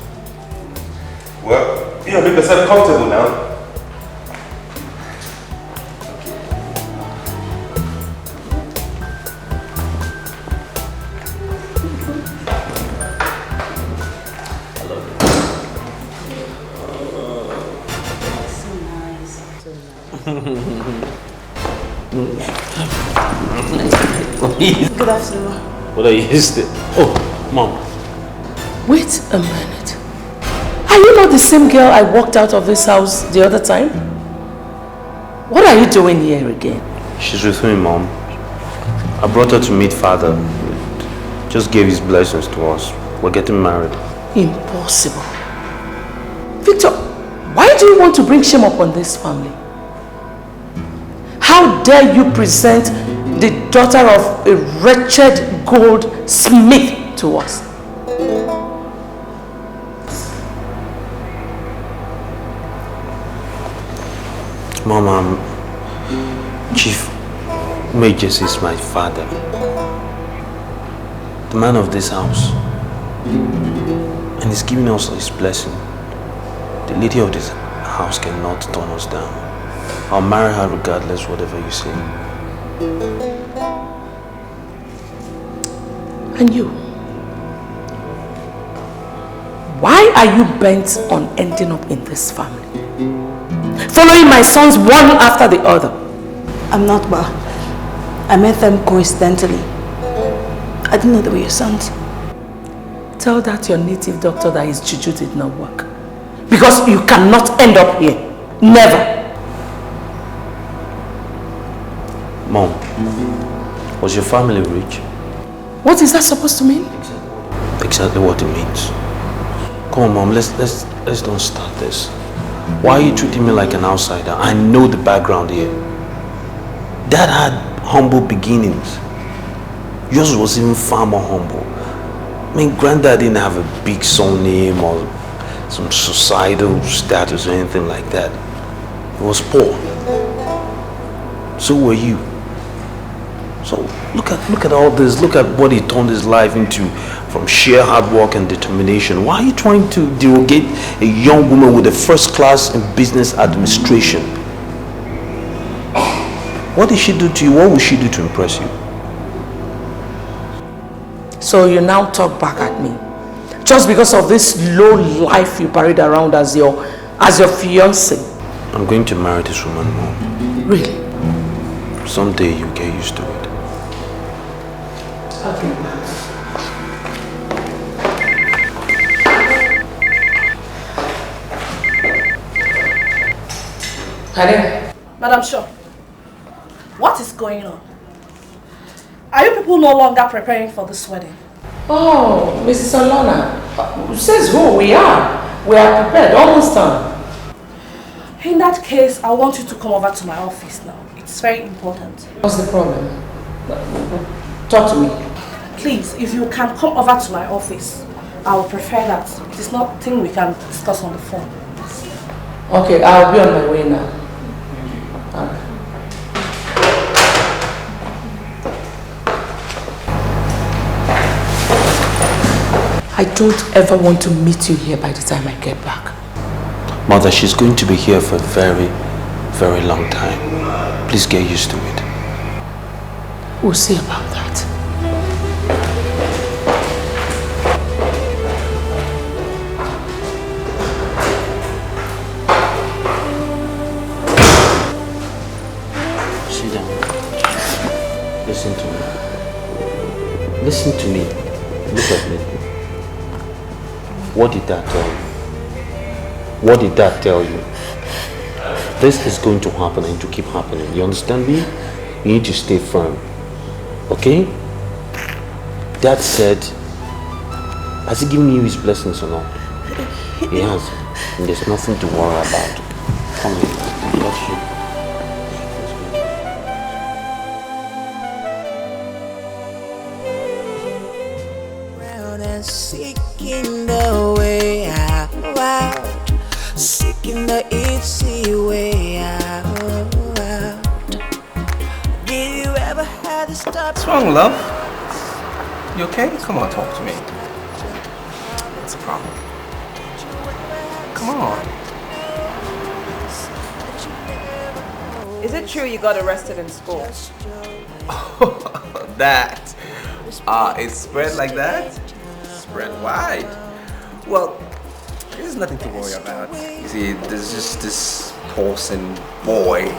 Well, make yourself comfortable now. Good afternoon. What are you still? Oh, Mom. Wait a minute. Are you not the same girl I walked out of this house the other time? What are you doing here again? She's with me, Mom. I brought her to meet Father. Just gave his blessings to us. We're getting married. Impossible. Victor, why do you want to bring shame upon this family? How dare you present the daughter of a wretched goldsmith to us? Mom, Chief Umejesi is my father. The man of this house. And he's giving us his blessing. The lady of this house cannot turn us down. I'll marry her regardless, whatever you say. And you? Why are you bent on ending up in this family? Following my sons one after the other. I'm not, but I met them coincidentally. I didn't know they were your sons. Tell that your native doctor that his juju did not work. Because you cannot end up here. Never. Mom, was your family rich? What is that supposed to mean? Exactly what it means. Come on, Mom, let's don't start this. Why are you treating me like an outsider? I know the background here. Dad had humble beginnings. Yours was even far more humble. I mean, Granddad didn't have a big surname or some societal status or anything like that. He was poor. So were you. So look at all this. Look at what he turned his life into from sheer hard work and determination. Why are you trying to derogate a young woman with a first class in business administration? What did she do to you? What will she do to impress you? So you now talk back at me. Just because of this low life you parade around as your fiancé. I'm going to marry this woman, Mom. Really? Someday you'll get used to it. Okay. Madam Shaw, what is going on? Are you people no longer preparing for this wedding? Oh, Mrs. Alona, says who we are. We are prepared, almost done. In that case, I want you to come over to my office now. It's very important. What's the problem? Talk to me. Please, if you can come over to my office, I would prefer that. It is not a thing we can discuss on the phone. Okay, I'll be on my way now. I don't ever want to meet you here by the time I get back. Mother, she's going to be here for a very, very long time. Please get used to it. We'll see about that. Sit down. Listen to me. Listen to me. Look at me. What did that tell you? What did that tell you? This is going to happen and to keep happening. You understand me? You need to stay firm. Okay? Dad said, has he given you his blessings or not? He has. And there's nothing to worry about. Come here. Bless you. Seeking the way out, seeking the easy way out. Did you ever have to stop? What's wrong, love? You okay? Come on, talk to me. What's the problem? Come on. Is it true you got arrested in school? That. It's spread like that? Spread wide. Well, there's nothing to worry about. You see, there's just this Paulson boy,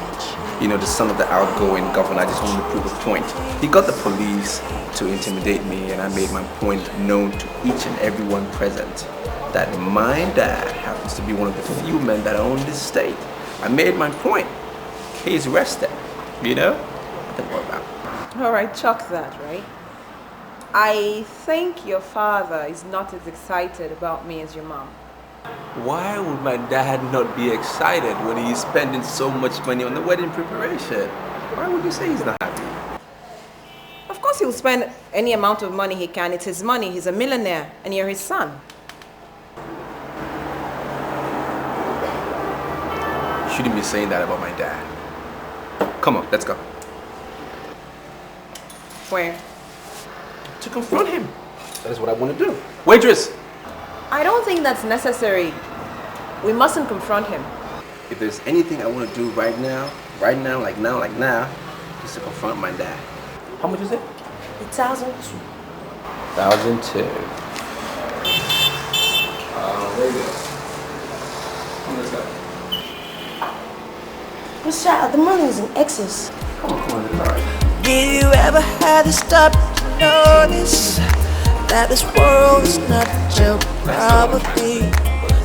you know, the son of the outgoing governor. I just wanted to prove a point. He got the police to intimidate me, and I made my point known to each and everyone present that my dad happens to be one of the few men that own this state. I made my point. Case rested, you know? Nothing to worry about. All right, chuck that, right? I think your father is not as excited about me as your mom. Why would my dad not be excited when he's spending so much money on the wedding preparation? Why would you say he's not happy? Of course he'll spend any amount of money he can. It's his money. He's a millionaire and you're his son. You shouldn't be saying that about my dad. Come on, let's go. Where? To confront him. That is what I want to do. Waitress! I don't think that's necessary. We mustn't confront him. If there's anything I want to do right now, like now, is to confront my dad. How much is it? 1,002. 1,002. There you go. Come on, let's go. Mr. The money is in excess. Come on, it's all right. Did you ever have to stop to notice that this world is not your property?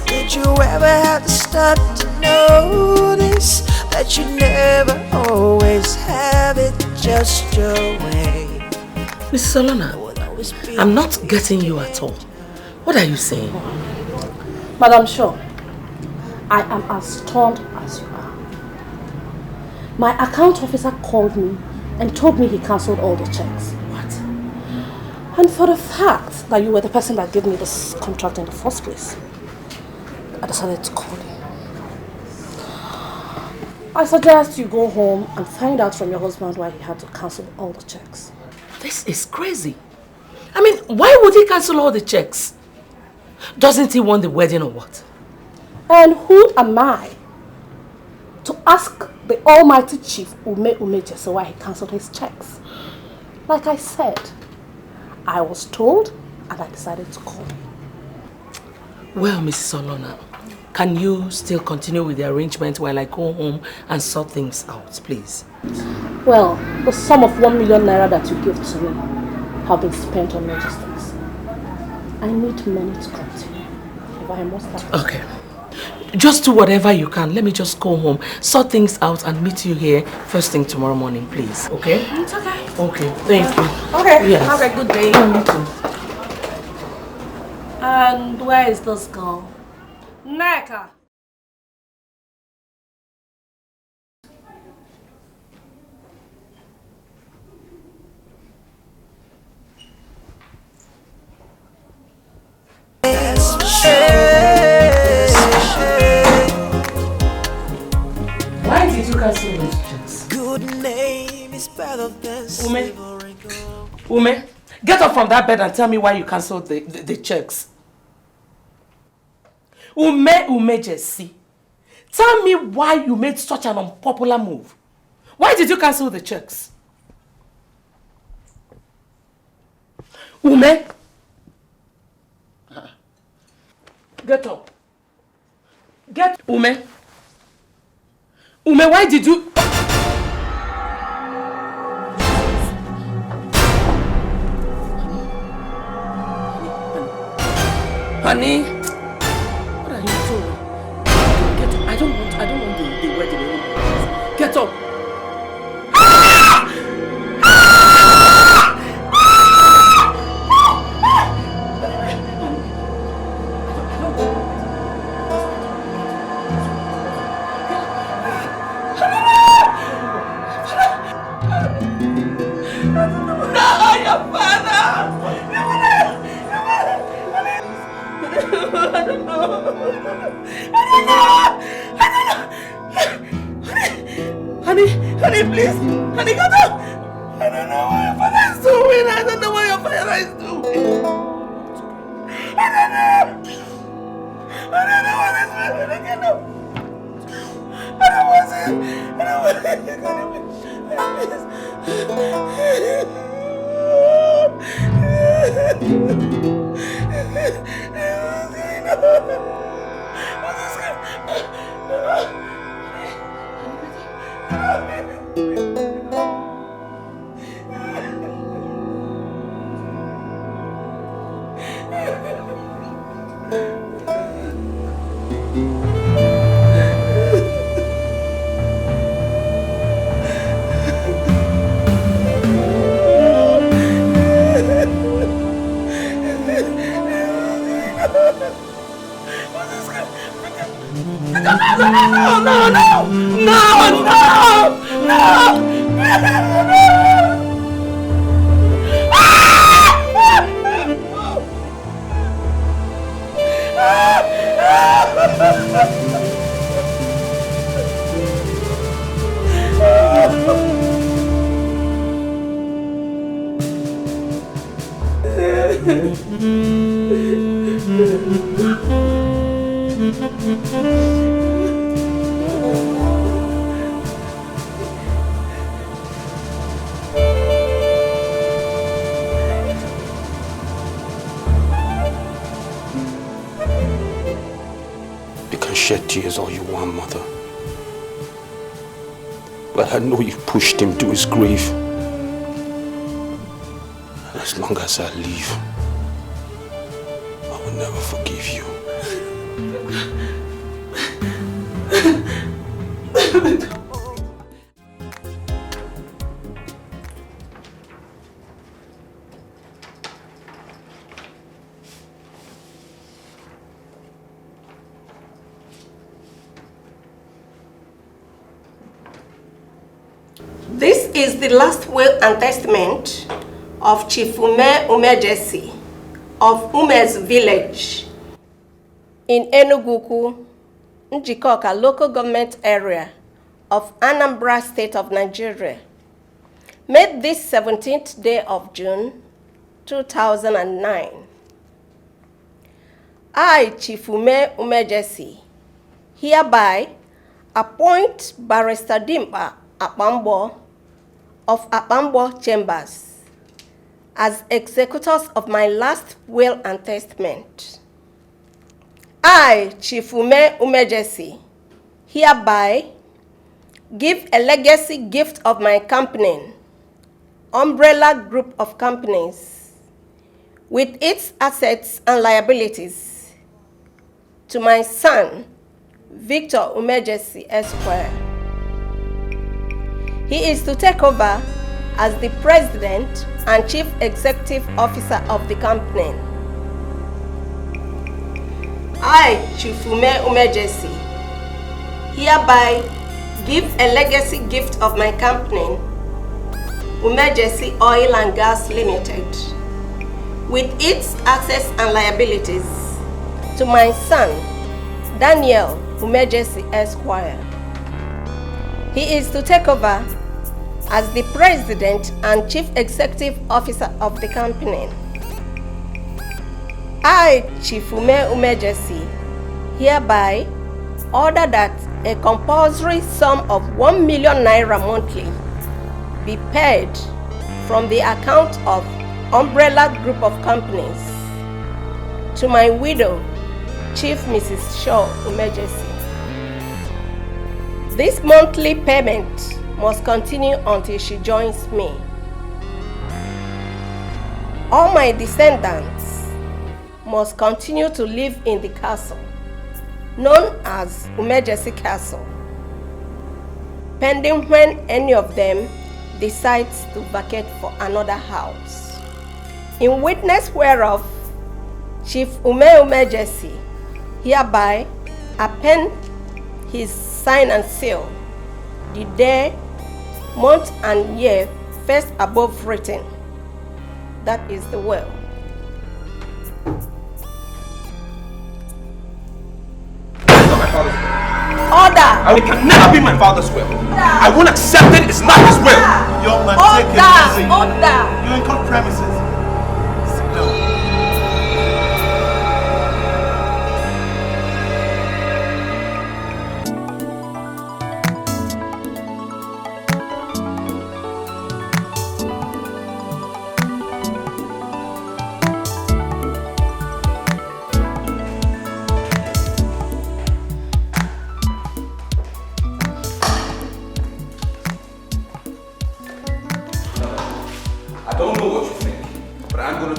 Did you ever have to stop to notice that you never always have it just your way? Miss Solana, I'm not getting you at all. What are you saying? Madam Shaw, I am as stunned as you are. My account officer called me and told me he cancelled all the checks. What? And for the fact that you were the person that gave me this contract in the first place, I decided to call you. I suggest you go home and find out from your husband why he had to cancel all the checks. This is crazy. I mean, why would he cancel all the checks? Doesn't he want the wedding or what? And who am I to ask the almighty chief Umejesi why he cancelled his checks? Like I said, I was told and I decided to call. Well, Mrs. Solana, can you still continue with the arrangement while I go home and sort things out, please? Well, the sum of 1 million naira that you give to me have been spent on logistics. I need money to continue. If I must have. Okay. Just do whatever you can. Let me just go home, sort things out and meet you here first thing tomorrow morning, please. Okay? It's okay. Okay, thank you. Okay, yes. have a good day. You too. And where is this girl? Neka. Why did you cancel those checks? Good name is better than Ume, Get up from that bed and tell me why you cancelled the checks. Umejesi. Tell me why you made such an unpopular move. Why did you cancel the checks? Ume? Get up. Get Ume. Ume, why did you... Honey, what are you doing? Get up. I don't want the wedding anymore. Get up. Honey, please. Honey, get up. I don't know what your father is doing. I don't know what your father is doing. I don't know what is happening. Get up. I don't want it. Shed tears all you want, Mother. But I know you pushed him to his grave. And as long as I live, I will never forgive you. This is the last will and testament of Chief Umejesi of Umez village in Enugu, Njikoka local government area of Anambra State of Nigeria, made this 17th day of June 2009. I, Chief Umejesi, hereby appoint Barrister Dimba Akpambo of Akpambo Chambers as executors of my last will and testament. I, Chief Umejesi, hereby give a legacy gift of my company, Umbrella Group of Companies, with its assets and liabilities, to my son, Victor Umejesi Esquire. He is to take over as the President and Chief Executive Officer of the company. I, Chief Umejesi, hereby give a legacy gift of my company, Umejesi Oil and Gas Limited, with its assets and liabilities, to my son, Daniel Umejesi Esquire. He is to take over as the President and Chief Executive Officer of the company, I, Chief Umejesi, hereby order that a compulsory sum of 1 million naira monthly be paid from the account of Umbrella Group of Companies to my widow, Chief Mrs. Shaw Umejesi. This monthly payment must continue until she joins me. All my descendants must continue to live in the castle, known as Umejesi Castle, pending when any of them decides to vacate for another house. In witness whereof, Chief Umejesi hereby append his sign and seal, the day, month, and year first above written. That is the will. Order! It can never be my father's will. I won't accept it. It's not his will. Young man, take it easy. You're in court premises. Sit down.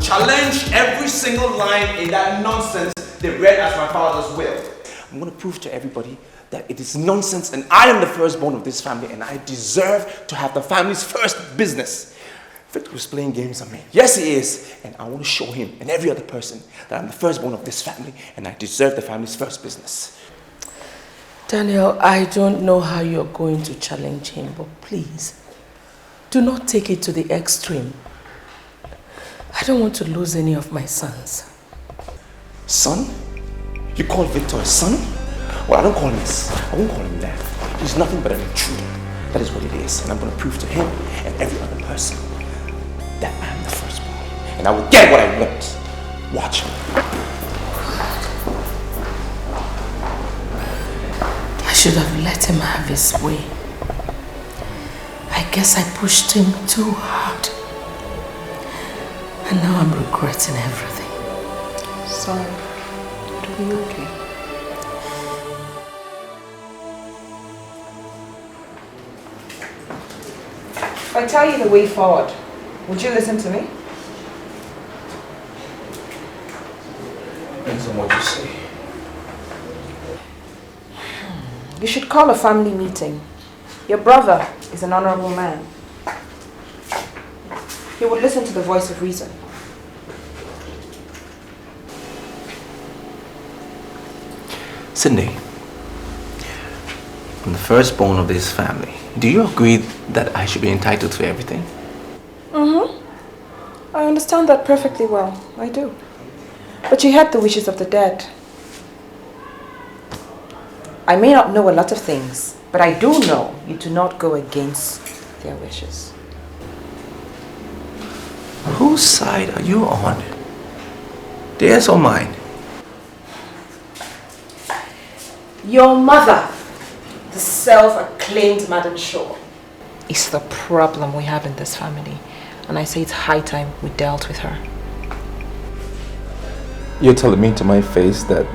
Challenge every single line in that nonsense they read as my father's will. I'm going to prove to everybody that it is nonsense and I am the firstborn of this family and I deserve to have the family's first business. Vicker was playing games on me. Yes, he is. And I want to show him and every other person that I'm the firstborn of this family and I deserve the family's first business. Daniel, I don't know how you're going to challenge him, but please, do not take it to the extreme. I don't want to lose any of my sons. Son? You call Victor a son? Well, I don't call him this. I won't call him that. He's nothing but an intruder. That is what it is. And I'm going to prove to him and every other person that I am the firstborn. And I will get what I want. Watch me. I should have let him have his way. I guess I pushed him too hard. And now I'm regretting everything. Sorry. It'll be okay. If I tell you the way forward, would you listen to me? Depends on what you say. You should call a family meeting. Your brother is an honorable man. He would listen to the voice of reason. Cindy, I'm the firstborn of this family. Do you agree that I should be entitled to everything? Mm-hmm. I understand that perfectly well. I do. But you had the wishes of the dead. I may not know a lot of things, but I do know you do not go against their wishes. Whose side are you on? Theirs or mine? Your mother, the self-acclaimed Madam Shaw, is the problem we have in this family. And I say it's high time we dealt with her. You're telling me to my face that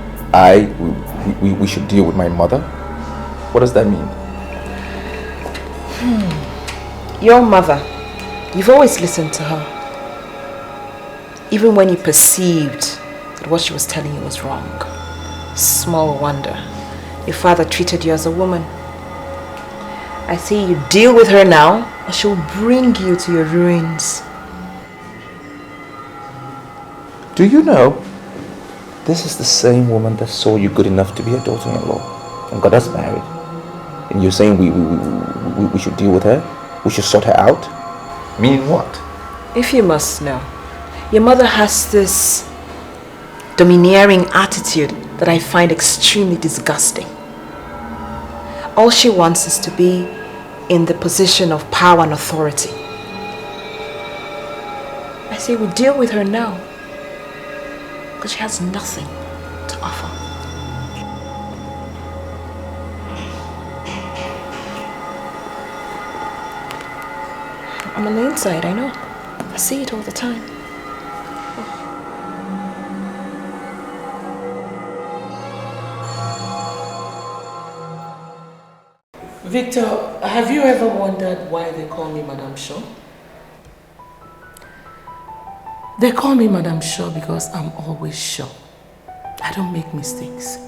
we should deal with my mother? What does that mean? Your mother, you've always listened to her. Even when you perceived that what she was telling you was wrong. Small wonder your father treated you as a woman. I say you deal with her now, or she'll bring you to your ruins. Do you know, this is the same woman that saw you good enough to be a daughter-in-law and got us married. And you're saying we should deal with her? We should sort her out? Meaning what? If you must know, your mother has this domineering attitude that I find extremely disgusting. All she wants is to be in the position of power and authority. I say we deal with her now, because she has nothing to offer. I'm on the inside, I know. I see it all the time. Victor, have you ever wondered why they call me Madame Shaw? They call me Madame Shaw because I'm always sure. I don't make mistakes.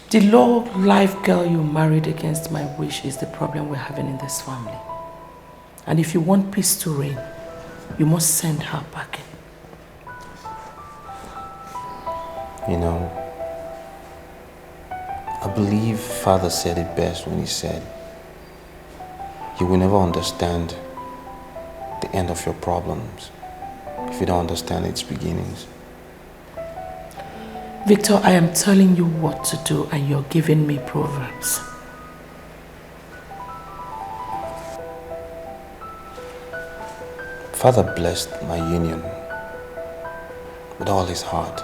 The low-life girl you married against my wish is the problem we're having in this family. And if you want peace to reign, you must send her back in. You know, I believe Father said it best when he said, you will never understand the end of your problems if you don't understand its beginnings. Victor, I am telling you what to do and you're giving me proverbs. Father blessed my union with all his heart,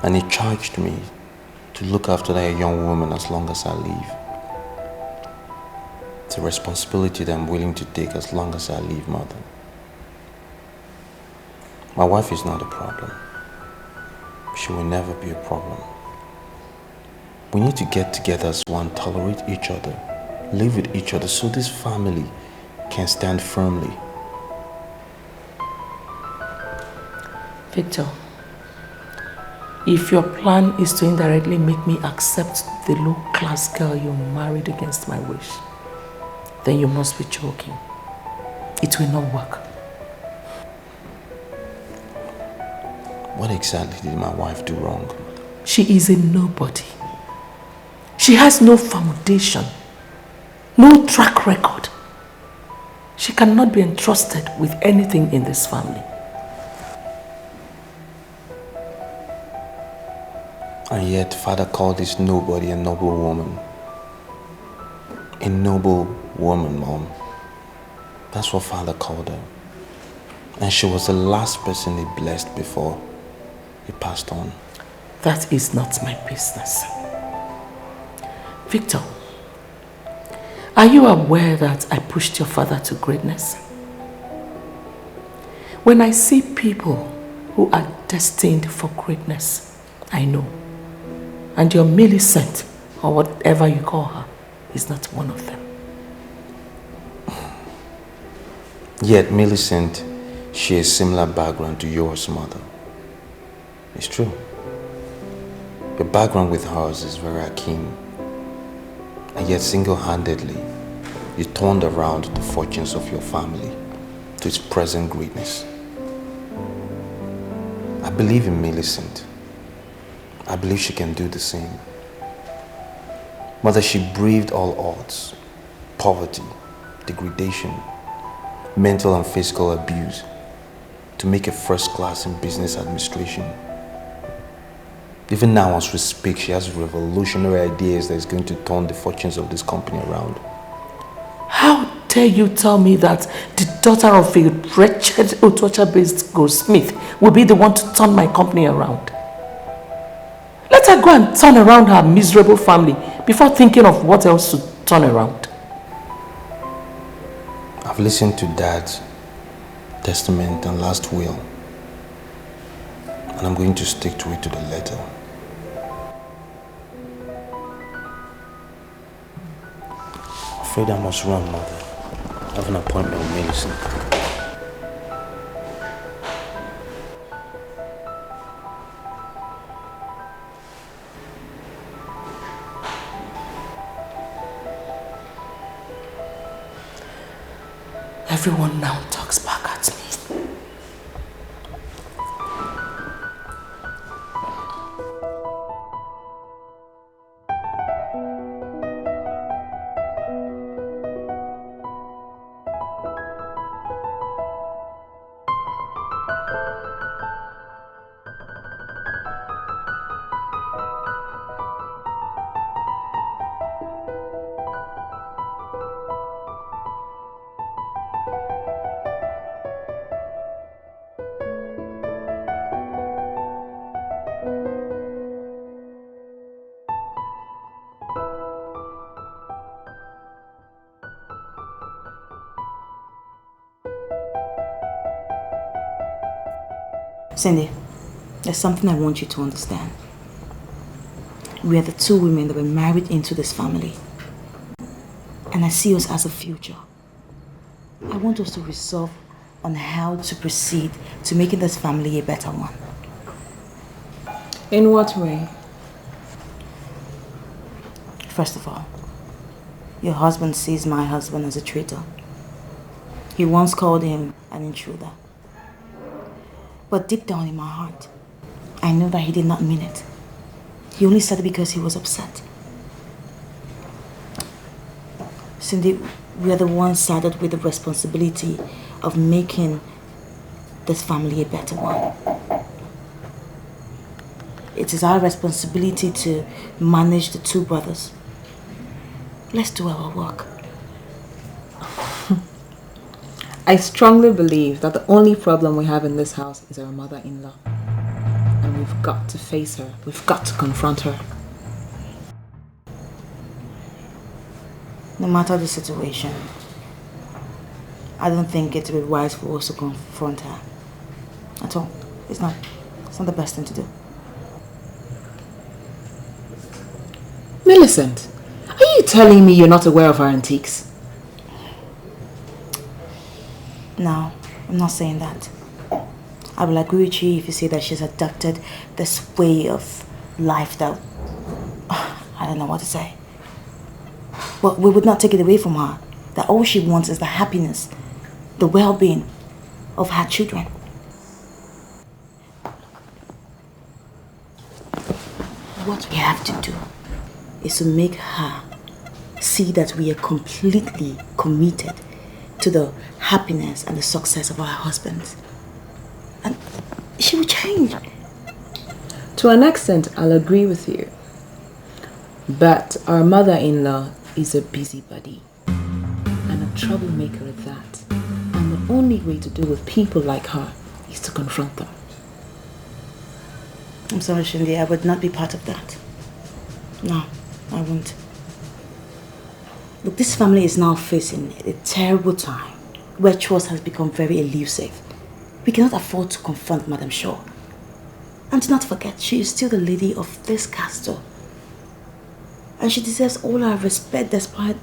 and he charged me to look after that young woman as long as I live. It's a responsibility that I'm willing to take as long as I live, Mother. My wife is not a problem. She will never be a problem. We need to get together as one, tolerate each other, live with each other so this family can stand firmly. Victor, if your plan is to indirectly make me accept the low-class girl you married against my wish, then you must be joking. It will not work. What exactly did my wife do wrong? She is a nobody. She has no foundation, no track record. She cannot be entrusted with anything in this family. And yet, Father called this nobody a noble woman. A noble woman, Mom. That's what Father called her. And she was the last person he blessed before he passed on. That is not my business. Victor, are you aware that I pushed your father to greatness? When I see people who are destined for greatness, I know. And your Millicent, or whatever you call her, is not one of them. Yet Millicent shares similar background to yours, Mother. It's true. Your background with hers is very akin. And yet single-handedly, you turned around the fortunes of your family to its present greatness. I believe in Millicent. I believe she can do the same. Mother, she braved all odds, poverty, degradation, mental and physical abuse to make a first class in business administration. Even now as we speak, she has revolutionary ideas that is going to turn the fortunes of this company around. How dare you tell me that the daughter of a wretched Otocha-based goldsmith will be the one to turn my company around? Let her go and turn around her miserable family before thinking of what else to turn around. I've listened to Dad's testament and last will, and I'm going to stick to it to the letter. I'm afraid I must run, Mother. I have an appointment with Millicent. Everyone now talks back at me. Cindy, there's something I want you to understand. We are the two women that were married into this family. And I see us as a future. I want us to resolve on how to proceed to making this family a better one. In what way? First of all, your husband sees my husband as a traitor. He once called him an intruder. But deep down in my heart, I know that he did not mean it. He only said it because he was upset. Cindy, we are the ones saddled with the responsibility of making this family a better one. It is our responsibility to manage the two brothers. Let's do our work. I strongly believe that the only problem we have in this house is our mother-in-law. And we've got to face her. We've got to confront her. No matter the situation, I don't think it would be wise for us to confront her. At all. It's not the best thing to do. Millicent, are you telling me you're not aware of our antiques? No, I'm not saying that. I will agree with you if you say that she's adopted this way of life that... I don't know what to say. But we would not take it away from her. That all she wants is the happiness, the well-being of her children. What we have to do is to make her see that we are completely committed to the happiness and the success of our husbands. And she will change. To an extent, I'll agree with you. But our mother-in-law is a busybody and a troublemaker at that. And the only way to deal with people like her is to confront them. I'm sorry, Shindy, I would not be part of that. No, I won't. Look, this family is now facing a terrible time where trust has become very elusive. We cannot afford to confront Madam Shaw. And do not forget, she is still the lady of this castle. And she deserves all our respect despite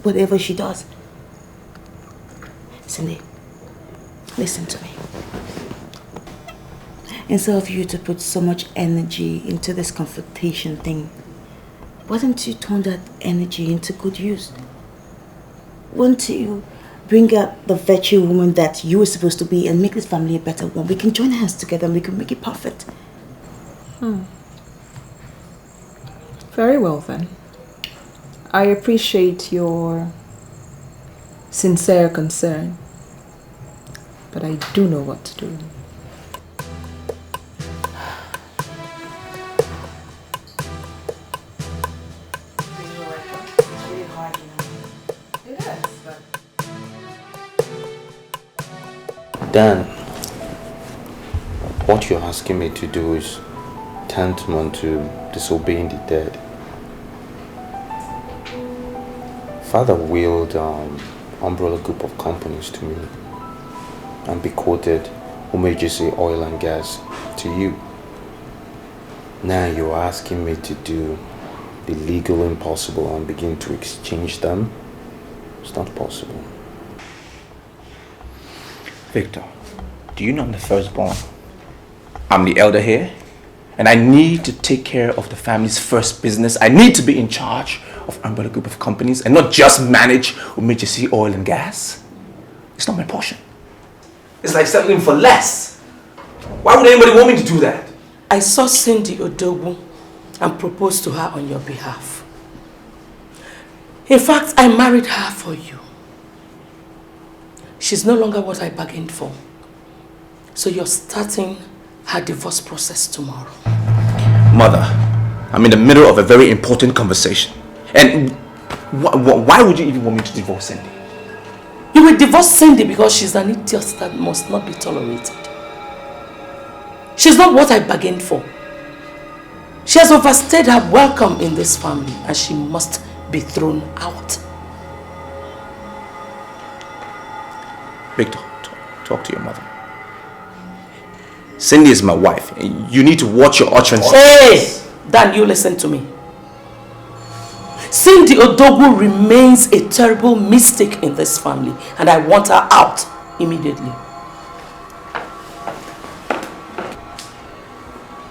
whatever she does. Cindy, listen to me. Instead of you to put so much energy into this confrontation thing, why don't you turn that energy into good use? Why don't you bring out the virtue woman that you were supposed to be and make this family a better one? We can join hands together and we can make it perfect. Very well then. I appreciate your sincere concern, but I do know what to do. Dan, what you're asking me to do is tantamount to disobeying the dead. Father willed umbrella group of companies to me and bequeathed Umejesi oil and gas to you. Now you're asking me to do the legal impossible and begin to exchange them? It's not possible. Victor, do you know I'm the firstborn? I'm the elder here, and I need to take care of the family's first business. I need to be in charge of umbrella group of companies and not just manage Umejesi oil and gas. It's not my portion. It's like settling for less. Why would anybody want me to do that? I saw Cindy Odogu and proposed to her on your behalf. In fact, I married her for you. She's no longer what I bargained for. So you're starting her divorce process tomorrow. Mother, I'm in the middle of a very important conversation. And why would you even want me to divorce Cindy? You will divorce Cindy because she's an idiot that must not be tolerated. She's not what I bargained for. She has overstayed her welcome in this family and she must be thrown out. Victor, talk to your mother. Cindy is my wife. You need to watch your utterances. Hey! Dan, you listen to me. Cindy Odogwu remains a terrible mistake in this family, and I want her out immediately.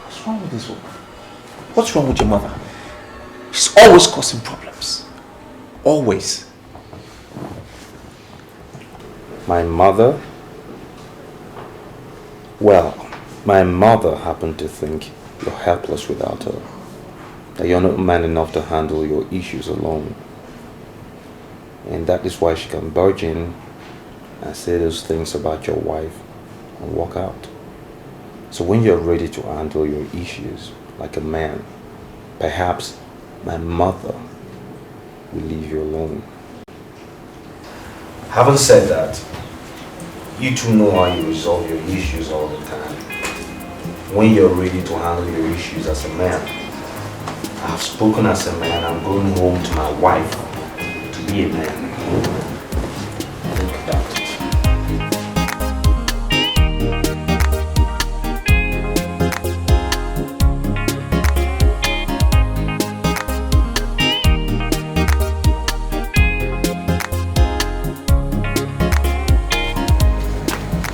What's wrong with this woman? What's wrong with your mother? She's always causing problems. Always. My mother? Well, my mother happened to think you're helpless without her. That you're not man enough to handle your issues alone. And that is why she can barge in and say those things about your wife and walk out. So when you're ready to handle your issues like a man, perhaps my mother will leave you alone. Having said that, you two know how you resolve your issues all the time. When you're ready to handle your issues as a man, I have spoken as a man. I'm going home to my wife to be a man. Think about it.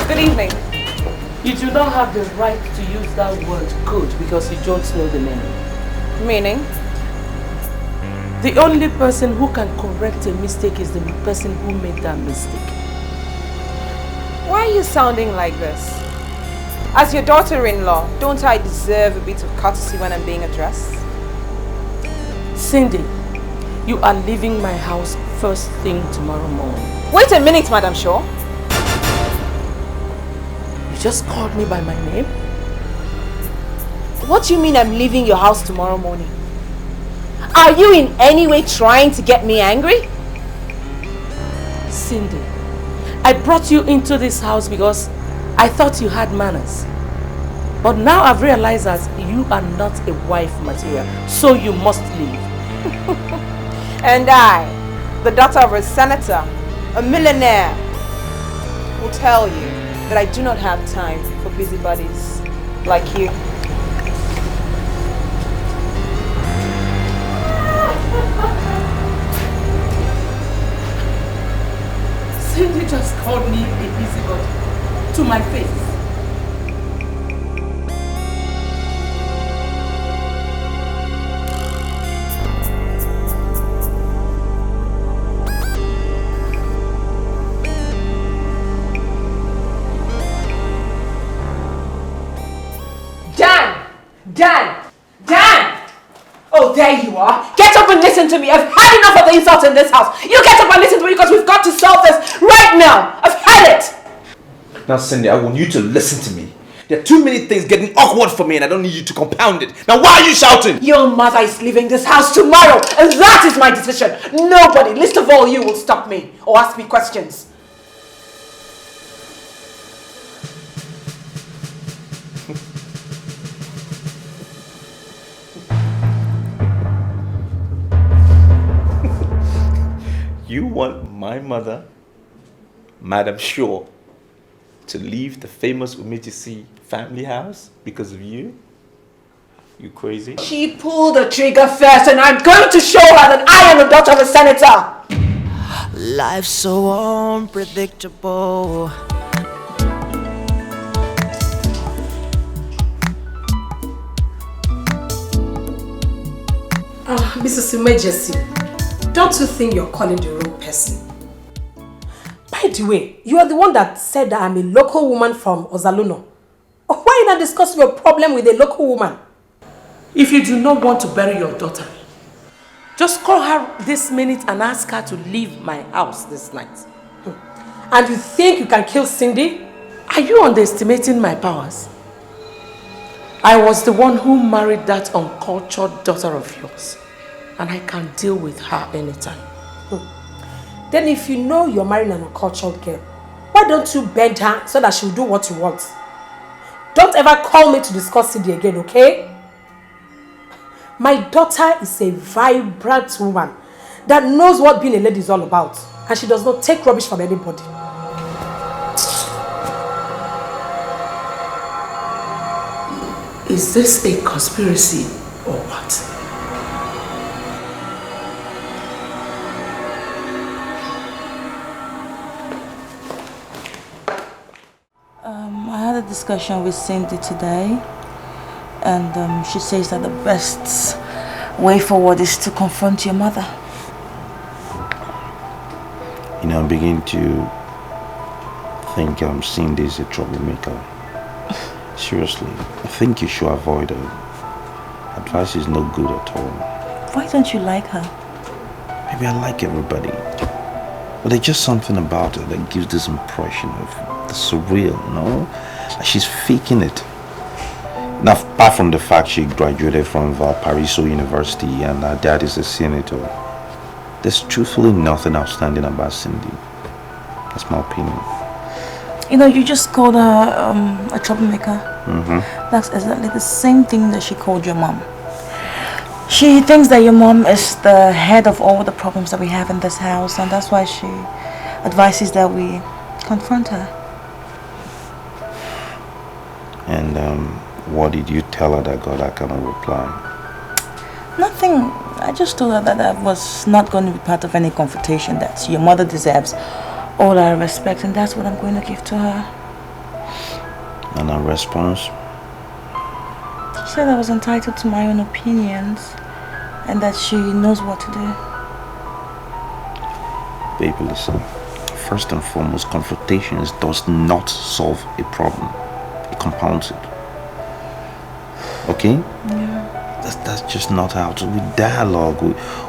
Good evening. You do not have the right to use that word good because you don't know the name. Meaning? The only person who can correct a mistake is the person who made that mistake. Why are you sounding like this? As your daughter-in-law, don't I deserve a bit of courtesy when I'm being addressed? Cindy, you are leaving my house first thing tomorrow morning. Wait a minute, Madam Shaw. You just called me by my name? What do you mean I'm leaving your house tomorrow morning? Are you in any way trying to get me angry? Cindy, I brought you into this house because I thought you had manners. But now I've realized that you are not a wife material, so you must leave. And I, the daughter of a senator, a millionaire, will tell you that I do not have time for busybodies like you. Cindy just called me a busybody to my face. Dan! Oh, there you are. Get up and listen to me. I've had enough of the insults in this house. You get up and listen to me because we've got to solve this right now. I've had it. Now, Cindy, I want you to listen to me. There are too many things getting awkward for me and I don't need you to compound it. Now, why are you shouting? Your mother is leaving this house tomorrow and that is my decision. Nobody, least of all you, will stop me or ask me questions. You want my mother, Madam Shaw, to leave the famous Umejesi family house because of you? You crazy? She pulled the trigger first and I'm going to show her that I am the daughter of a senator. Life's so unpredictable. Mrs. Umejesi, don't you think you're calling the wrong person? By the way, you are the one that said that I'm a local woman from Ozaluno. Why not discuss your problem with a local woman? If you do not want to bury your daughter, just call her this minute and ask her to leave my house this night. And you think you can kill Cindy? Are you underestimating my powers? I was the one who married that uncultured daughter of yours. And I can deal with her anytime. Then if you know you're marrying an uncultured girl, why don't you bend her so that she'll do what you want? Don't ever call me to discuss Cindy again, okay? My daughter is a vibrant woman that knows what being a lady is all about. And she does not take rubbish from anybody. Is this a conspiracy or what? I had a discussion with Cindy today, and she says that the best way forward is to confront your mother. You know, I'm beginning to think Cindy is a troublemaker. Seriously, I think you should avoid her. Advice is no good at all. Why don't you like her? Maybe I like everybody. But there's just something about her that gives this impression of the surreal, no? Like she's faking it. Now, apart from the fact she graduated from Valparaiso University and her dad is a senator, there's truthfully nothing outstanding about Cindy. That's my opinion. You know, you just called her a troublemaker. That's exactly the same thing that she called your mom. She thinks that your mom is the head of all the problems that we have in this house, and that's why she advises that we confront her. And what did you tell her that got that kind of reply? Nothing. I just told her that I was not going to be part of any confrontation, that your mother deserves all our respect, and that's what I'm going to give to her. And her response? She said I was entitled to my own opinions and that she knows what to do. Baby, listen. First and foremost, confrontation does not solve a problem. It compounds it. Okay? Yeah. That's just not how to. We dialogue.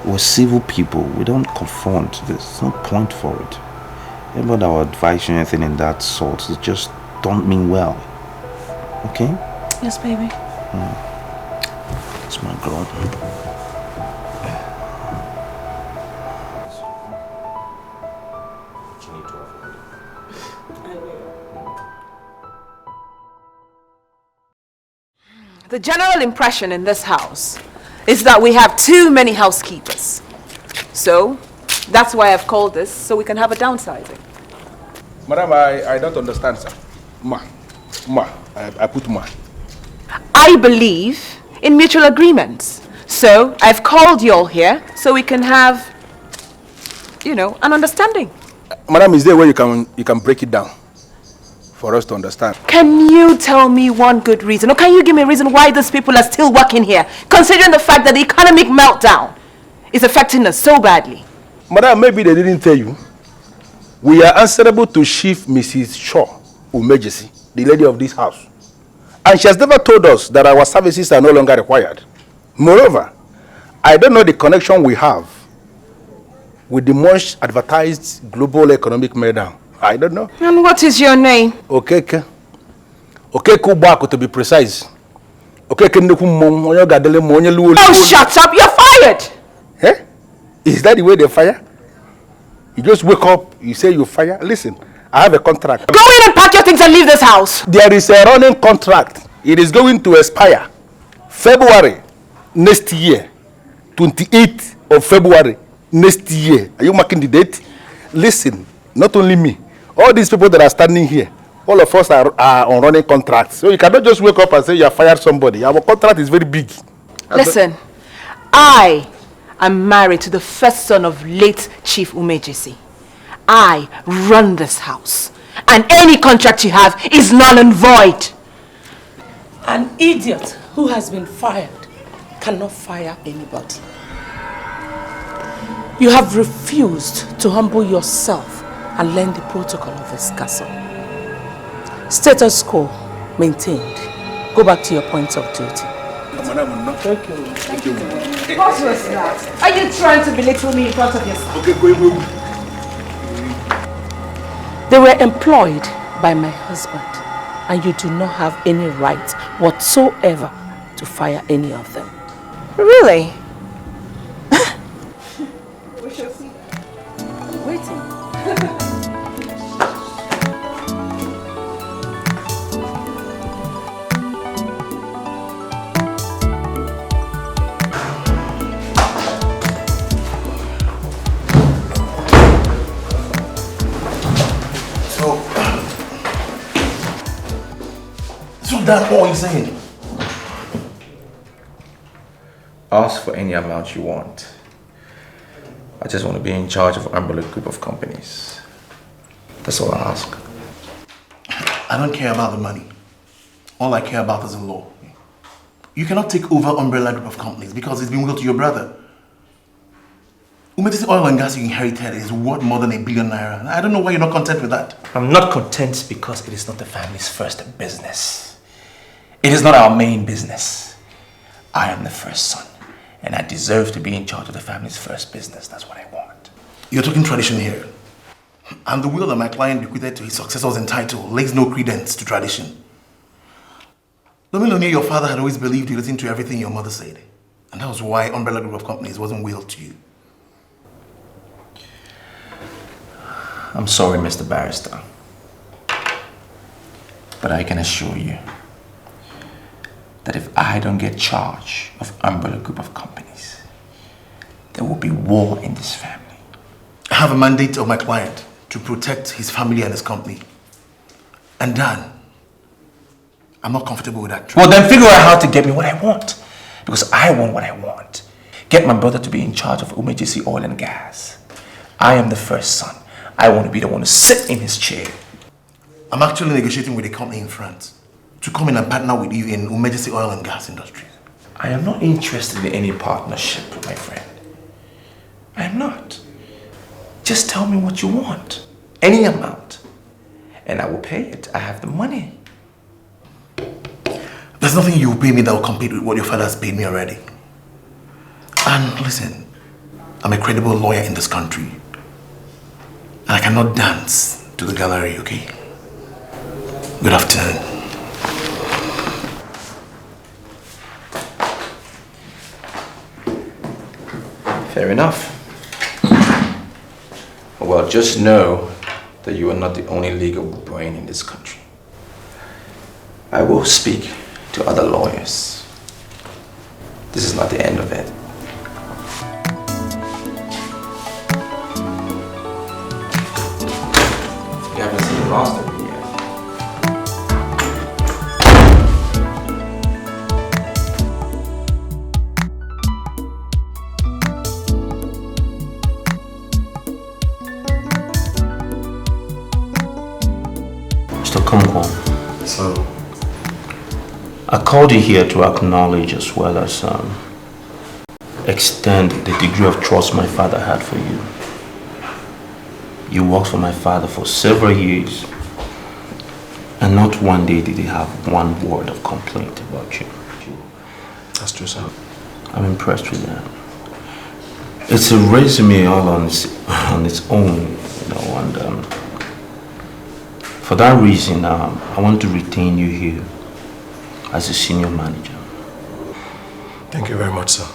We're civil people. We don't confront. There's no point for it. Anybody that will advise you anything in that sort, it just don't mean well. Okay? Yes, baby. It's my girl. The general impression in this house is that we have too many housekeepers. So, that's why I've called this, so we can have a downsizing. Madam, I don't understand, sir. I put ma. I believe in mutual agreements. So, I've called you all here so we can have, you know, an understanding. Madam, is there a way you can break it down for us to understand? Can you tell me one good reason, or can you give me a reason why these people are still working here, considering the fact that the economic meltdown is affecting us so badly? Madam, maybe they didn't tell you. We are answerable to Chief Mrs. Shaw Umejesi, the lady of this house. And she has never told us that our services are no longer required. Moreover, I don't know the connection we have with the much advertised global economic meltdown. I don't know. And what is your name? Okeke. Okeke Ubako, to be precise. Okeke Ndukumo, Onyo Gadele Monye Luo. Oh, shut up! You're fired! Eh? Is that the way they fire? You just wake up, you say you fire. Listen, I have a contract. Go in and pack your things and leave this house. There is a running contract. It is going to expire February next year. 28th of February next year. Are you marking the date? Listen, not only me. All these people that are standing here, all of us are on running contracts. So you cannot just wake up and say you have fired somebody. Our contract is very big. Listen, I am married to the first son of late Chief Umejesi. I run this house. And any contract you have is null and void. An idiot who has been fired cannot fire anybody. You have refused to humble yourself and learn the protocol of this castle. Status quo maintained. Go back to your points of duty. Thank you. Thank you. What was that? Are you trying to belittle me in front of yourself? Okay, go. They were employed by my husband, and you do not have any right whatsoever to fire any of them. Really? We shall see. I'm waiting. So that's all he's saying. Ask for any amount you want. I just want to be in charge of an umbrella group of companies. That's all I ask. I don't care about the money. All I care about is the law. You cannot take over umbrella group of companies because it's been willed to your brother. Umejesi oil and gas you inherited is worth more than ₦1 billion. I don't know why you're not content with that. I'm not content because it is not the family's first business. It is not our main business. I am the first son, and I deserve to be in charge of the family's first business. That's what I want. You're talking tradition here. And the will that my client bequeathed to his successors in title lays no credence to tradition. Lomi, your father had always believed you listened to everything your mother said. And that was why umbrella group of companies wasn't willed to you. I'm sorry, Mr. Barrister. But I can assure you that if I don't get charge of umbrella group of companies, there will be war in this family. I have a mandate of my client to protect his family and his company. And Dan, I'm not comfortable with that. Well, then figure out how to get me what I want. Because I want what I want. Get my brother to be in charge of Umejesi oil and gas. I am the first son. I want to be the one to sit in his chair. I'm actually negotiating with a company in France to come in and partner with you in Umejesi oil and gas industries. I am not interested in any partnership, my friend. I am not. Just tell me what you want. Any amount. And I will pay it. I have the money. There's nothing you will pay me that will compete with what your father has paid me already. And listen, I'm a credible lawyer in this country. And I cannot dance to the gallery, okay? Good afternoon. Fair enough. Well, just know that you are not the only legal brain in this country. I will speak to other lawyers. This is not the end of it. You haven't seen the last of me yet. Mr. Kumkwon. So, I called you here to acknowledge as well as extend the degree of trust my father had for you. You worked for my father for several years, and not one day did he have one word of complaint about you. That's true, sir. I'm impressed with that. It's a resume all on its own, you know, and for that reason, I want to retain you here as a senior manager. Thank you very much, sir.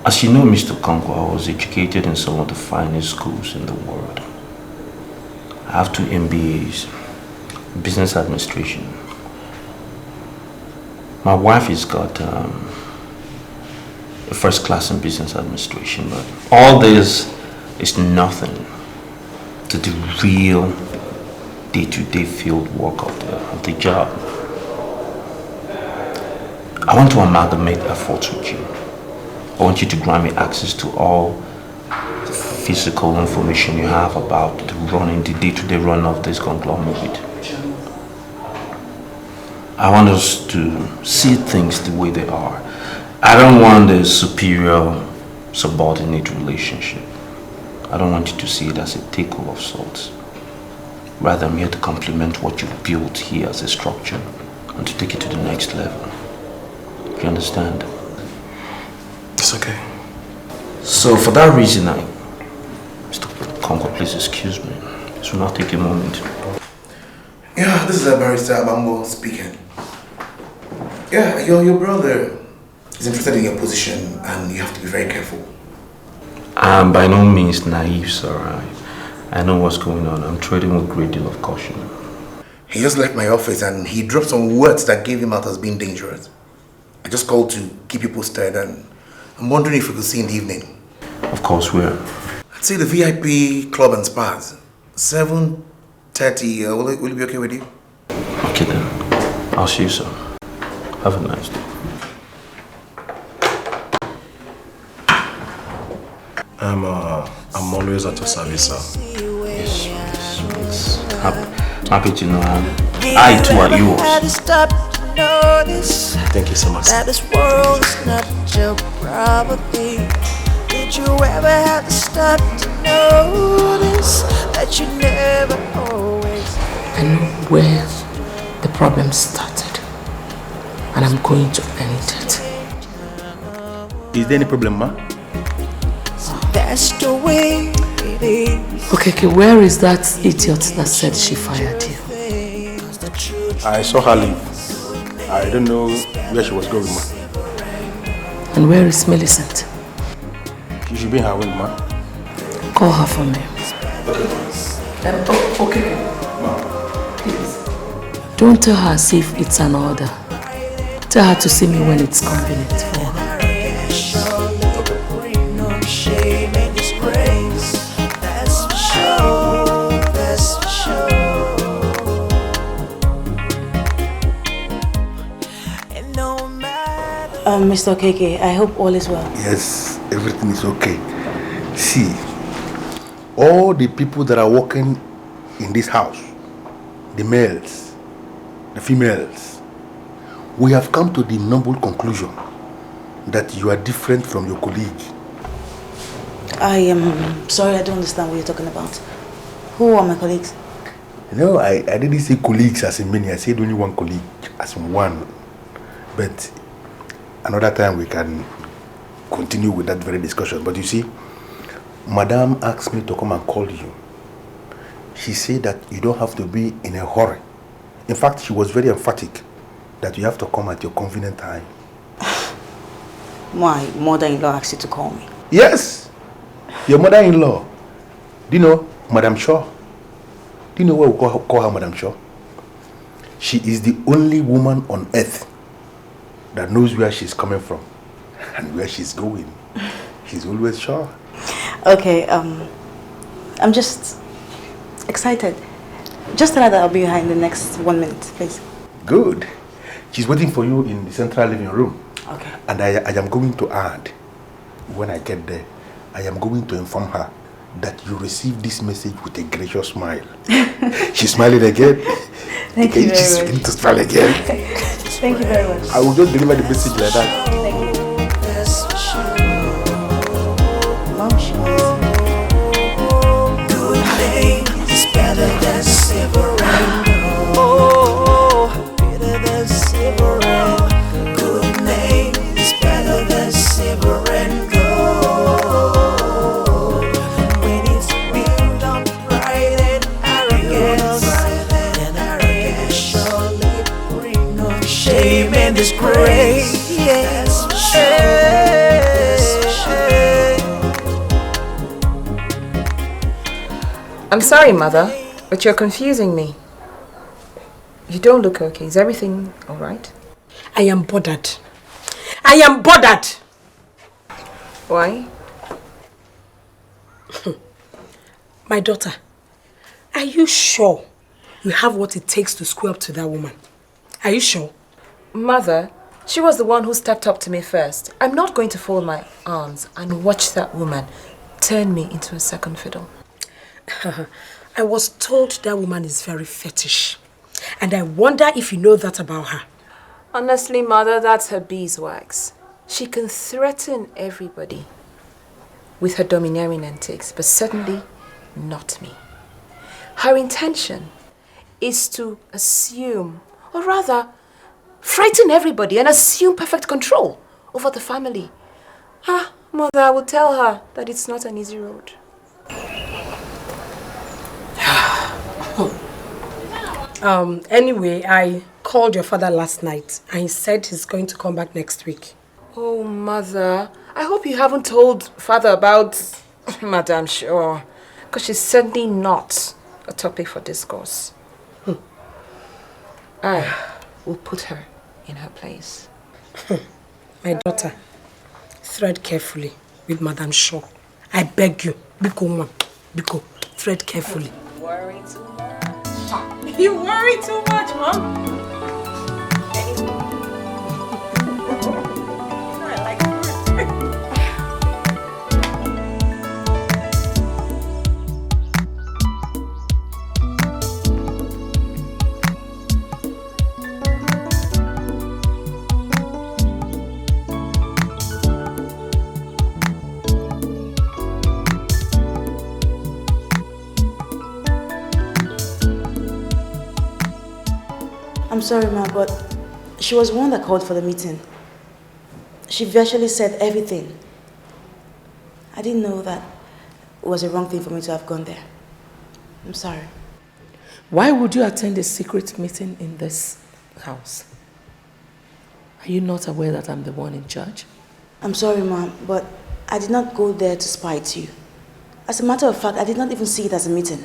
As you know, Mr. Konko, I was educated in some of the finest schools in the world. I have 2 MBAs, business administration. My wife has got a first class in business administration, but all this is nothing to the real day-to-day field work of the job. I want to amalgamate efforts with you. I want you to grant me access to all the physical information you have about the day-to-day run of this conglomerate. I want us to see things the way they are. I don't want a superior subordinate relationship. I don't want you to see it as a takeover of sorts. Rather, I'm here to complement what you've built here as a structure and to take it to the next level. You understand? It's okay. So for that reason, Mr. Konko, please excuse me. This will not take a moment. Yeah, this is a barrister Abambo speaking. Yeah, your brother is interested in your position and you have to be very careful. I'm by no means naive, sir. I know what's going on. I'm trading with a great deal of caution. He just left my office and he dropped some words that gave him out as being dangerous. I just called to keep you posted and I'm wondering if we could see in the evening. Of course, where? I'd say the VIP club and spas. 7:30. Will it be okay with you? Okay then. I'll see you, sir. Have a nice day. I'm always at your service, sir. Yes. Happy to know I too are yours. Thank you so much. That this world is not your property. Did you ever have to stop to notice that you never always? I know where the problem started, and I'm going to end it. Is there any problem, ma? That's the way it is. Okay, where is that idiot that said she fired you? I saw her leave. I don't know where she was going, ma. And where is Millicent? She should be in her wing, ma. Call her for me. Okay. Please. Don't tell her as if it's an order. Tell her to see me when it's convenient for her. Mr. Okeke, I hope all is well. Yes, everything is okay. See, all the people that are working in this house, the males, the females, we have come to the noble conclusion that you are different from your colleague. I am sorry, I don't understand what you're talking about. Who are my colleagues? No, I didn't say colleagues as in many. I said only one colleague as in one. But another time we can continue with that very discussion. But you see, Madame asked me to come and call you. She said that you don't have to be in a hurry. In fact, she was very emphatic that you have to come at your convenient time. My mother-in-law asked you to call me. Yes, your mother-in-law. Do you know Madame Shaw? Do you know why we call her Madame Shaw? She is the only woman on earth that knows where she's coming from and where she's going. She's always sure. Okay, I'm just excited. Just tell her that I'll be behind the next 1 minute, please. Good. She's waiting for you in the central living room. Okay. And I am going to add, when I get there, I am going to inform her that you received this message with a gracious smile. She's smiling again. Thank you very She's much. beginning to smile again. Thank you very much. I will just deliver the message like that. Thank you. Good name is better than silver and gold. Oh, better than silver and good name is better than silver and gold. When it's built on pride and arrogance, surely bring no shame and disgrace. Yes, I'm sorry, Mother, but you're confusing me. You don't look okay. Is everything all right? I am bothered. I am bothered! Why? My daughter, are you sure you have what it takes to square up to that woman? Are you sure? Mother, she was the one who stepped up to me first. I'm not going to fold my arms and watch that woman turn me into a second fiddle. I was told that woman is very fetish. And I wonder if you know that about her. Honestly, Mother, that's her beeswax. She can threaten everybody with her domineering antics, but certainly not me. Her intention is to assume, or rather, frighten everybody and assume perfect control over the family. Mother, I will tell her that it's not an easy road. Anyway, I called your father last night and he said he's going to come back next week. Oh, Mother, I hope you haven't told Father about Madame Shaw, because she's certainly not a topic for discourse. I will put her in her place. My daughter, thread carefully with Madame Shaw. I beg you, Biko, thread carefully. Worry too much. You worry too much, Mom. I'm sorry, ma, but she was the one that called for the meeting. She virtually said everything. I didn't know that it was a wrong thing for me to have gone there. I'm sorry. Why would you attend a secret meeting in this house? Are you not aware that I'm the one in charge? I'm sorry, Mom, but I did not go there to spite you. As a matter of fact, I did not even see it as a meeting.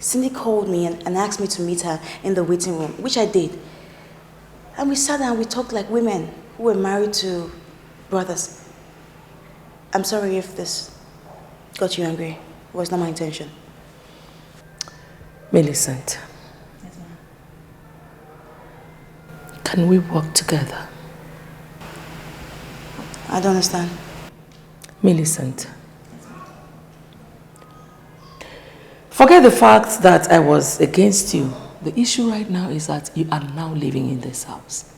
Cindy called me and asked me to meet her in the waiting room, which I did. And we sat down and we talked like women who were married to brothers. I'm sorry if this got you angry. It was not my intention. Millicent. Yes, ma'am. Can we work together? I don't understand. Millicent. Forget the fact that I was against you. The issue right now is that you are now living in this house.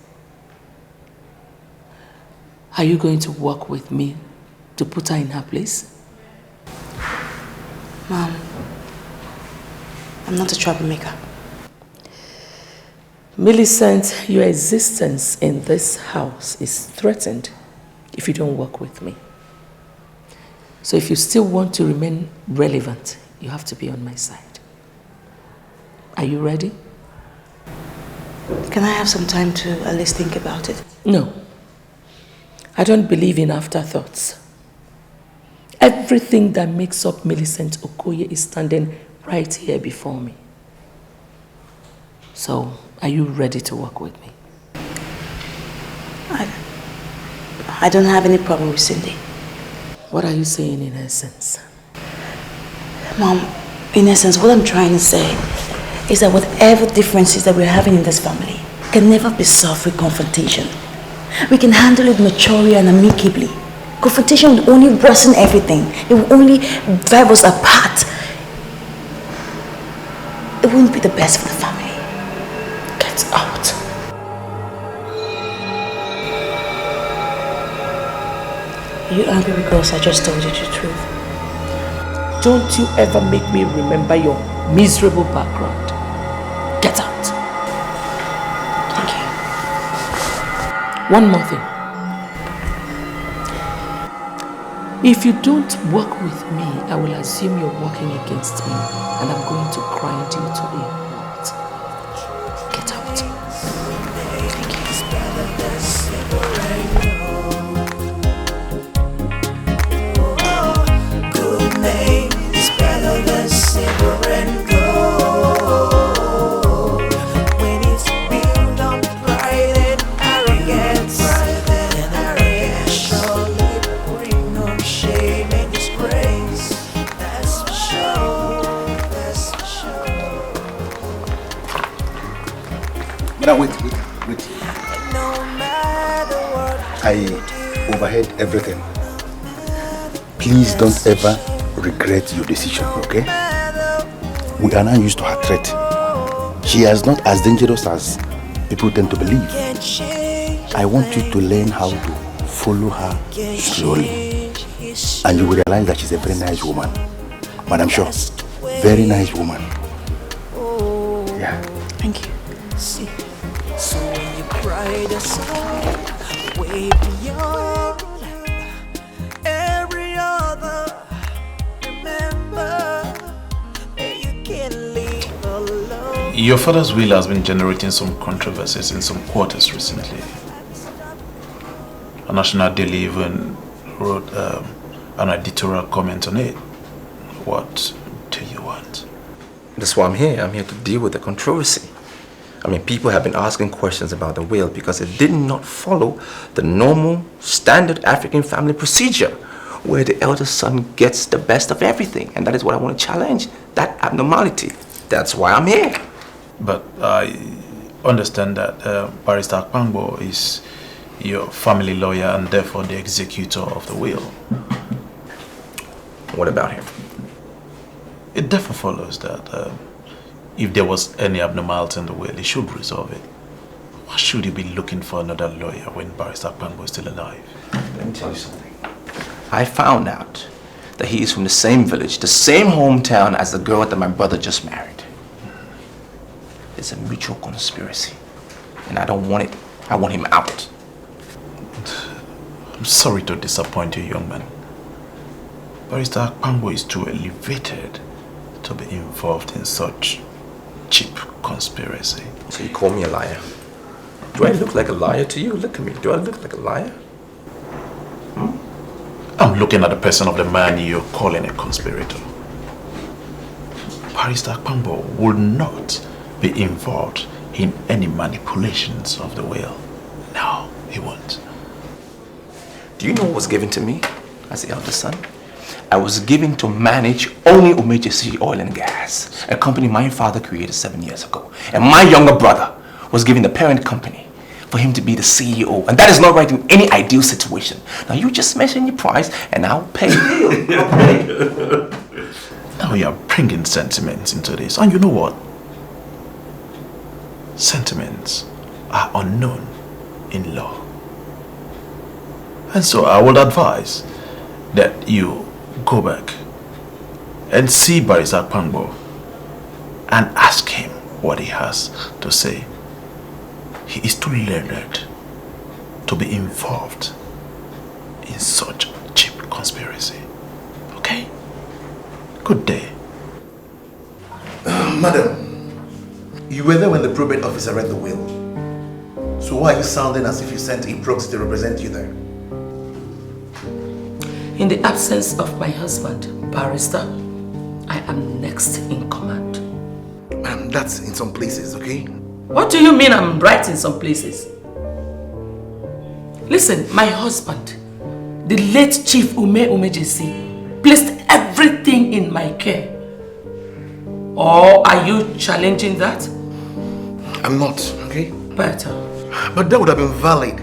Are you going to work with me to put her in her place? Mom, I'm not a troublemaker. Millicent, your existence in this house is threatened if you don't work with me. So if you still want to remain relevant, you have to be on my side. Are you ready? Can I have some time to at least think about it? No. I don't believe in afterthoughts. Everything that makes up Millicent Okoye is standing right here before me. So, are you ready to work with me? I don't have any problem with Cindy. What are you saying in essence? Mom, in essence, what I'm trying to say is that whatever differences that we're having in this family can never be solved with confrontation. We can handle it maturely and amicably. Confrontation will only worsen everything. It will only drive us apart. It won't be the best for the family. Get out. Are you angry because I just told you the truth? Don't you ever make me remember your miserable background. Get out. Thank you. One more thing. If you don't work with me, I will assume you're working against me and I'm going to grind you to a halt. Get out. Thank you. Good name is better than silver and gold. When it's built on pride and arrogance, then arrogance surely bring no shame and disgrace. That's for sure. That's for sure. Madam, wait. No matter what I overheard everything. Please don't ever regret your decision, okay? We are now used to her threat. She is not as dangerous as people tend to believe. I want you to learn how to follow her slowly. And you will realize that she's a very nice woman. Madam Shaw, very nice woman. Yeah. Thank you. So when you cry the song, way beyond every other, remember that you can live alone. Your father's will has been generating some controversies in some quarters recently. A national daily even wrote an editorial comment on it. What do you want? That's why I'm here. I'm here to deal with the controversy. I mean, people have been asking questions about the will because it did not follow the normal, standard African family procedure where the eldest son gets the best of everything. And that is what I want to challenge, that abnormality. That's why I'm here. But I understand that Barrister Akpangbo is your family lawyer and therefore the executor of the will. What about him? It therefore follows that if there was any abnormality in the will, he should resolve it. Why should he be looking for another lawyer when Barrister Akpangbo is still alive? Let me tell you something. I found out that he is from the same village, the same hometown as the girl that my brother just married. It's a mutual conspiracy. And I don't want it. I want him out. I'm sorry to disappoint you, young man. Barrister Akpangbo is too elevated to be involved in such cheap conspiracy. So you call me a liar? Do I look like a liar to you? Look at me. Do I look like a liar? I'm looking at the person of the man you're calling a conspirator. Barrister Akpangbo will not be involved in any manipulations of the will. No, he won't. Do you know what was given to me as the eldest son? I was given to manage only Umejesi Oil and Gas, a company my father created 7 years ago. And my younger brother was given the parent company for him to be the CEO. And that is not right in any ideal situation. Now you just mention your price and I'll pay. Now you're bringing sentiments into this. And you know what? Sentiments are unknown in law. And so I would advise that you go back and see Barrister Akpangbo and ask him what he has to say. He is too learned to be involved in such cheap conspiracy. Okay? Good day. Madam, you were there when the probate officer read the will. So why are you sounding as if you sent a proxy to represent you there? In the absence of my husband, Barrister, I am next in command. Ma'am, that's in some places, okay? What do you mean I'm right in some places? Listen, my husband, the late Chief Umejesi, placed everything in my care. Or are you challenging that? I'm not, okay? Better. But that would have been valid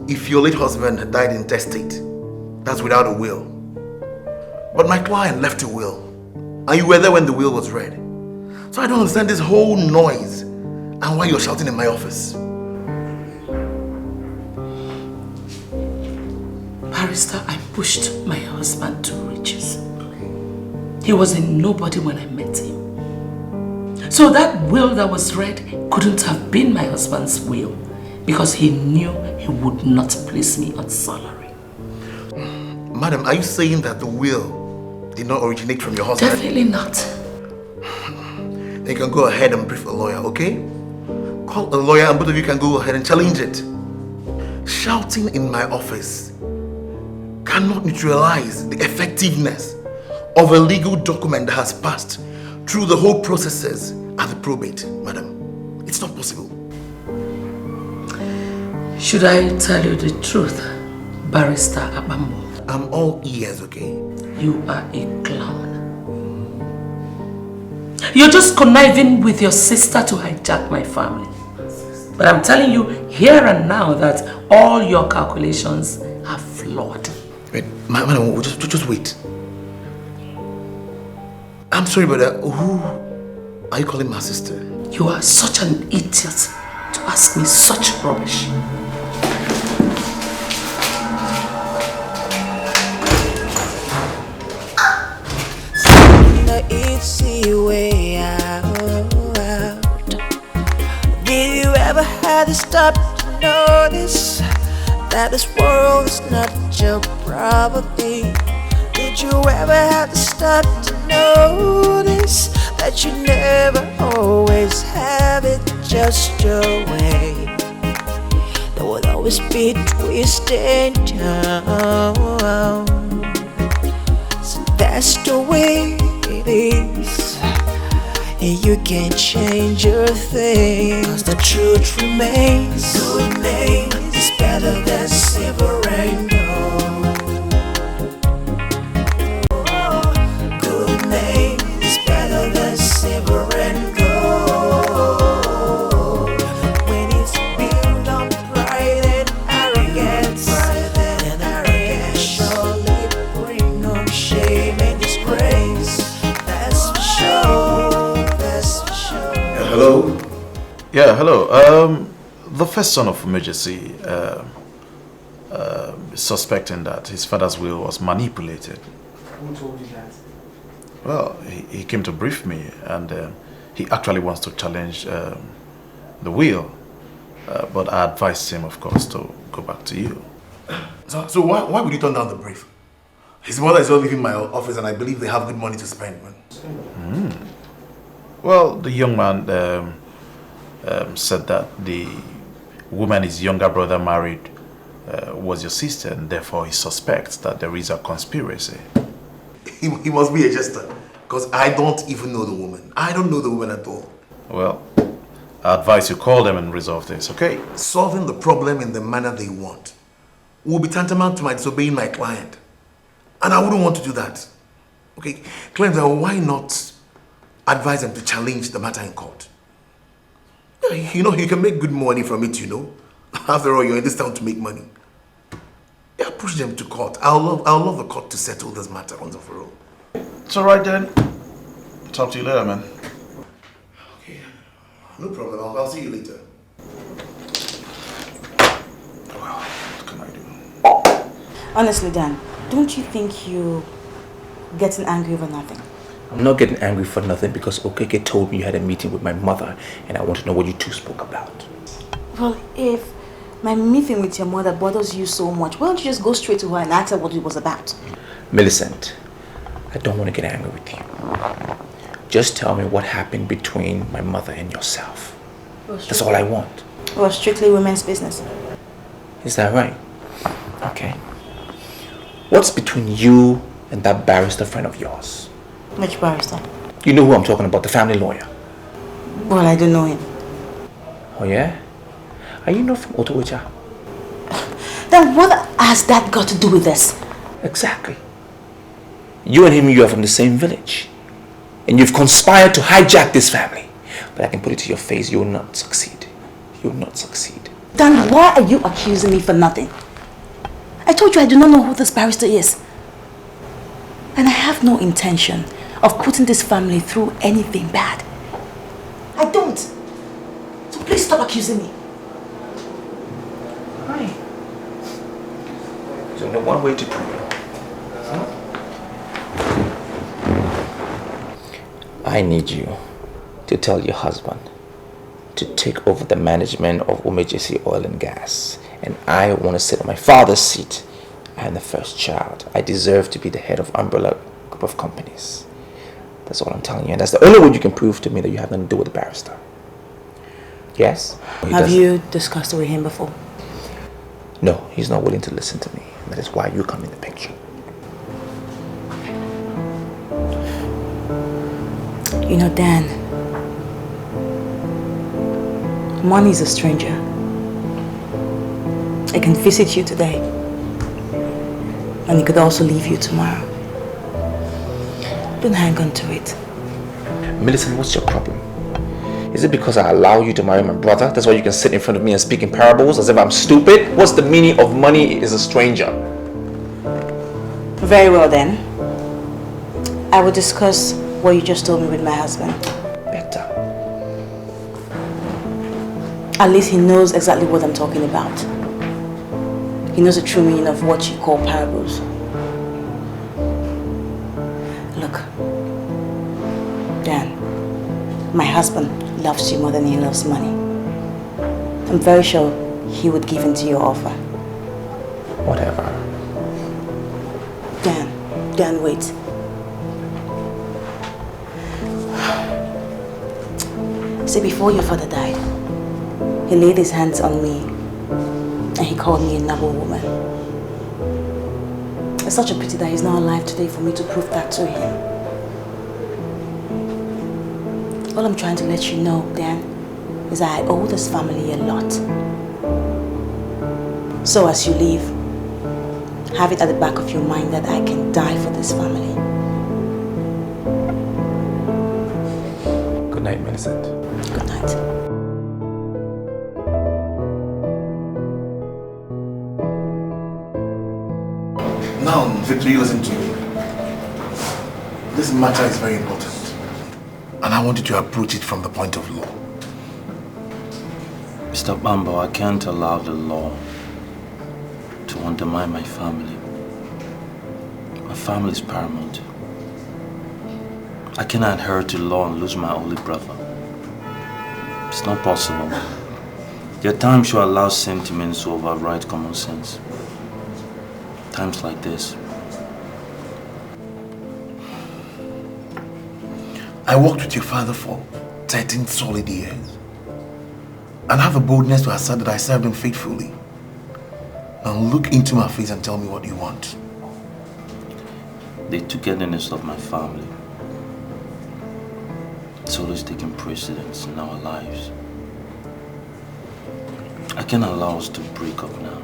if your late husband had died intestate. That's without a will. But my client left a will. And you were there when the will was read. So I don't understand this whole noise and why you're shouting in my office. Barrister, I pushed my husband to riches. He was a nobody when I met him. So that will that was read couldn't have been my husband's will because he knew he would not place me on salary. Madam, are you saying that the will did not originate from your husband? Definitely not. Then you can go ahead and brief a lawyer, okay? Call a lawyer and both of you can go ahead and challenge it. Shouting in my office cannot neutralize the effectiveness of a legal document that has passed through the whole processes at the probate, madam. It's not possible. Should I tell you the truth, Barrister Akpangbo? I'm all ears, okay? You are a clown. You're just conniving with your sister to hijack my family. But I'm telling you here and now that all your calculations are flawed. Wait, madam, just wait. I'm sorry, but who are you calling my sister? You are such an idiot to ask me such rubbish. Easy way out. Did you ever have to stop to notice that this world is not your property? Did you ever have to stop to notice that you never always have it just your way? There will always be twists and turns. So that's the way it is, and you can't change your thing. 'Cause the truth remains. Good name is better than silver and gold. Good name is better than silver and gold. When it's built on pride and arrogance, then arrogance surely bring on shame and disgrace. That's for sure. That's for sure. Hello? Yeah, hello. The first son of Umejesi is suspecting that his father's will was manipulated. Who told you that? Well, he came to brief me, and he actually wants to challenge the will But I advised him, of course, to go back to you. So why would you turn down the brief? His mother is not leaving my office and I believe they have good money to spend, man. Well, the young man said that the woman his younger brother married was your sister, and therefore he suspects that there is a conspiracy. He must be a jester, because I don't even know the woman. I don't know the woman at all. Well, I advise you call them and resolve this, okay? Solving the problem in the manner they want will be tantamount to my disobeying my client. And I wouldn't want to do that. Okay, Cleanser, why not advise them to challenge the matter in court? You know, you can make good money from it, you know. After all, you're in this town to make money. Yeah, push them to court. I'll love the court to settle this matter once and for all. It's alright then. Talk to you later, man. Okay, no problem. I'll see you later. Well, what can I do? Honestly, Dan, don't you think you're getting angry over nothing? I'm not getting angry for nothing because Okeke told me you had a meeting with my mother and I want to know what you two spoke about. Well, if my meeting with your mother bothers you so much, why don't you just go straight to her and ask her what it was about? Millicent, I don't want to get angry with you. Just tell me what happened between my mother and yourself. That's all I want. It was strictly women's business. Is that right? Okay. What's between you and that barrister friend of yours? Which barrister? You know who I'm talking about, the family lawyer. Well, I don't know him. Oh yeah? Are you not from Otowecha? Then what has that got to do with this? Exactly. You and him, you are from the same village. And you've conspired to hijack this family. But I can put it to your face, you will not succeed. You will not succeed. Then why are you accusing me for nothing? I told you I do not know who this barrister is. And I have no intention of putting this family through anything bad. I don't. So please stop accusing me. Right. There's only one way to prove it. I need you to tell your husband to take over the management of Umejesi Oil and Gas. And I want to sit on my father's seat. I am the first child. I deserve to be the head of umbrella group of companies. That's all I'm telling you. And that's the only way you can prove to me that you have nothing to do with the barrister. Yes? Have you discussed it with him before? No, he's not willing to listen to me. And that is why you come in the picture. You know, Dan, money is a stranger. It can visit you today, and it could also leave you tomorrow. Don't hang on to it. Millicent, what's your problem? Is it because I allow you to marry my brother? That's why you can sit in front of me and speak in parables as if I'm stupid? What's the meaning of money is a stranger? Very well then. I will discuss what you just told me with my husband. Better. At least he knows exactly what I'm talking about. He knows the true meaning of what you call parables. Look, Dan, my husband loves you more than he loves money. I'm very sure he would give in to your offer. Whatever. Dan, wait. See, before your father died, he laid his hands on me and he called me a noble woman. It's such a pity that he's not alive today for me to prove that to him. All I'm trying to let you know, Dan, is that I owe this family a lot. So as you leave, have it at the back of your mind that I can die for this family. Good night, Millicent. Good night. Now, Victor, you listen to me. This matter is very important. And I want you to approach it from the point of law. Mr. Bambo, I can't allow the law to undermine my family. My family is paramount. I cannot adhere to law and lose my only brother. It's not possible. There are times you allow sentiments to override common sense. Times like this. I worked with your father for 13 solid years. And have the boldness to assert that I served him faithfully. Now look into my face and tell me what you want. The togetherness of my family. It's always taking precedence in our lives. I can't allow us to break up now.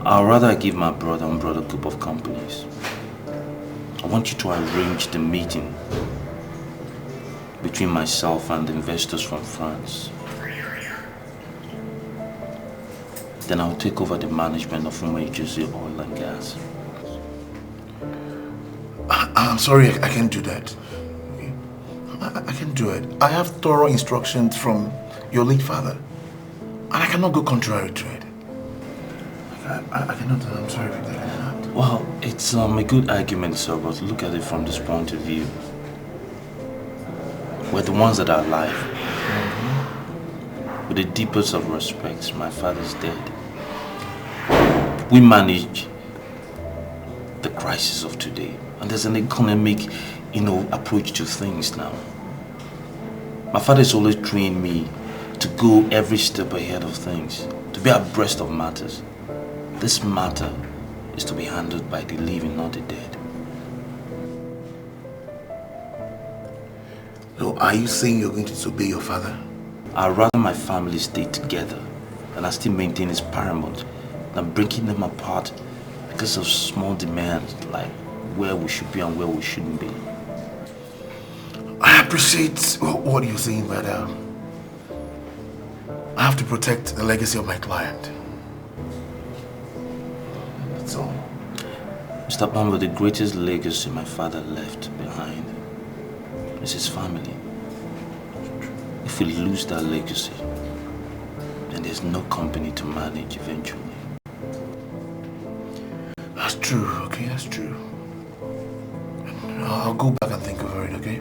I'd rather give my brother and brother group of companies. I want you to arrange the meeting between myself and the investors from France. Then I'll take over the management of Umejesi Oil and Gas. I'm sorry, I can't do that. I can't do it. I have thorough instructions from your late father. And I cannot go contrary to it. I cannot do that. I'm sorry, Victor. I cannot. Well, it's a good argument, sir, but look at it from this point of view. We're the ones that are alive. With the deepest of respects, my father's dead. We manage the crisis of today. And there's an economic, approach to things now. My father's always trained me to go every step ahead of things, to be abreast of matters. This matter is to be handled by the living, not the dead. So are you saying you're going to disobey your father? I'd rather my family stay together and I still maintain his paramount than breaking them apart because of small demands like where we should be and where we shouldn't be. I appreciate what you're saying, but I have to protect the legacy of my client. That's all. Mr. Bambo, the greatest legacy my father left behind is his family. If we lose that legacy, then there's no company to manage eventually. That's true, okay, that's true. I'll go back and think over it, okay?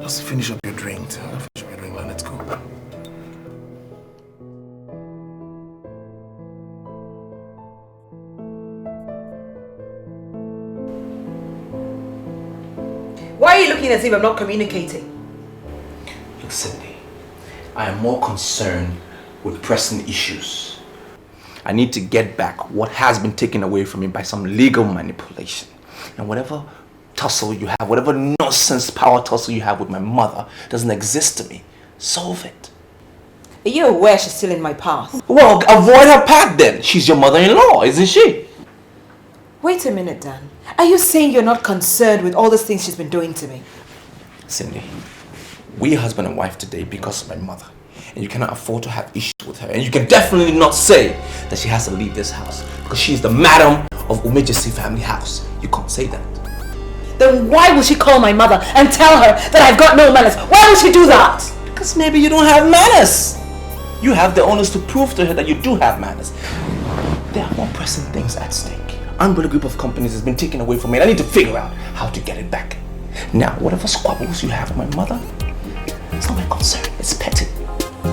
Just finish up your drink. Now let's go. Why are you looking as if I'm not communicating? Look, Cindy, I am more concerned with pressing issues. I need to get back what has been taken away from me by some legal manipulation. And whatever tussle you have, whatever nonsense power tussle you have with my mother doesn't exist to me. Solve it. Are you aware she's still in my path? Well, avoid her path then. She's your mother-in-law, isn't she? Wait a minute, Dan. Are you saying you're not concerned with all those things she's been doing to me? Cindy, we're husband and wife today because of my mother. And you cannot afford to have issues with her. And you can definitely not say that she has to leave this house because she is the madam of Umejesi family house. You can't say that. Then why would she call my mother and tell her that I've got no manners? Why would she do that? Because maybe you don't have manners. You have the onus to prove to her that you do have manners. There are more pressing things at stake. Umbrella group of companies has been taken away from me and I need to figure out how to get it back. Now, whatever squabbles you have with my mother, it's not my concern. It's petty.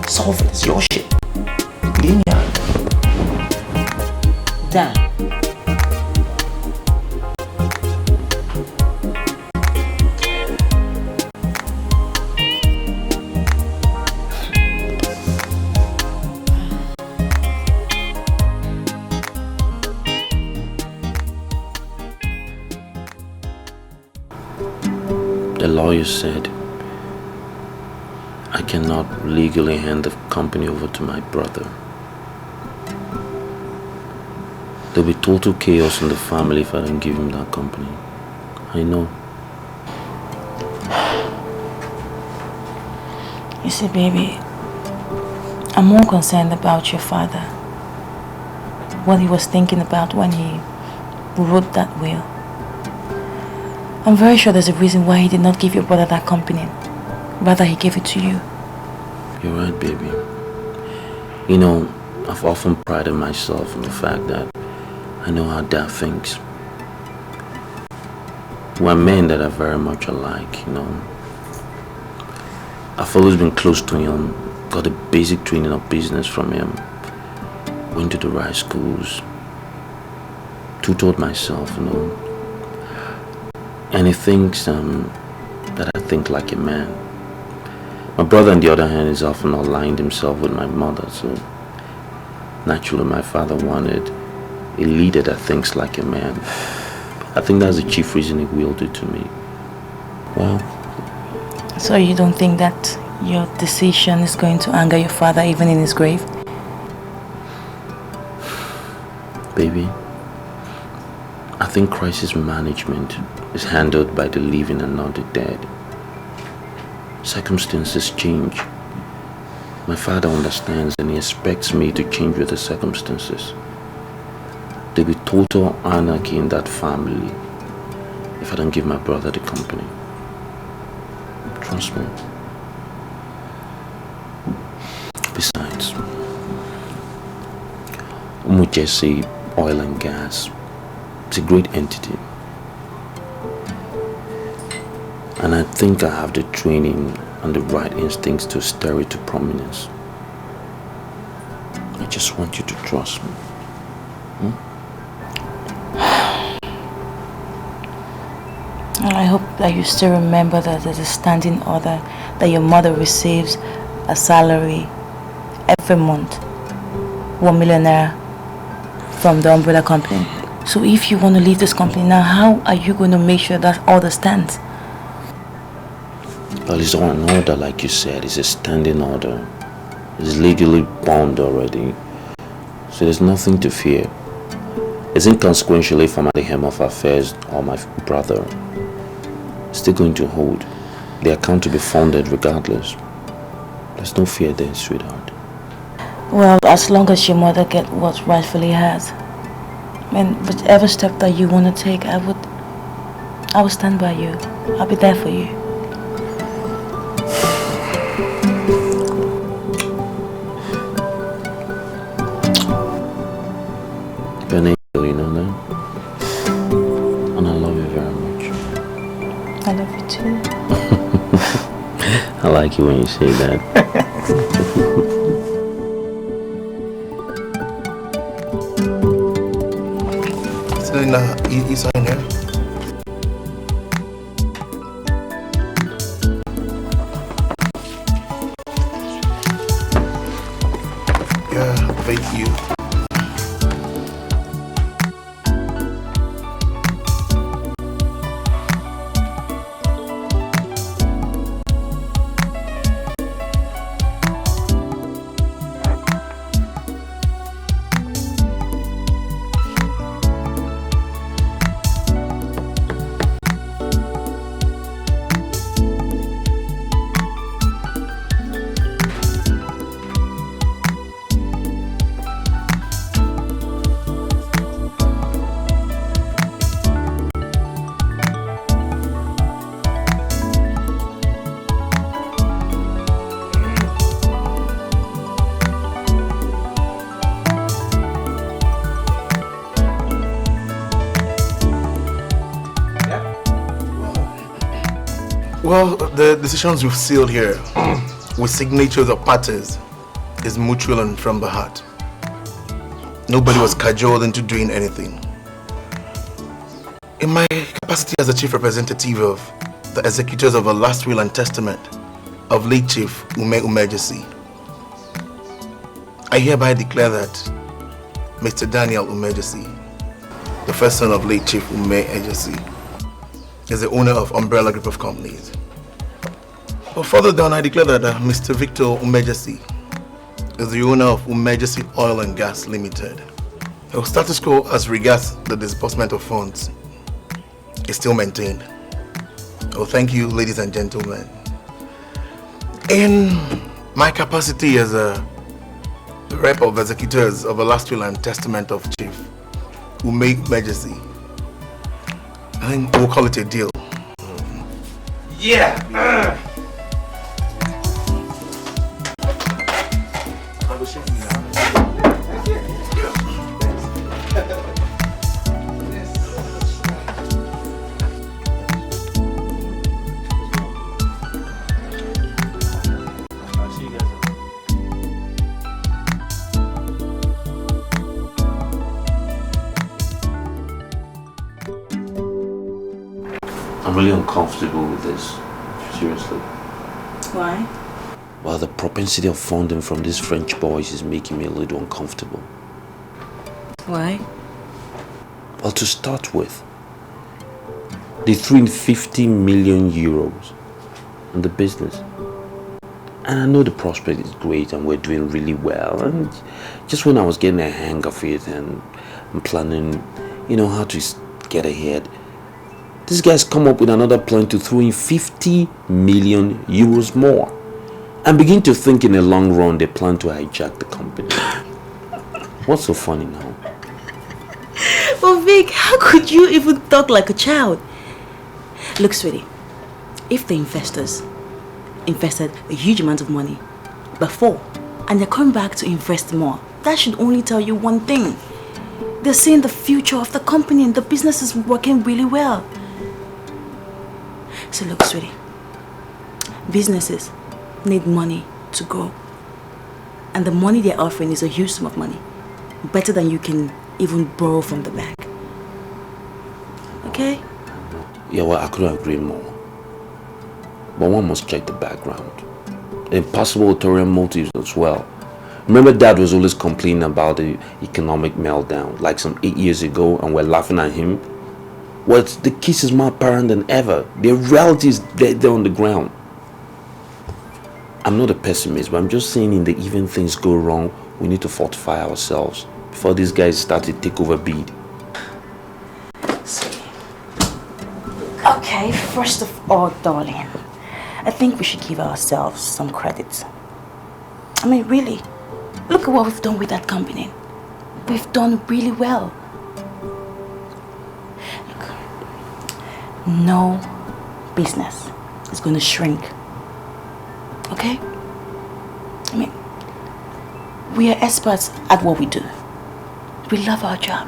Solve it. It's your shit. Leave me out. Dan. The lawyer said I cannot legally hand the company over to my brother. There'll be total chaos in the family if I don't give him that company. I know. You see, baby, I'm more concerned about your father. What he was thinking about when he wrote that will. I'm very sure there's a reason why he did not give your brother that company. Rather, he gave it to you. You're right, baby. You know, I've often prided myself on the fact that I know how Dad thinks. We're men that are very much alike, you know. I've always been close to him got a basic training of business from him. Went to the right schools. Tutored myself, you know. And he thinks that I think like a man. My brother, on the other hand, is often aligned himself with my mother, so naturally my father wanted a leader that thinks like a man. I think that's the chief reason he willed it to me. Well. So you don't think that your decision is going to anger your father even in his grave? Baby, I think crisis management is handled by the living and not the dead. Circumstances change. My father understands and he expects me to change with the circumstances. There'll be total anarchy in that family if I don't give my brother the company. Trust me. Besides, Umejesi Oil and Gas, it's a great entity. And I think I have the training and the right instincts to stir it to prominence. I just want you to trust me. I hope that you still remember that there's a standing order that your mother receives a salary every month, 1 million naira from the umbrella company. So if you want to leave this company now, how are you going to make sure that order stands? Well, it's on order, like you said. It's a standing order. It's legally bound already. So there's nothing to fear. It's inconsequential if I'm at the helm of affairs or my brother. Still going to hold. The account to be funded regardless. There's no fear there, sweetheart. Well, as long as your mother gets what rightfully has. And whichever step that you want to take, I will stand by you. I'll be there for you. You're an angel, you know that? And I love you very much. I love you too. I like it when you say that. Selena, you sign here? Yeah, thank you. Well, the decisions we've sealed here, with signatures of parties, is mutual and from the heart. Nobody was cajoled into doing anything. In my capacity as the chief representative of the executors of the last will and testament of late Chief Umejesi, I hereby declare that Mr. Daniel Umejesi, the first son of late Chief Umejesi, is the owner of Umbrella Group of Companies. But further down, I declare that Mr. Victor Umejesi is the owner of Umejesi Oil and Gas Limited. The status quo as regards the disbursement of funds is still maintained. Oh, thank you, ladies and gentlemen. In my capacity as a rep of executors of the last will and testament of Chief Umejesi, I think we'll call it a deal. Yeah! uncomfortable with this. Seriously. Why? Well, the propensity of funding from these French boys is making me a little uncomfortable. Why? Well, to start with, they threw in 50 million euros in the business. And I know the prospect is great and we're doing really well. And just when I was getting a hang of it and I'm planning, you know, how to get ahead, these guys come up with another plan to throw in 50 million euros more. And begin to think in the long run they plan to hijack the company. What's so funny now? Well, Vic, how could you even talk like a child? Look, sweetie, if the investors invested a huge amount of money before and they're coming back to invest more, that should only tell you one thing. They're seeing the future of the company and the business is working really well. So look, sweetie, businesses need money to grow. And the money they're offering is a huge sum of money. Better than you can even borrow from the bank. Okay? Yeah, well, I couldn't agree more. But one must check the background. And possible ulterior motives as well. Remember Dad was always complaining about the economic meltdown, like some 8 years ago, and we're laughing at him? Well, the case is more apparent than ever. The reality is there on the ground. I'm not a pessimist, but I'm just saying in the event things go wrong, we need to fortify ourselves before these guys start to take over bid. Okay, first of all, darling, I think we should give ourselves some credit. I mean, really, look at what we've done with that company. We've done really well. Look, no business is going to shrink. Okay? I mean, we are experts at what we do. We love our job.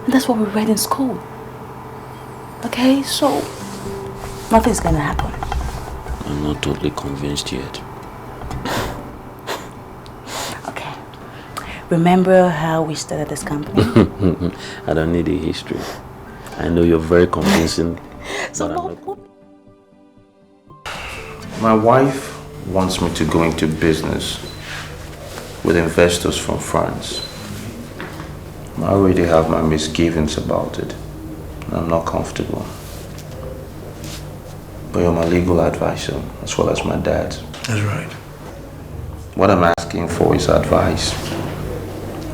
And that's what we read in school. Okay, so nothing's gonna happen. I'm not totally convinced yet. Okay. Remember how we started this company? I don't need a history. I know you're very convincing. My wife wants me to go into business with investors from France. I already have my misgivings about it. I'm not comfortable. But you're my legal advisor, as well as my dad. That's right. What I'm asking for is advice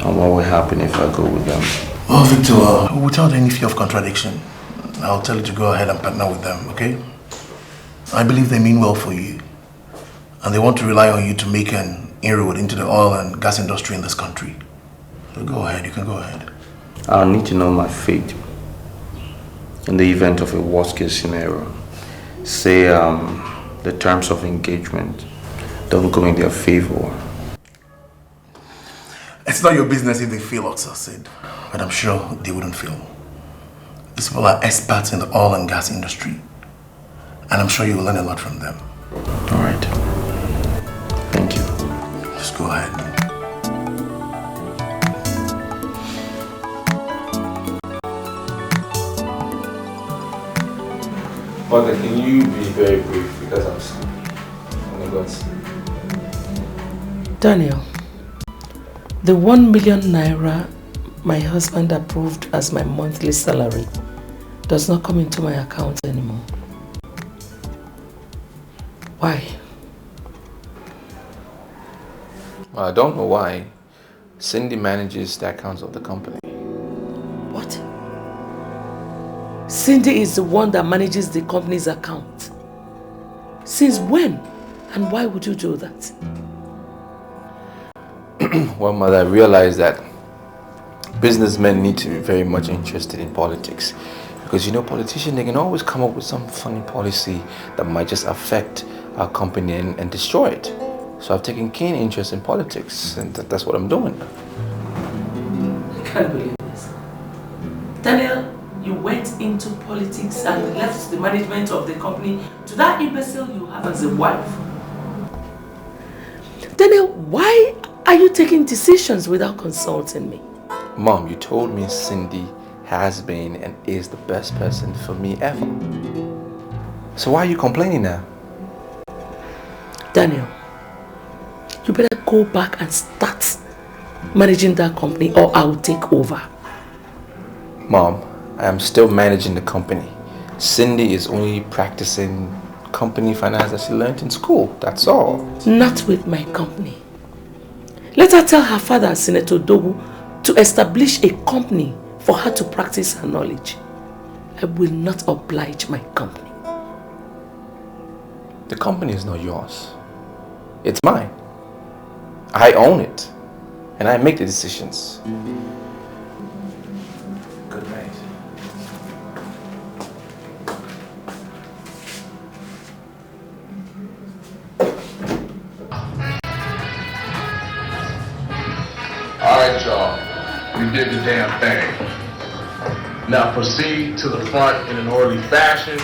on what will happen if I go with them. Well, Victor, without any fear of contradiction, I'll tell you to go ahead and partner with them, okay? I believe they mean well for you. And they want to rely on you to make an inroad into the oil and gas industry in this country. So go ahead, you can go ahead. I'll need to know my fate. In the event of a worst case scenario, say the terms of engagement don't go in their favor. It's not your business if they fail or succeed, but I'm sure they wouldn't fail. These people are experts in the oil and gas industry, and I'm sure you will learn a lot from them. All right. Thank you. Just go ahead. Mother, can you be very brief because I'm sleepy? I'm gonna go to sleep. Daniel, the 1 million naira my husband approved as my monthly salary does not come into my account anymore. Why? I don't know why. Cindy manages the accounts of the company. What? Cindy is the one that manages the company's account. Since when? And why would you do that? Well, Mother, I realize that businessmen need to be very much interested in politics. Because, you know, politicians, they can always come up with some funny policy that might just affect our company and destroy it. So I've taken keen interest in politics, and that's what I'm doing. I can't believe this. Daniel, you went into politics and left the management of the company to that imbecile you have as a wife. Daniel, why are you taking decisions without consulting me? Mom, you told me Cindy has been and is the best person for me ever. So why are you complaining now? Daniel, you better go back and start managing that company or I will take over. Mom, I am still managing the company. Cindy is only practicing company finance that she learned in school, that's all. Not with my company. Let her tell her father, Senator Dogu, to establish a company for her to practice her knowledge. I will not oblige my company. The company is not yours. It's mine. I own it. And I make the decisions. Good night. Alright, y'all. We did the damn thing. Now proceed to the front in an orderly fashion.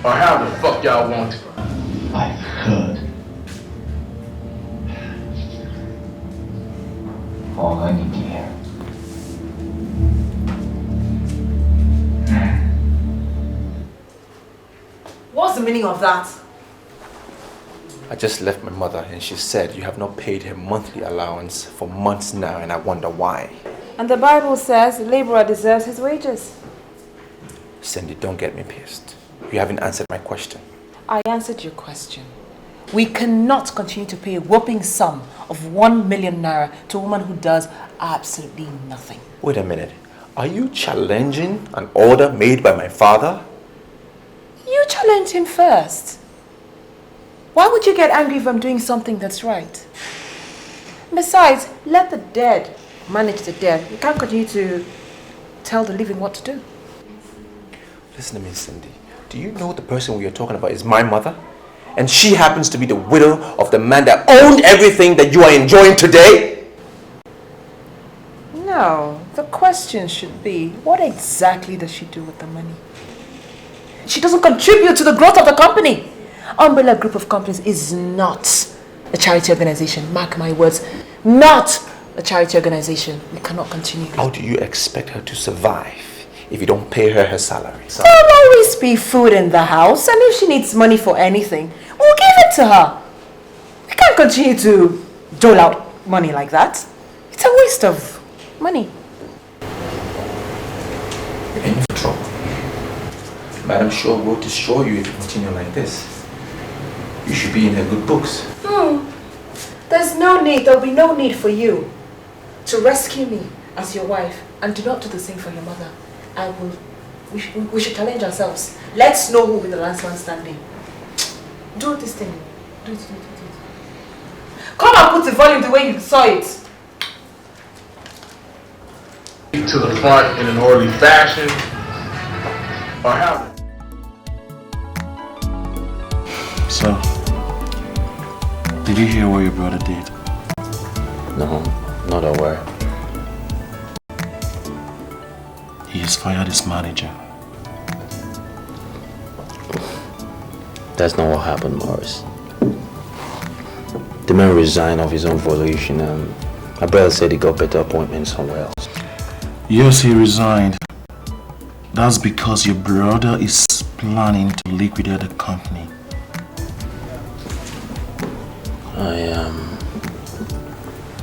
Or how the fuck y'all want it. I've heard all I need to hear. What's the meaning of that? I just left my mother and she said you have not paid her monthly allowance for months now and I wonder why. And the Bible says the laborer deserves his wages. Cindy, don't get me pissed. You haven't answered my question. I answered your question. We cannot continue to pay a whopping sum of 1 million naira to a woman who does absolutely nothing. Wait a minute. Are you challenging an order made by my father? You challenge him first. Why would you get angry if I'm doing something that's right? Besides, let the dead manage the dead. You can't continue to tell the living what to do. Listen to me, Cindy. Do you know the person we are talking about is my mother? And she happens to be the widow of the man that owned everything that you are enjoying today? No, the question should be, what exactly does she do with the money? She doesn't contribute to the growth of the company. Umbrella Group of Companies is not a charity organization. Mark my words, not a charity organization. We cannot continue. How do you expect her to survive if you don't pay her her salary? There'll always be food in the house, and if she needs money for anything, we'll give it to her. We can't continue to dole out money like that. It's a waste of money. You're in for trouble. Madam Shaw will destroy you if you continue like this. You should be in her good books. There'll be no need for you to rescue me as your wife, and do not do the same for your mother. We should challenge ourselves. Let's know who will be the last man standing. Do this thing. Do it. Come and put the volume the way you saw it. To the front in an orderly fashion. Or how? So, did you hear what your brother did? No, not aware. He has fired his manager. That's not what happened, Morris. The man resigned of his own volition and my brother said he got better appointment somewhere else. Yes, he resigned. That's because your brother is planning to liquidate the company.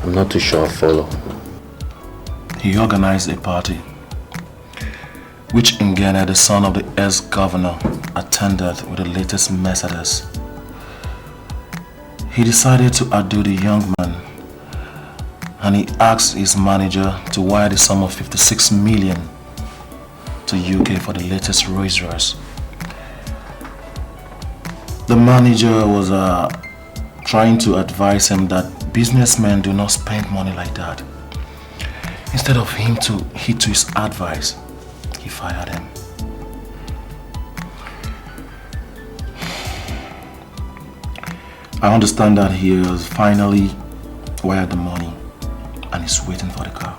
I'm not too sure I follow. He organized a party which Ngene, the son of the ex-governor, attended with the latest Mercedes. He decided to outdo the young man and he asked his manager to wire the sum of 56 million to UK for the latest Rolls Royce. The manager was trying to advise him that businessmen do not spend money like that. Instead of him to heed to his advice, he fired him. I understand that he has finally wired the money and is waiting for the car.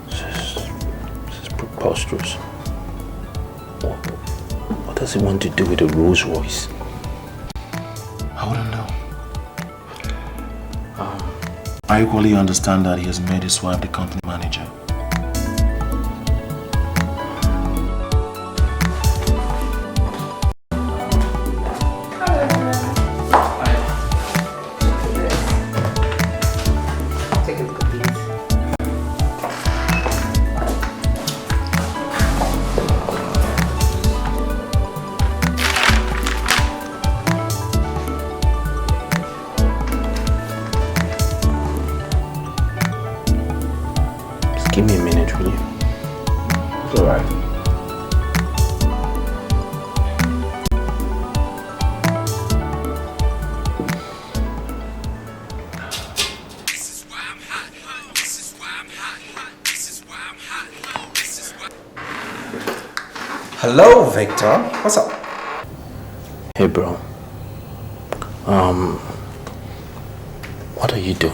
This is preposterous. What does he want to do with a Rolls Royce? I wouldn't know. I equally understand that he has made his wife the company manager. It's alright. Hello, Victor. What's up? Hey, bro. What are you doing?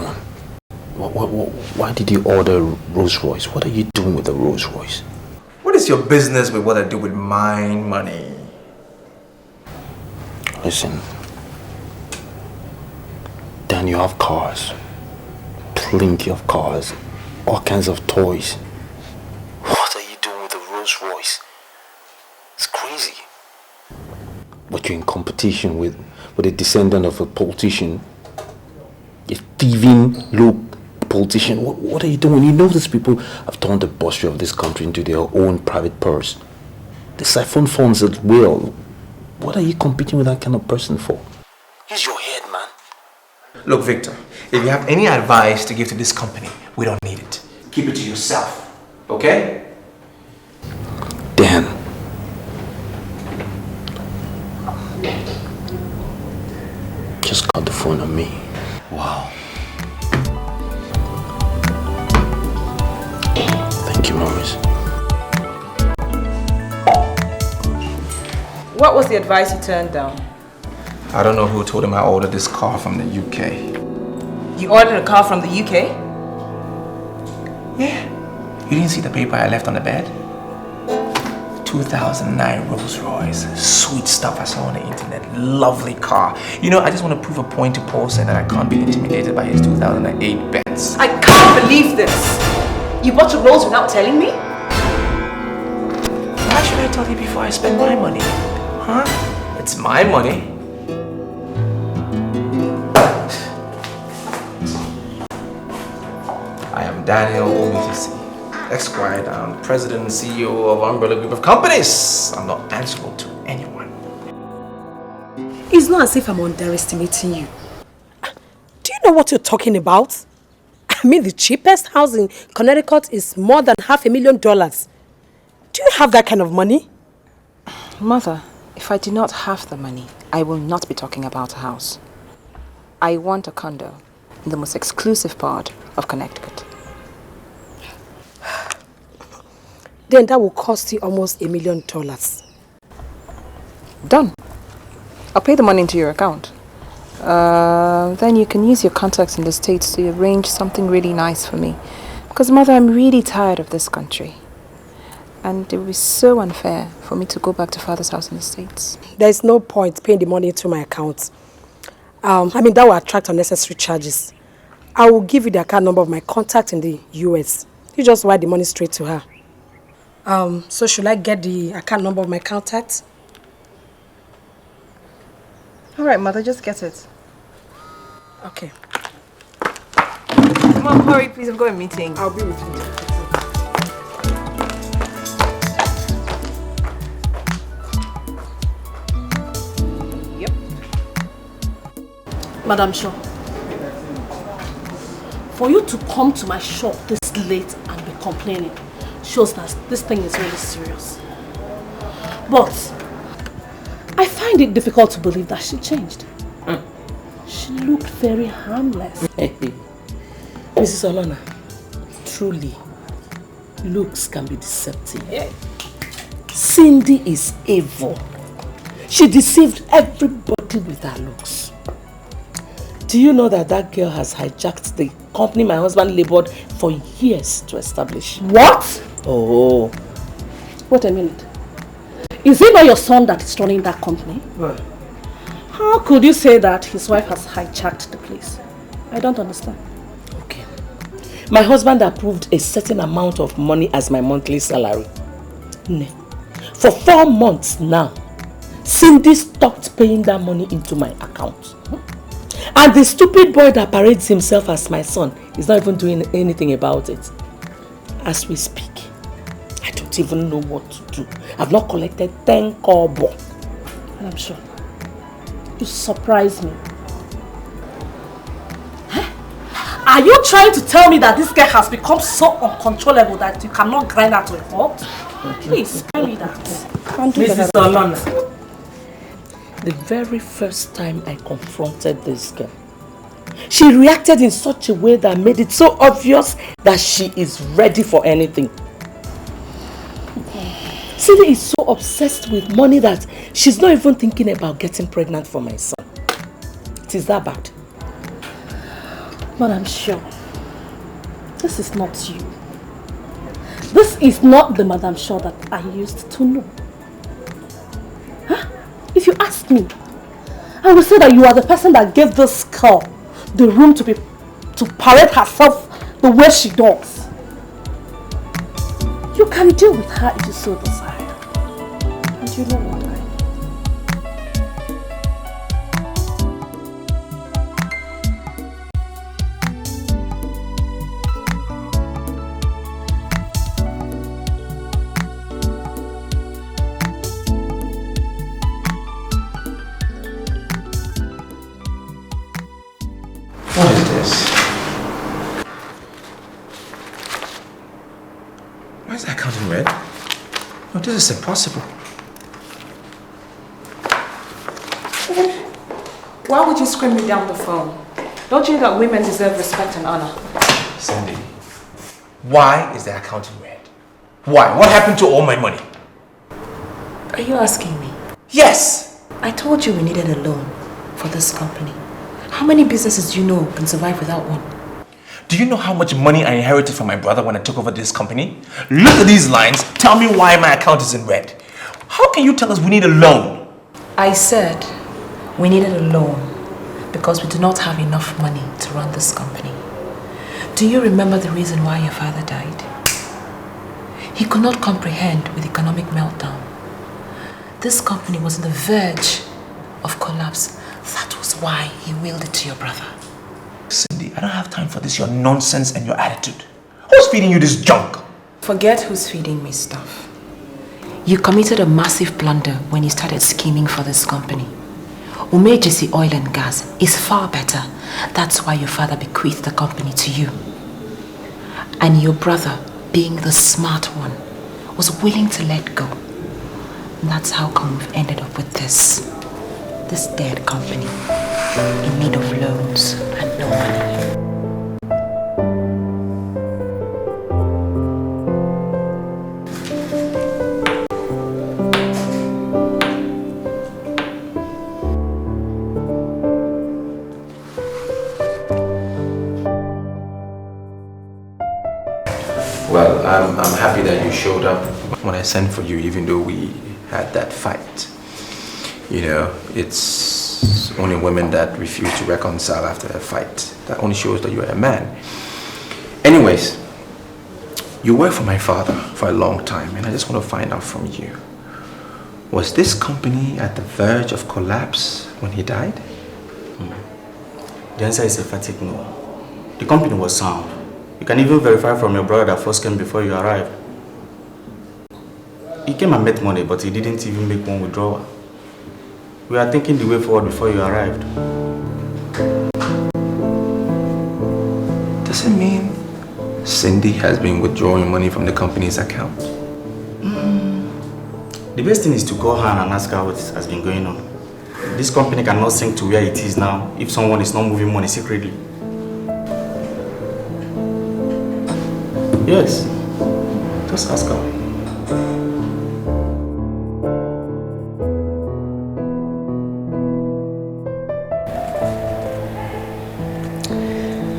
Why did you order Rolls Royce? What are you doing with the Rolls Royce? What is your business with what I do with my money? Listen, Dan, you have cars. Plenty of cars. All kinds of toys. What are you doing with the Rolls Royce? It's crazy. But you're in competition with a descendant of a politician. A thieving low politician. What are you doing? You know these people have turned the bursary of this country into their own private purse. They siphon funds at will. What are you competing with that kind of person for? Use your head, man. Look, Victor, if you have any advice to give to this company, we don't need it. Keep it to yourself, okay? Dan. Just got the phone on me. Wow. Thank you, Maurice. What was the advice you turned down? I don't know who told him I ordered this car from the UK. You ordered a car from the UK? Yeah. You didn't see the paper I left on the bed? 2009 Rolls Royce. Sweet stuff I saw on the internet. Lovely car. You know, I just want to prove a point to Paul saying that I can't be intimidated by his 2008 Benz. I can't believe this! You bought a Rolls without telling me? Why should I tell you before I spend my money? Huh? It's my money. I am Daniel Umejesi, Esquire, I'm President and CEO of Umbrella Group of Companies. I'm not answerable to anyone. It's not as if I'm underestimating you. Do you know what you're talking about? I mean, the cheapest house in Connecticut is more than $500,000. Do you have that kind of money? Mother, if I do not have the money, I will not be talking about a house. I want a condo in the most exclusive part of Connecticut. Then that will cost you almost $1 million. Done. I'll pay the money into your account. Then you can use your contacts in the States to arrange something really nice for me. Because, Mother, I'm really tired of this country. And it would be so unfair for me to go back to Father's house in the States. There's no point paying the money into my account. I mean, that will attract unnecessary charges. I will give you the account number of my contact in the US. You just wire the money straight to her. So should I get the account number of my contact? All right, Mother, just get it. Okay. Mom, hurry, please. I've got a meeting. I'll be with you. Yep. Madam Shaw, for you to come to my shop this late and be complaining shows that this thing is really serious. But I find it difficult to believe that she changed. She looked very harmless. Mrs. Olona, truly, looks can be deceptive. Cindy is evil. She deceived everybody with her looks. Do you know that that girl has hijacked the company my husband labored for years to establish? What? Oh. Wait a minute. Is it not your son that is running that company? What? How could you say that his wife has hijacked the place? I don't understand. Okay. My husband approved a certain amount of money as my monthly salary. For 4 months now, Cindy stopped paying that money into my account. And the stupid boy that parades himself as my son is not even doing anything about it. As we speak, I don't even know what to do. I've not collected 10 kobo. And I'm sure you surprise me. Huh? Are you trying to tell me that this girl has become so uncontrollable that you cannot grind her to a halt? Please, spare me that. Mrs. Alana, the very first time I confronted this girl, she reacted in such a way that made it so obvious that she is ready for anything. Cindy is so obsessed with money that she's not even thinking about getting pregnant for my son. It is that bad. But I'm sure this is not you. This is not the Madame Shaw that I used to know. Huh? If you ask me, I will say that you are the person that gave this girl the room to parade herself the way she does. You can deal with her if you so desire. And you know what? What is this? Why is that account in red? No, this is impossible. Why would you scream me down the phone? Don't you know that women deserve respect and honor? Cindy, why is the account in red? Why? What happened to all my money? Are you asking me? Yes! I told you we needed a loan for this company. How many businesses do you know can survive without one? Do you know how much money I inherited from my brother when I took over this company? Look at these lines. Tell me why my account is in red. How can you tell us we need a loan? I said we needed a loan because we do not have enough money to run this company. Do you remember the reason why your father died? He could not comprehend with economic meltdown. This company was on the verge of collapse. That was why he willed it to your brother. Cindy, I don't have time for this, your nonsense and your attitude. Who's feeding you this junk? Forget who's feeding me stuff. You committed a massive blunder when you started scheming for this company. Umejesi Oil and Gas is far better. That's why your father bequeathed the company to you. And your brother, being the smart one, was willing to let go. And that's how come we've ended up with this dead company in need of loans and no money. Well, I'm happy that you showed up when I sent for you, even though we had that fight. You know, it's only women that refuse to reconcile after a fight. That only shows that you're a man. Anyways, you worked for my father for a long time, and I just want to find out from you. Was this company at the verge of collapse when he died? The answer is emphatic no. The company was sound. You can even verify from your brother that first came before you arrived. He came and met money, but he didn't even make one withdrawal. We are thinking the way forward before you arrived. Does it mean Cindy has been withdrawing money from the company's account? The best thing is to call her and ask her what has been going on. This company cannot sink to where it is now if someone is not moving money secretly. Yes, just ask her.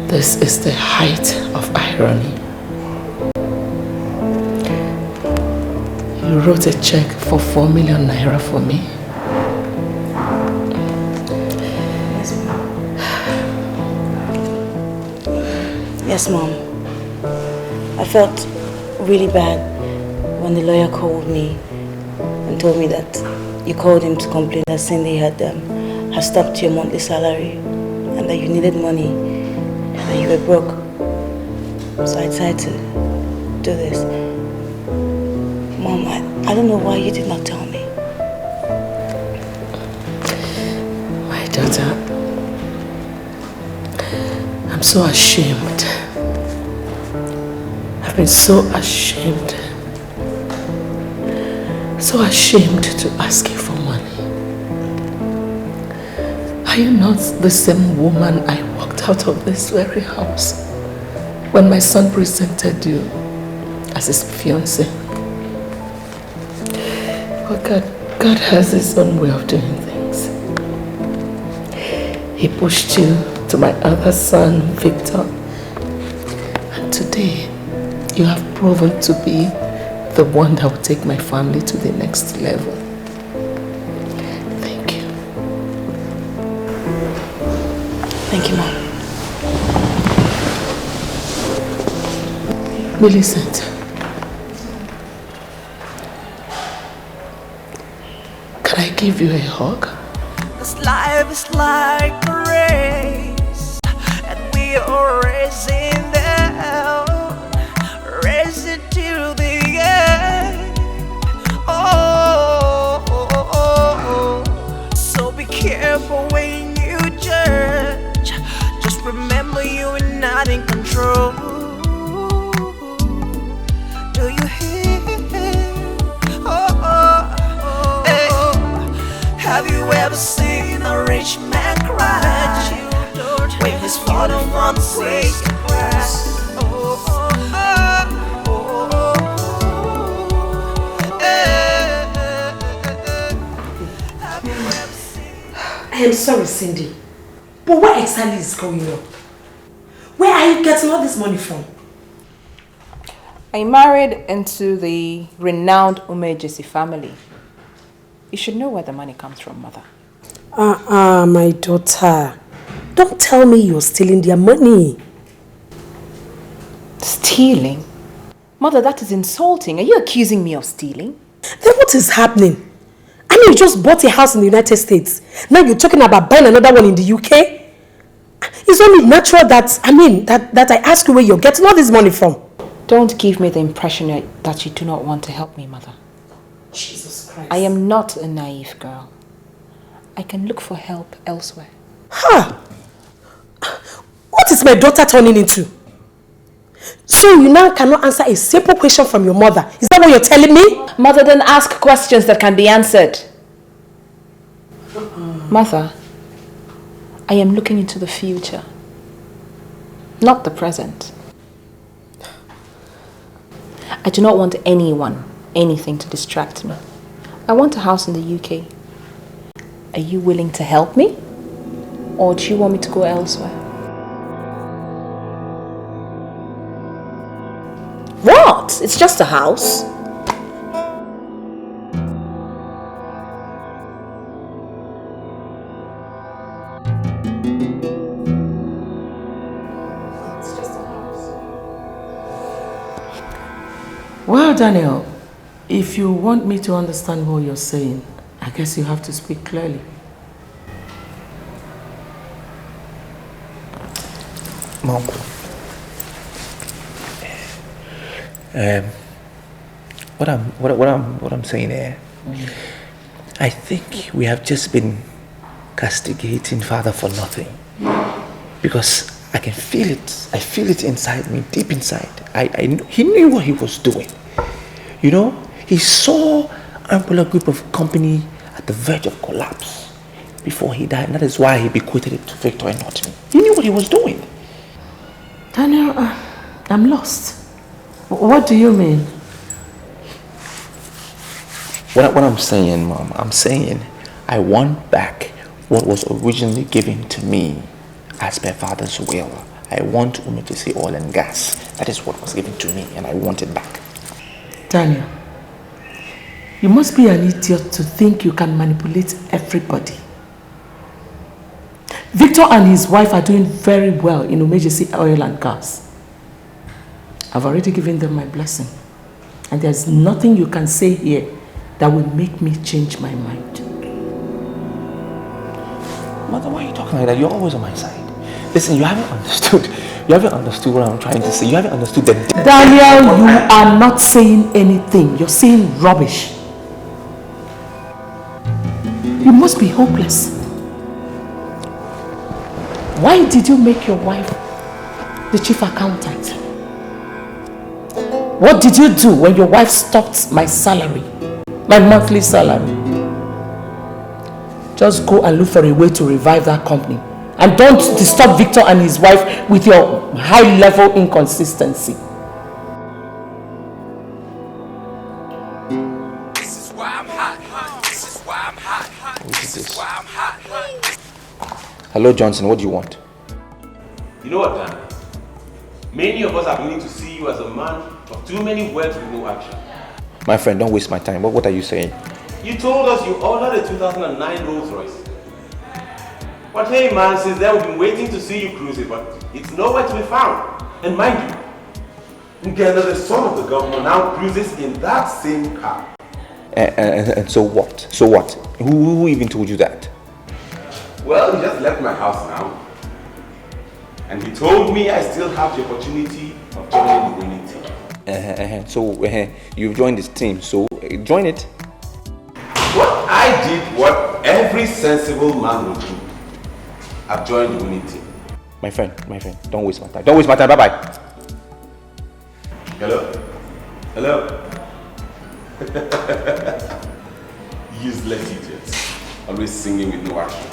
This is the height of irony. You wrote a check for 4 million naira for me. Yes, Mom. I felt really bad when the lawyer called me and told me that you called him to complain that Cindy had stopped your monthly salary and that you needed money and that you were broke. So I decided to do this. Mom, I don't know why you did not tell me. My daughter, I'm so ashamed. I've been so ashamed. so ashamed to ask you for money. Are you not the same woman I walked out of this very house when my son presented you as his fiancé? But God has his own way of doing things. He pushed you to my other son, Victor. And today, you have proven to be the one that will take my family to the next level. Thank you. Thank you, Mom. Millicent. Can I give you a hug? This life is like a race, and we are racing down, racing to the end. Oh, so be careful when you judge. Just remember you are not in control. Do you hear? Have you ever seen a rich man cry when he's falling from the great grass? I am sorry, Cindy, but what exactly is going on? Where are you getting all this money from? I married into the renowned Umejesi family. You should know where the money comes from, Mother. My daughter. Don't tell me you're stealing their money. Stealing? Mother, that is insulting. Are you accusing me of stealing? Then what is happening? I mean, you just bought a house in the United States. Now you're talking about buying another one in the UK? It's only natural that I ask you where you're getting all this money from. Don't give me the impression that you do not want to help me, Mother. Jesus Christ. I am not a naive girl. I can look for help elsewhere. Huh? What is my daughter turning into? So you now cannot answer a simple question from your mother. Is that what you're telling me? Mother, then ask questions that can be answered. Mother, I am looking into the future, not the present. I do not want anything to distract me. I want a house in the UK. Are you willing to help me? Or do you want me to go elsewhere? What? It's just a house. Well, Daniel, if you want me to understand what you're saying, I guess you have to speak clearly. Mom, what I'm saying here, I think we have just been castigating Father for nothing, because I can feel it. I feel it inside me, deep inside. He knew what he was doing. You know, he saw Umbrella Group of company at the verge of collapse before he died. And that is why he bequeathed it to Victor and not me. He knew what he was doing. Daniel, I'm lost. What do you mean? What I'm saying, Mom, I'm saying I want back what was originally given to me as per Father's will. I want Umejesi oil and gas. That is what was given to me, and I want it back. Daniel, you must be an idiot to think you can manipulate everybody. Victor and his wife are doing very well in Umejesi oil and gas. I've already given them my blessing. And there's nothing you can say here that will make me change my mind. Mother, why are you talking like that? You're always on my side. Listen, you haven't understood. You haven't understood what I'm trying to say. You haven't understood the depth. Daniel, you are not saying anything. You're saying rubbish. You must be hopeless. Why did you make your wife the chief accountant? What did you do when your wife stopped my salary? My monthly salary. Just go and look for a way to revive that company. And don't disturb Victor and his wife with your high-level inconsistency. Hello, Johnson, what do you want? You know what, Dan? Many of us are beginning to see you as a man of too many words with no action. My friend, don't waste my time. What are you saying? You told us you ordered a 2009 Rolls Royce. But hey man, since then we've been waiting to see you cruise it, but it's nowhere to be found. And mind you, Ugezu, the son of the governor, now cruises in that same car. And so what? So what? Who even told you that? Well, he just left my house now. And he told me I still have the opportunity of joining the winning team. So you've joined this team, so join it. What I did, what every sensible man would do. I've joined the winning team. My friend, don't waste my time. Don't waste my time, bye-bye. Hello? Hello? Useless idiots. Always singing with no action.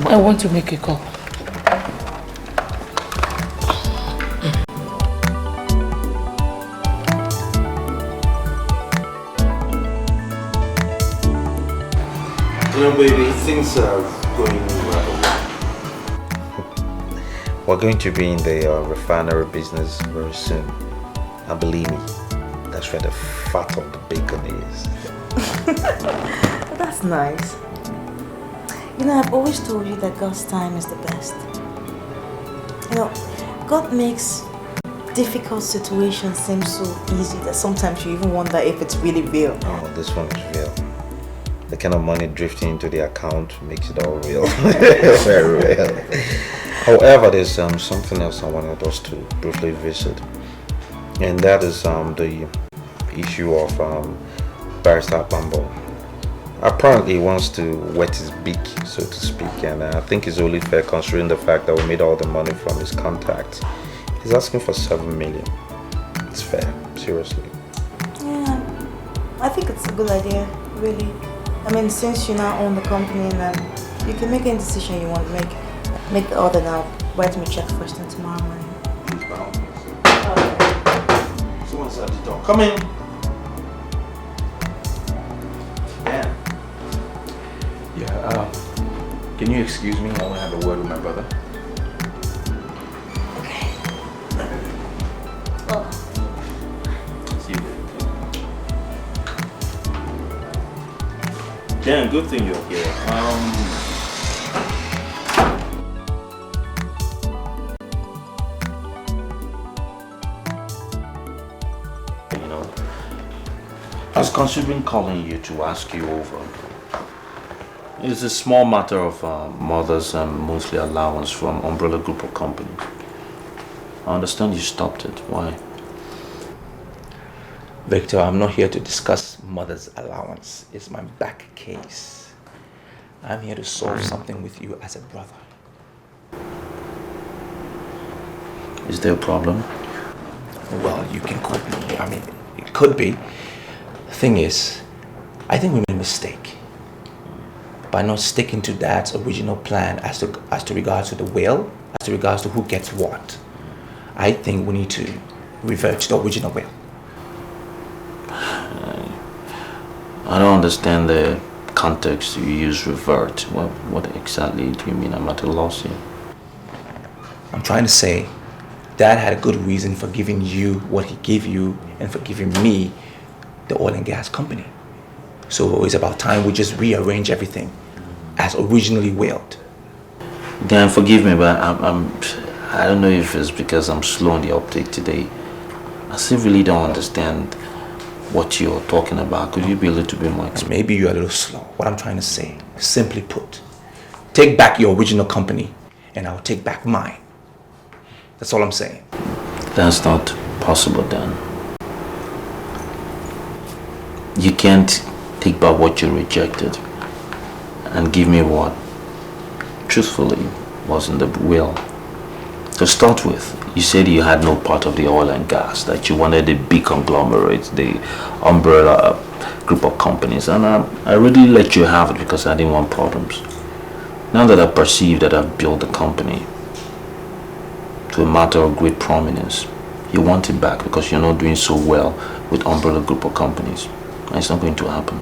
I want to make a call. You know, baby, things are going rather well. We're going to be in the refinery business very soon. And believe me, that's where the fat of the bacon is. That's nice. You know, I've always told you that God's time is the best. You know, God makes difficult situations seem so easy that sometimes you even wonder if it's really real. Oh, this one is real. The kind of money drifting into the account makes it all real. Very real. However, there's something else I wanted us to briefly visit. And that is the issue of Barrister Bambo. Apparently he wants to wet his beak, so to speak, and I think it's only fair considering the fact that we made all the money from his contacts. He's asking for 7 million. It's fair, seriously. Yeah, I think it's a good idea, really. I mean, since you now own the company, and you can make any decision you want to make. Make the order now. Write me a check first and tomorrow morning. Someone's at the door. Come in. Yeah, can you excuse me? I want to have a word with my brother. Okay. Well. See you. Dan, good thing you're here. You know, I was considering calling you to ask you over. It's a small matter of mother's monthly allowance from Umbrella Group of Companies. I understand you stopped it. Why? Victor, I'm not here to discuss mother's allowance. It's my back case. I'm here to solve something with you as a brother. Is there a problem? Well, you can quote me. I mean, it could be. The thing is, I think we made a mistake by not sticking to Dad's original plan as to regards to the will, as to regards to who gets what. I think we need to revert to the original will. I don't understand the context you use, revert. What exactly do you mean? I'm at a loss here. I'm trying to say, Dad had a good reason for giving you what he gave you and for giving me the oil and gas company. So it's about time we just rearrange everything as originally willed. Dan, forgive me, but I don't know if it's because I'm slow on the uptake today. I still really don't understand what you're talking about. Could you be a little bit more explicit? Maybe you're a little slow. What I'm trying to say, simply put, take back your original company and I'll take back mine. That's all I'm saying. That's not possible, Dan. You can't take back what you rejected and give me what truthfully was in the will. To start with, You said you had no part of the oil and gas, that you wanted the big conglomerates, the umbrella group of companies, and I really let you have it because I didn't want problems. Now that I perceive that I've built the company to a matter of great prominence, you want it back because you're not doing so well with umbrella group of companies. And it's not going to happen.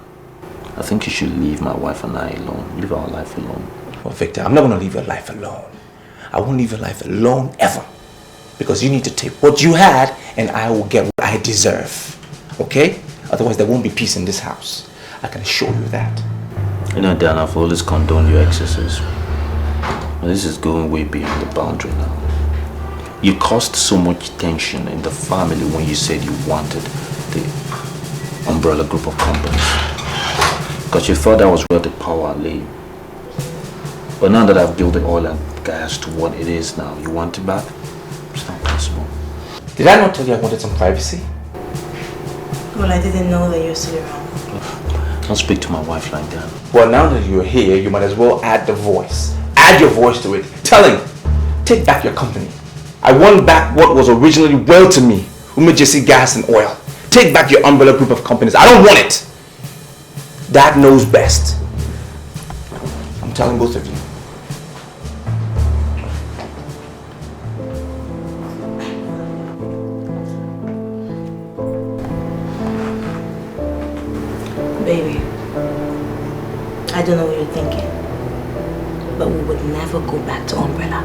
I think you should leave my wife and I alone. Leave our life alone. Well, Victor, I'm not going to leave your life alone. I won't leave your life alone ever. Because you need to take what you had and I will get what I deserve. Okay? Otherwise there won't be peace in this house. I can assure you that. You know, Dan, I've always condoned your excesses. But this is going way beyond the boundary now. You caused so much tension in the family when you said you wanted the umbrella group of companies. Because you thought that was where the power lay. But now that I've built the oil and gas to what it is now, you want it back? It's not possible. Did I not tell you I wanted some privacy? Well, I didn't know that you're still around. Don't speak to my wife like that. Well, now that you're here, you might as well add the voice. Add your voice to it. Tell him, take back your company. I want back what was originally well to me. Umejesi gas and oil. Take back your umbrella group of companies. I don't want it. Dad knows best. I'm telling both of you. Baby, I don't know what you're thinking, but we would never go back to umbrella.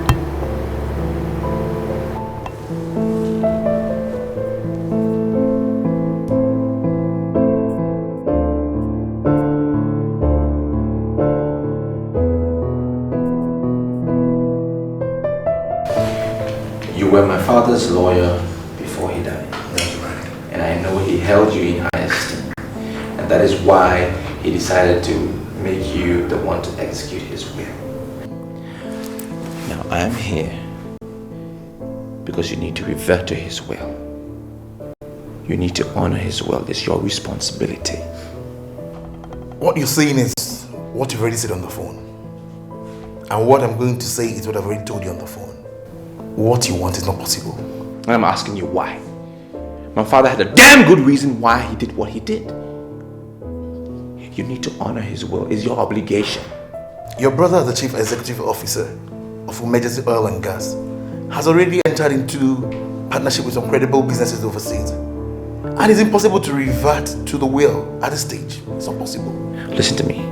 You were my father's lawyer before he died. That's right. And I know he held you in high esteem. And that is why he decided to make you the one to execute his will. Now I am here because you need to revert to his will. You need to honor his will. It's your responsibility. What you're saying is what you've already said on the phone. And what I'm going to say is what I've already told you on the phone. What you want is not possible. And I'm asking you why. My father had a damn good reason why he did what he did. You need to honor his will. It's your obligation. Your brother, the chief executive officer of Umejesi Oil and Gas, has already entered into partnership with some credible businesses overseas. And it's impossible to revert to the will at this stage. It's not possible. Listen to me.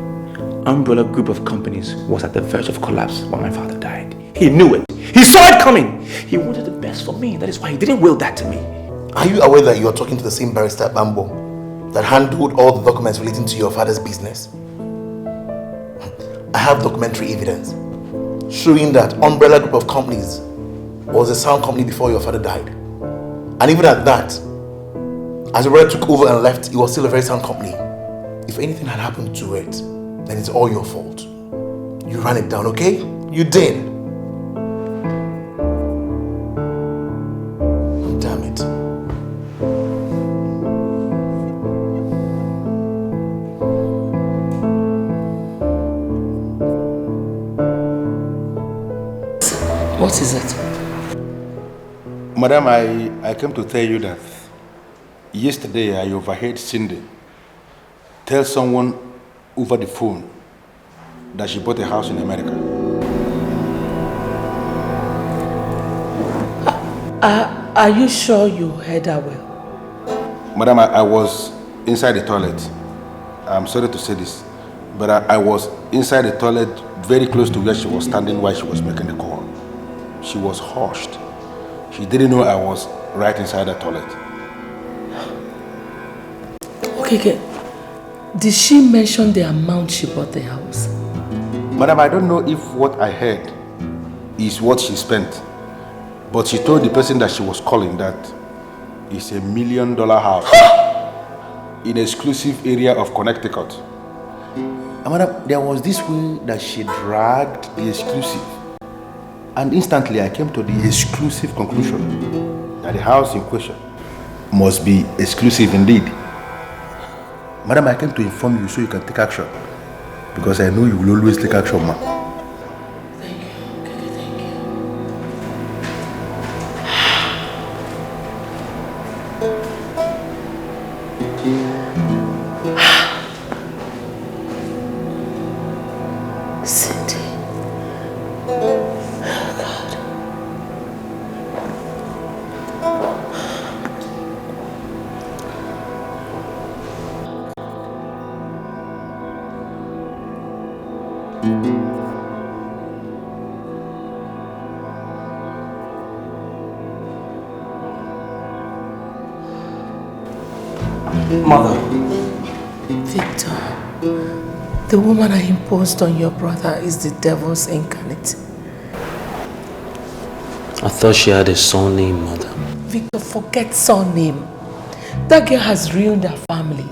Umbrella group of companies was at the verge of collapse when my father died. He knew it. He saw it coming. He wanted the best for me. That is why he didn't will that to me. Are you aware that you are talking to the same barrister Bambo that handled all the documents relating to your father's business? I have documentary evidence showing that Umbrella Group of Companies was a sound company before your father died. And even at that, as your brother took over and left, it was still a very sound company. If anything had happened to it, then it's all your fault. You ran it down, okay? You did. Oh, damn it. What is it? Madam, I came to tell you that yesterday I overheard Cindy tell someone over the phone that she bought a house in America. Are you sure you heard her well? Madam, I was inside the toilet. I'm sorry to say this, but I was inside the toilet very close to where she was standing while she was making the call. She was hushed. She didn't know I was right inside the toilet. Okay. Did she mention the amount she bought the house? Madam, I don't know if what I heard is what she spent, but she told the person that she was calling that it's $1 million house in an exclusive area of Connecticut. And madam, there was this way that she dragged the exclusive, and instantly I came to the exclusive conclusion that the house in question must be exclusive indeed. Madam, I came to inform you so you can take action, because I know you will always take action, ma. Thank you. Okay, thank you. Mother. Victor, the woman I imposed on your brother is the devil's incarnate. I thought she had a surname, Mother. Victor, forget surname. That girl has ruined her family.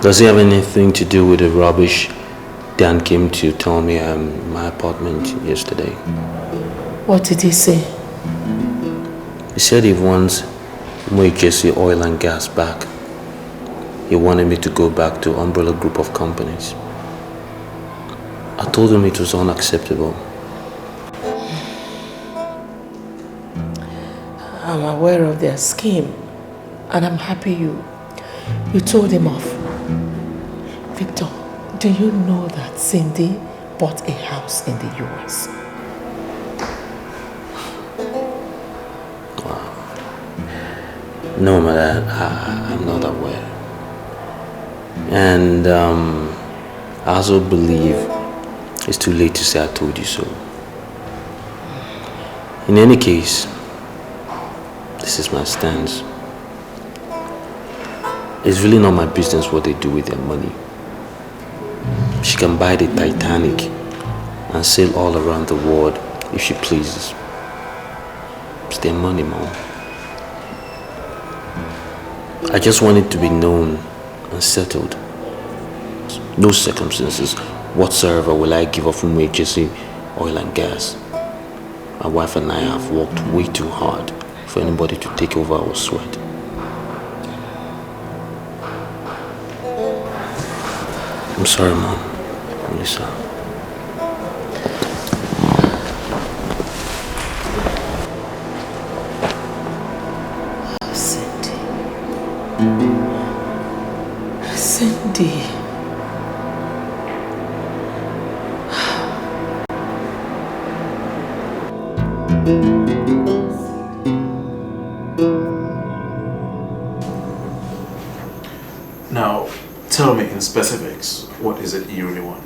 Does it have anything to do with the rubbish Dan came to tell me in my apartment yesterday? What did he say? He said he wants Umejesi oil and gas back. He wanted me to go back to Umbrella Group of Companies. I told him it was unacceptable. I'm aware of their scheme, and I'm happy you told him off. Victor, do you know that Cindy bought a house in the US? No, Mother, I'm not aware. And I also believe it's too late to say I told you so. In any case, this is my stance. It's really not my business what they do with their money. She can buy the Titanic and sail all around the world if she pleases. It's their money, Mom. I just want it to be known and settled. No circumstances whatsoever will I give up Umejesi oil and gas. My wife and I have worked way too hard for anybody to take over our sweat. I'm sorry, Mom. Melissa. Cindy. Now, tell me in specifics, what is it you really want?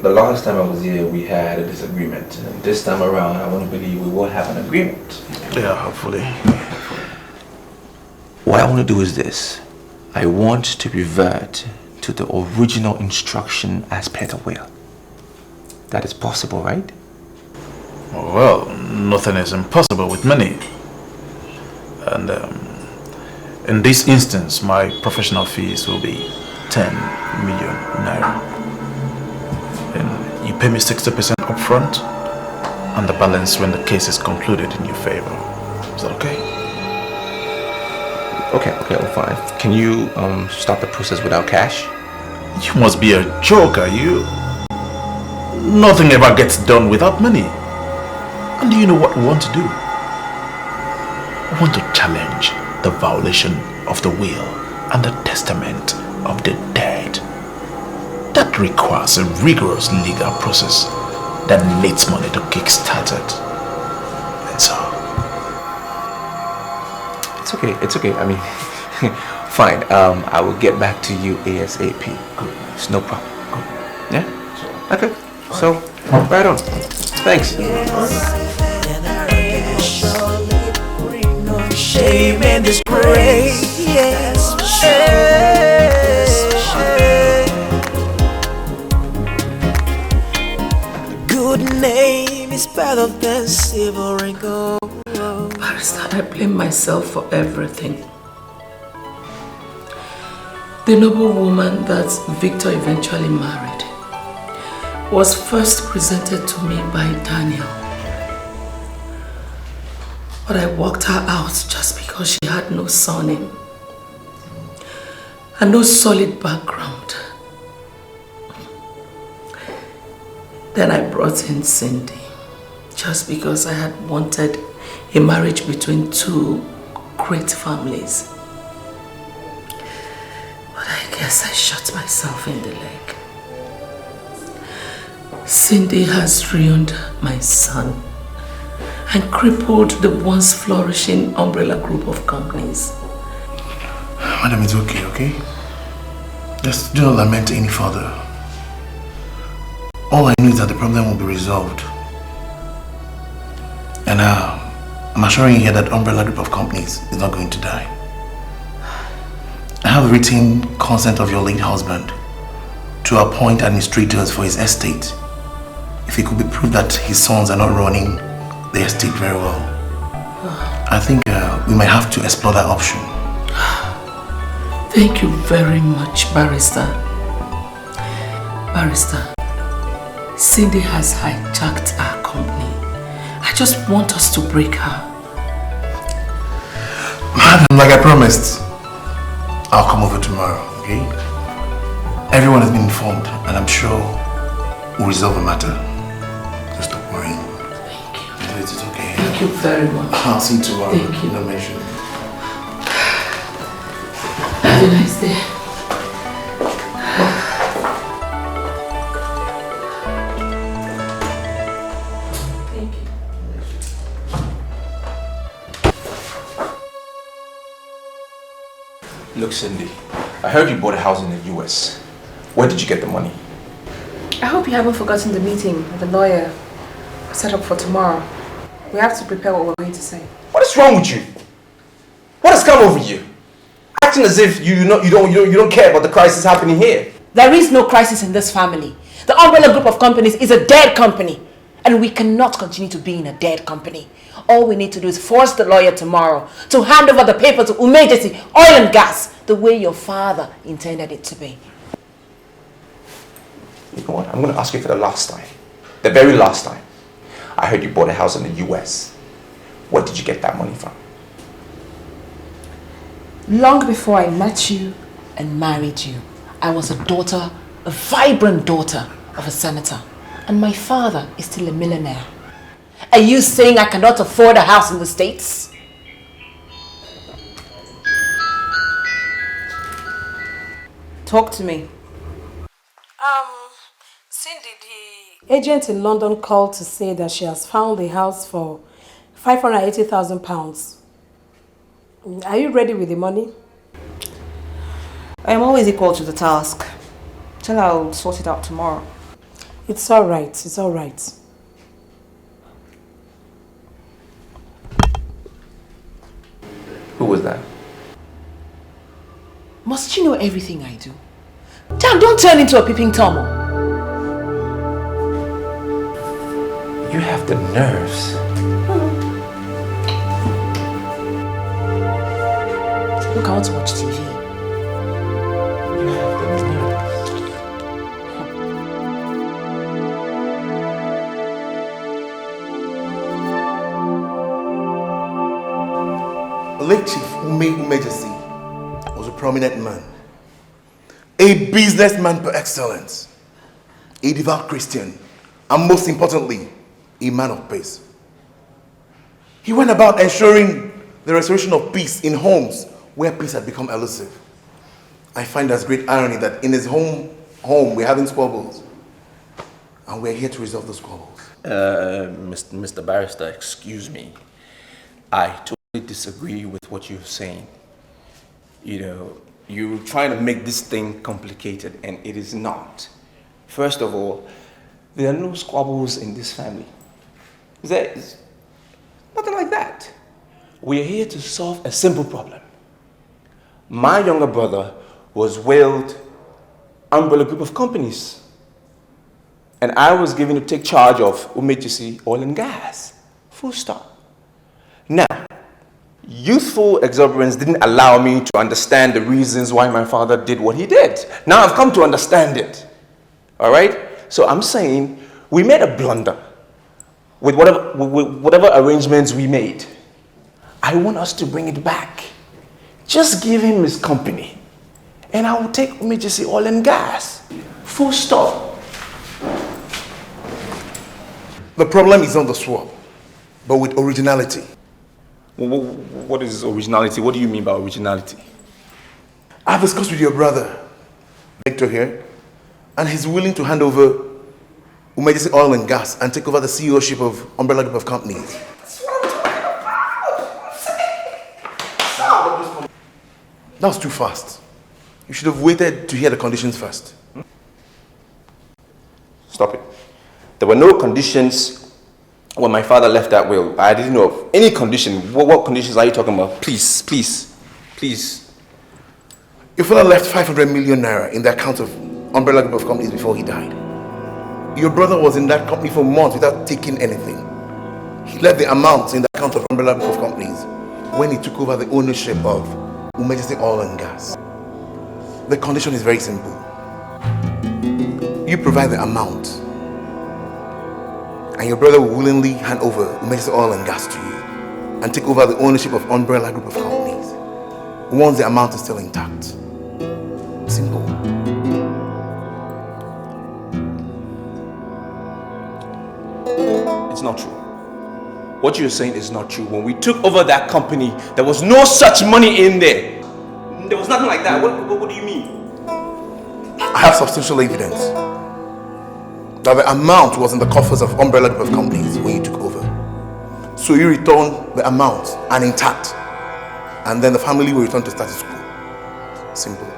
The last time I was here, we had a disagreement. And this time around, I want to believe we will have an agreement. Yeah, hopefully. What I want to do is this. I want to revert to the original instruction as per the will. That is possible, right? Well, nothing is impossible with money. And in this instance, my professional fees will be 10 million naira. And you pay me 60% upfront, and the balance when the case is concluded in your favor. Is that okay? Okay, well, fine. Can you start the process without cash? You must be a joker, you. Nothing ever gets done without money. And do you know what we want to do? We want to challenge the violation of the will and the testament of the dead. That requires a rigorous legal process that needs money to kickstart it. And so... It's okay. I mean, fine. I will get back to you ASAP. Good. It's no problem. Good. Yeah? Okay. So, right on. Thanks. Shame and disgrace. Yes. Good name is better than silver and gold. Barrister, I blame myself for everything. The noble woman that Victor eventually married was first presented to me by Daniel. But I walked her out just because she had no surname and no solid background. Then I brought in Cindy, just because I had wanted a marriage between two great families. But I guess I shot myself in the leg. Cindy has ruined my son and crippled the once flourishing umbrella group of companies. Madam, it's okay? Just do not lament any further. All I know is that the problem will be resolved. And I'm assuring you here that umbrella group of companies is not going to die. I have written consent of your late husband to appoint administrators for his estate if it could be proved that his sons are not running the estate very well. I think we might have to explore that option. Thank you very much, Barrister. Barrister, Cindy has hijacked our company. I just want us to break her. Madam, like I promised, I'll come over tomorrow, okay? Everyone has been informed and I'm sure we'll resolve the matter. Just stop worrying. Thank you. It's okay. Thank you very much. I'll see you tomorrow. Thank you. No mention. Have a nice day. Thank you. Look, Cindy, I heard you bought a house in the US. Where did you get the money? I hope you haven't forgotten the meeting with the lawyer set up for tomorrow. We have to prepare what we're going to say. What is wrong with you? What has come over you? Acting as if you don't care about the crisis happening here. There is no crisis in this family. The umbrella group of companies is a dead company. And we cannot continue to be in a dead company. All we need to do is force the lawyer tomorrow to hand over the paper to Umejesi, oil and gas, the way your father intended it to be. You know what? I'm going to ask you for the last time. The very last time. I heard you bought a house in the US. Where did you get that money from? Long before I met you and married you, I was a daughter, a vibrant daughter of a senator. And my father is still a millionaire. Are you saying I cannot afford a house in the States? Talk to me. Cindy, the agent in London called to say that she has found the house for £580,000. Are you ready with the money? I am always equal to the task. Tell her I'll sort it out tomorrow. It's all right. It's all right. Who was that? Must you know everything I do? Damn, don't turn into a peeping Tom. You have the nerves. Look, I want to watch TV. You have the nerves. Late Chief Umejesi was a prominent man, a businessman per excellence, a devout Christian, and most importantly, a man of peace. He went about ensuring the restoration of peace in homes where peace had become elusive. I find there's great irony that in his home we're having squabbles, and we're here to resolve the squabbles. Mr. Barrister, excuse me. I totally disagree with what you're saying. You know, you're trying to make this thing complicated, and it is not. First of all, there are no squabbles in this family. There's nothing like that. We are here to solve a simple problem. My younger brother was willed umbrella group of companies, and I was given to take charge of Umejesi oil and gas. Full stop. Now, youthful exuberance didn't allow me to understand the reasons why my father did what he did. Now I've come to understand it. All right? So I'm saying we made a blunder with whatever arrangements we made. I want us to bring it back. Just give him his company, and I will take Umejesi oil and gas. Full stop. The problem is not the swap, but with originality. What is originality? What do you mean by originality? I've discussed with your brother, Victor here, and he's willing to hand over Umejesi Oil and Gas and take over the CEOship of Umbrella Group of Companies. That's what I'm talking about. That was too fast. You should have waited to hear the conditions first. Stop it. There were no conditions when my father left that will. I didn't know of any condition. What conditions are you talking about? Please, please, please. Your father left 500 million naira in the account of Umbrella Group of Companies before he died. Your brother was in that company for months without taking anything. He left the amount in the account of Umbrella Group of Companies when he took over the ownership of Umejesi Oil and Gas. The condition is very simple. You provide the amount, and your brother will willingly hand over Umejesi Oil and Gas to you and take over the ownership of Umbrella Group of Companies once the amount is still intact. Simple. It's not true. What you're saying is not true. When we took over that company, there was no such money in there. There was nothing like that. What do you mean? I have substantial evidence that the amount was in the coffers of Umbrella Group of Companies when you took over. So you return the amount and intact, and then the family will return to status quo. Simple.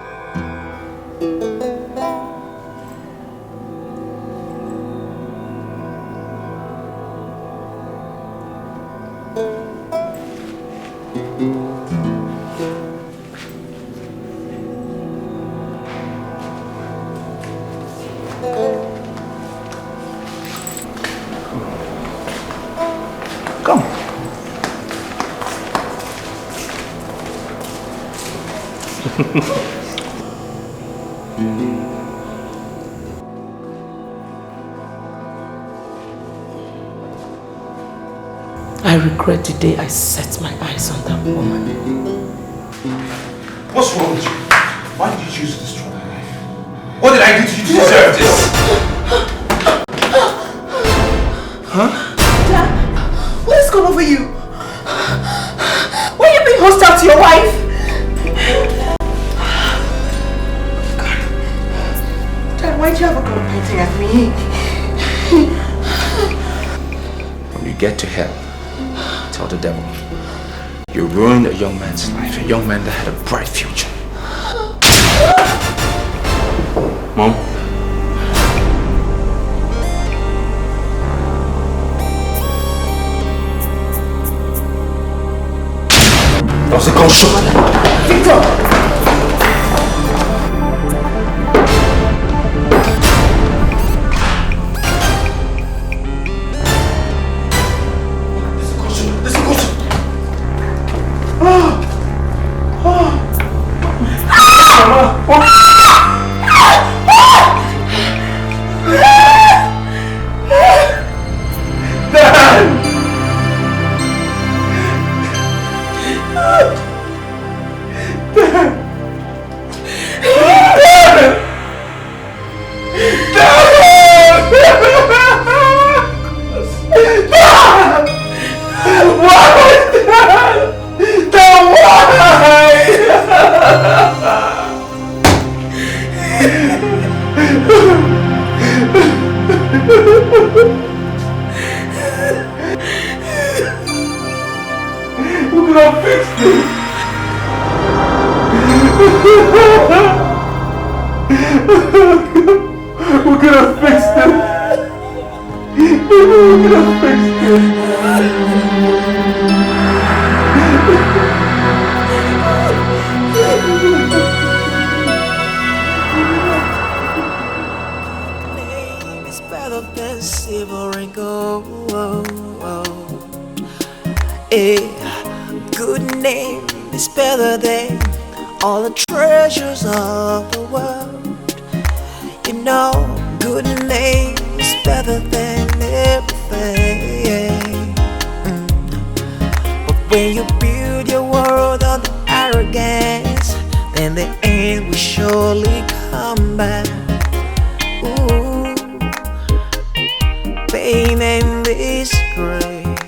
I regret the day I set my eyes on that woman. What's wrong with you? Why did you choose to destroy my life? What did I do to you to deserve this? Huh? Dad, what has gone over you? Why are you being hostile to your wife? Dad, why did you have a girl pointing at me? When you get to hell, tell the devil, you ruined a young man's life, a young man that had a bright future. Mom? That was a gunshot. Victor! pain and disgrace.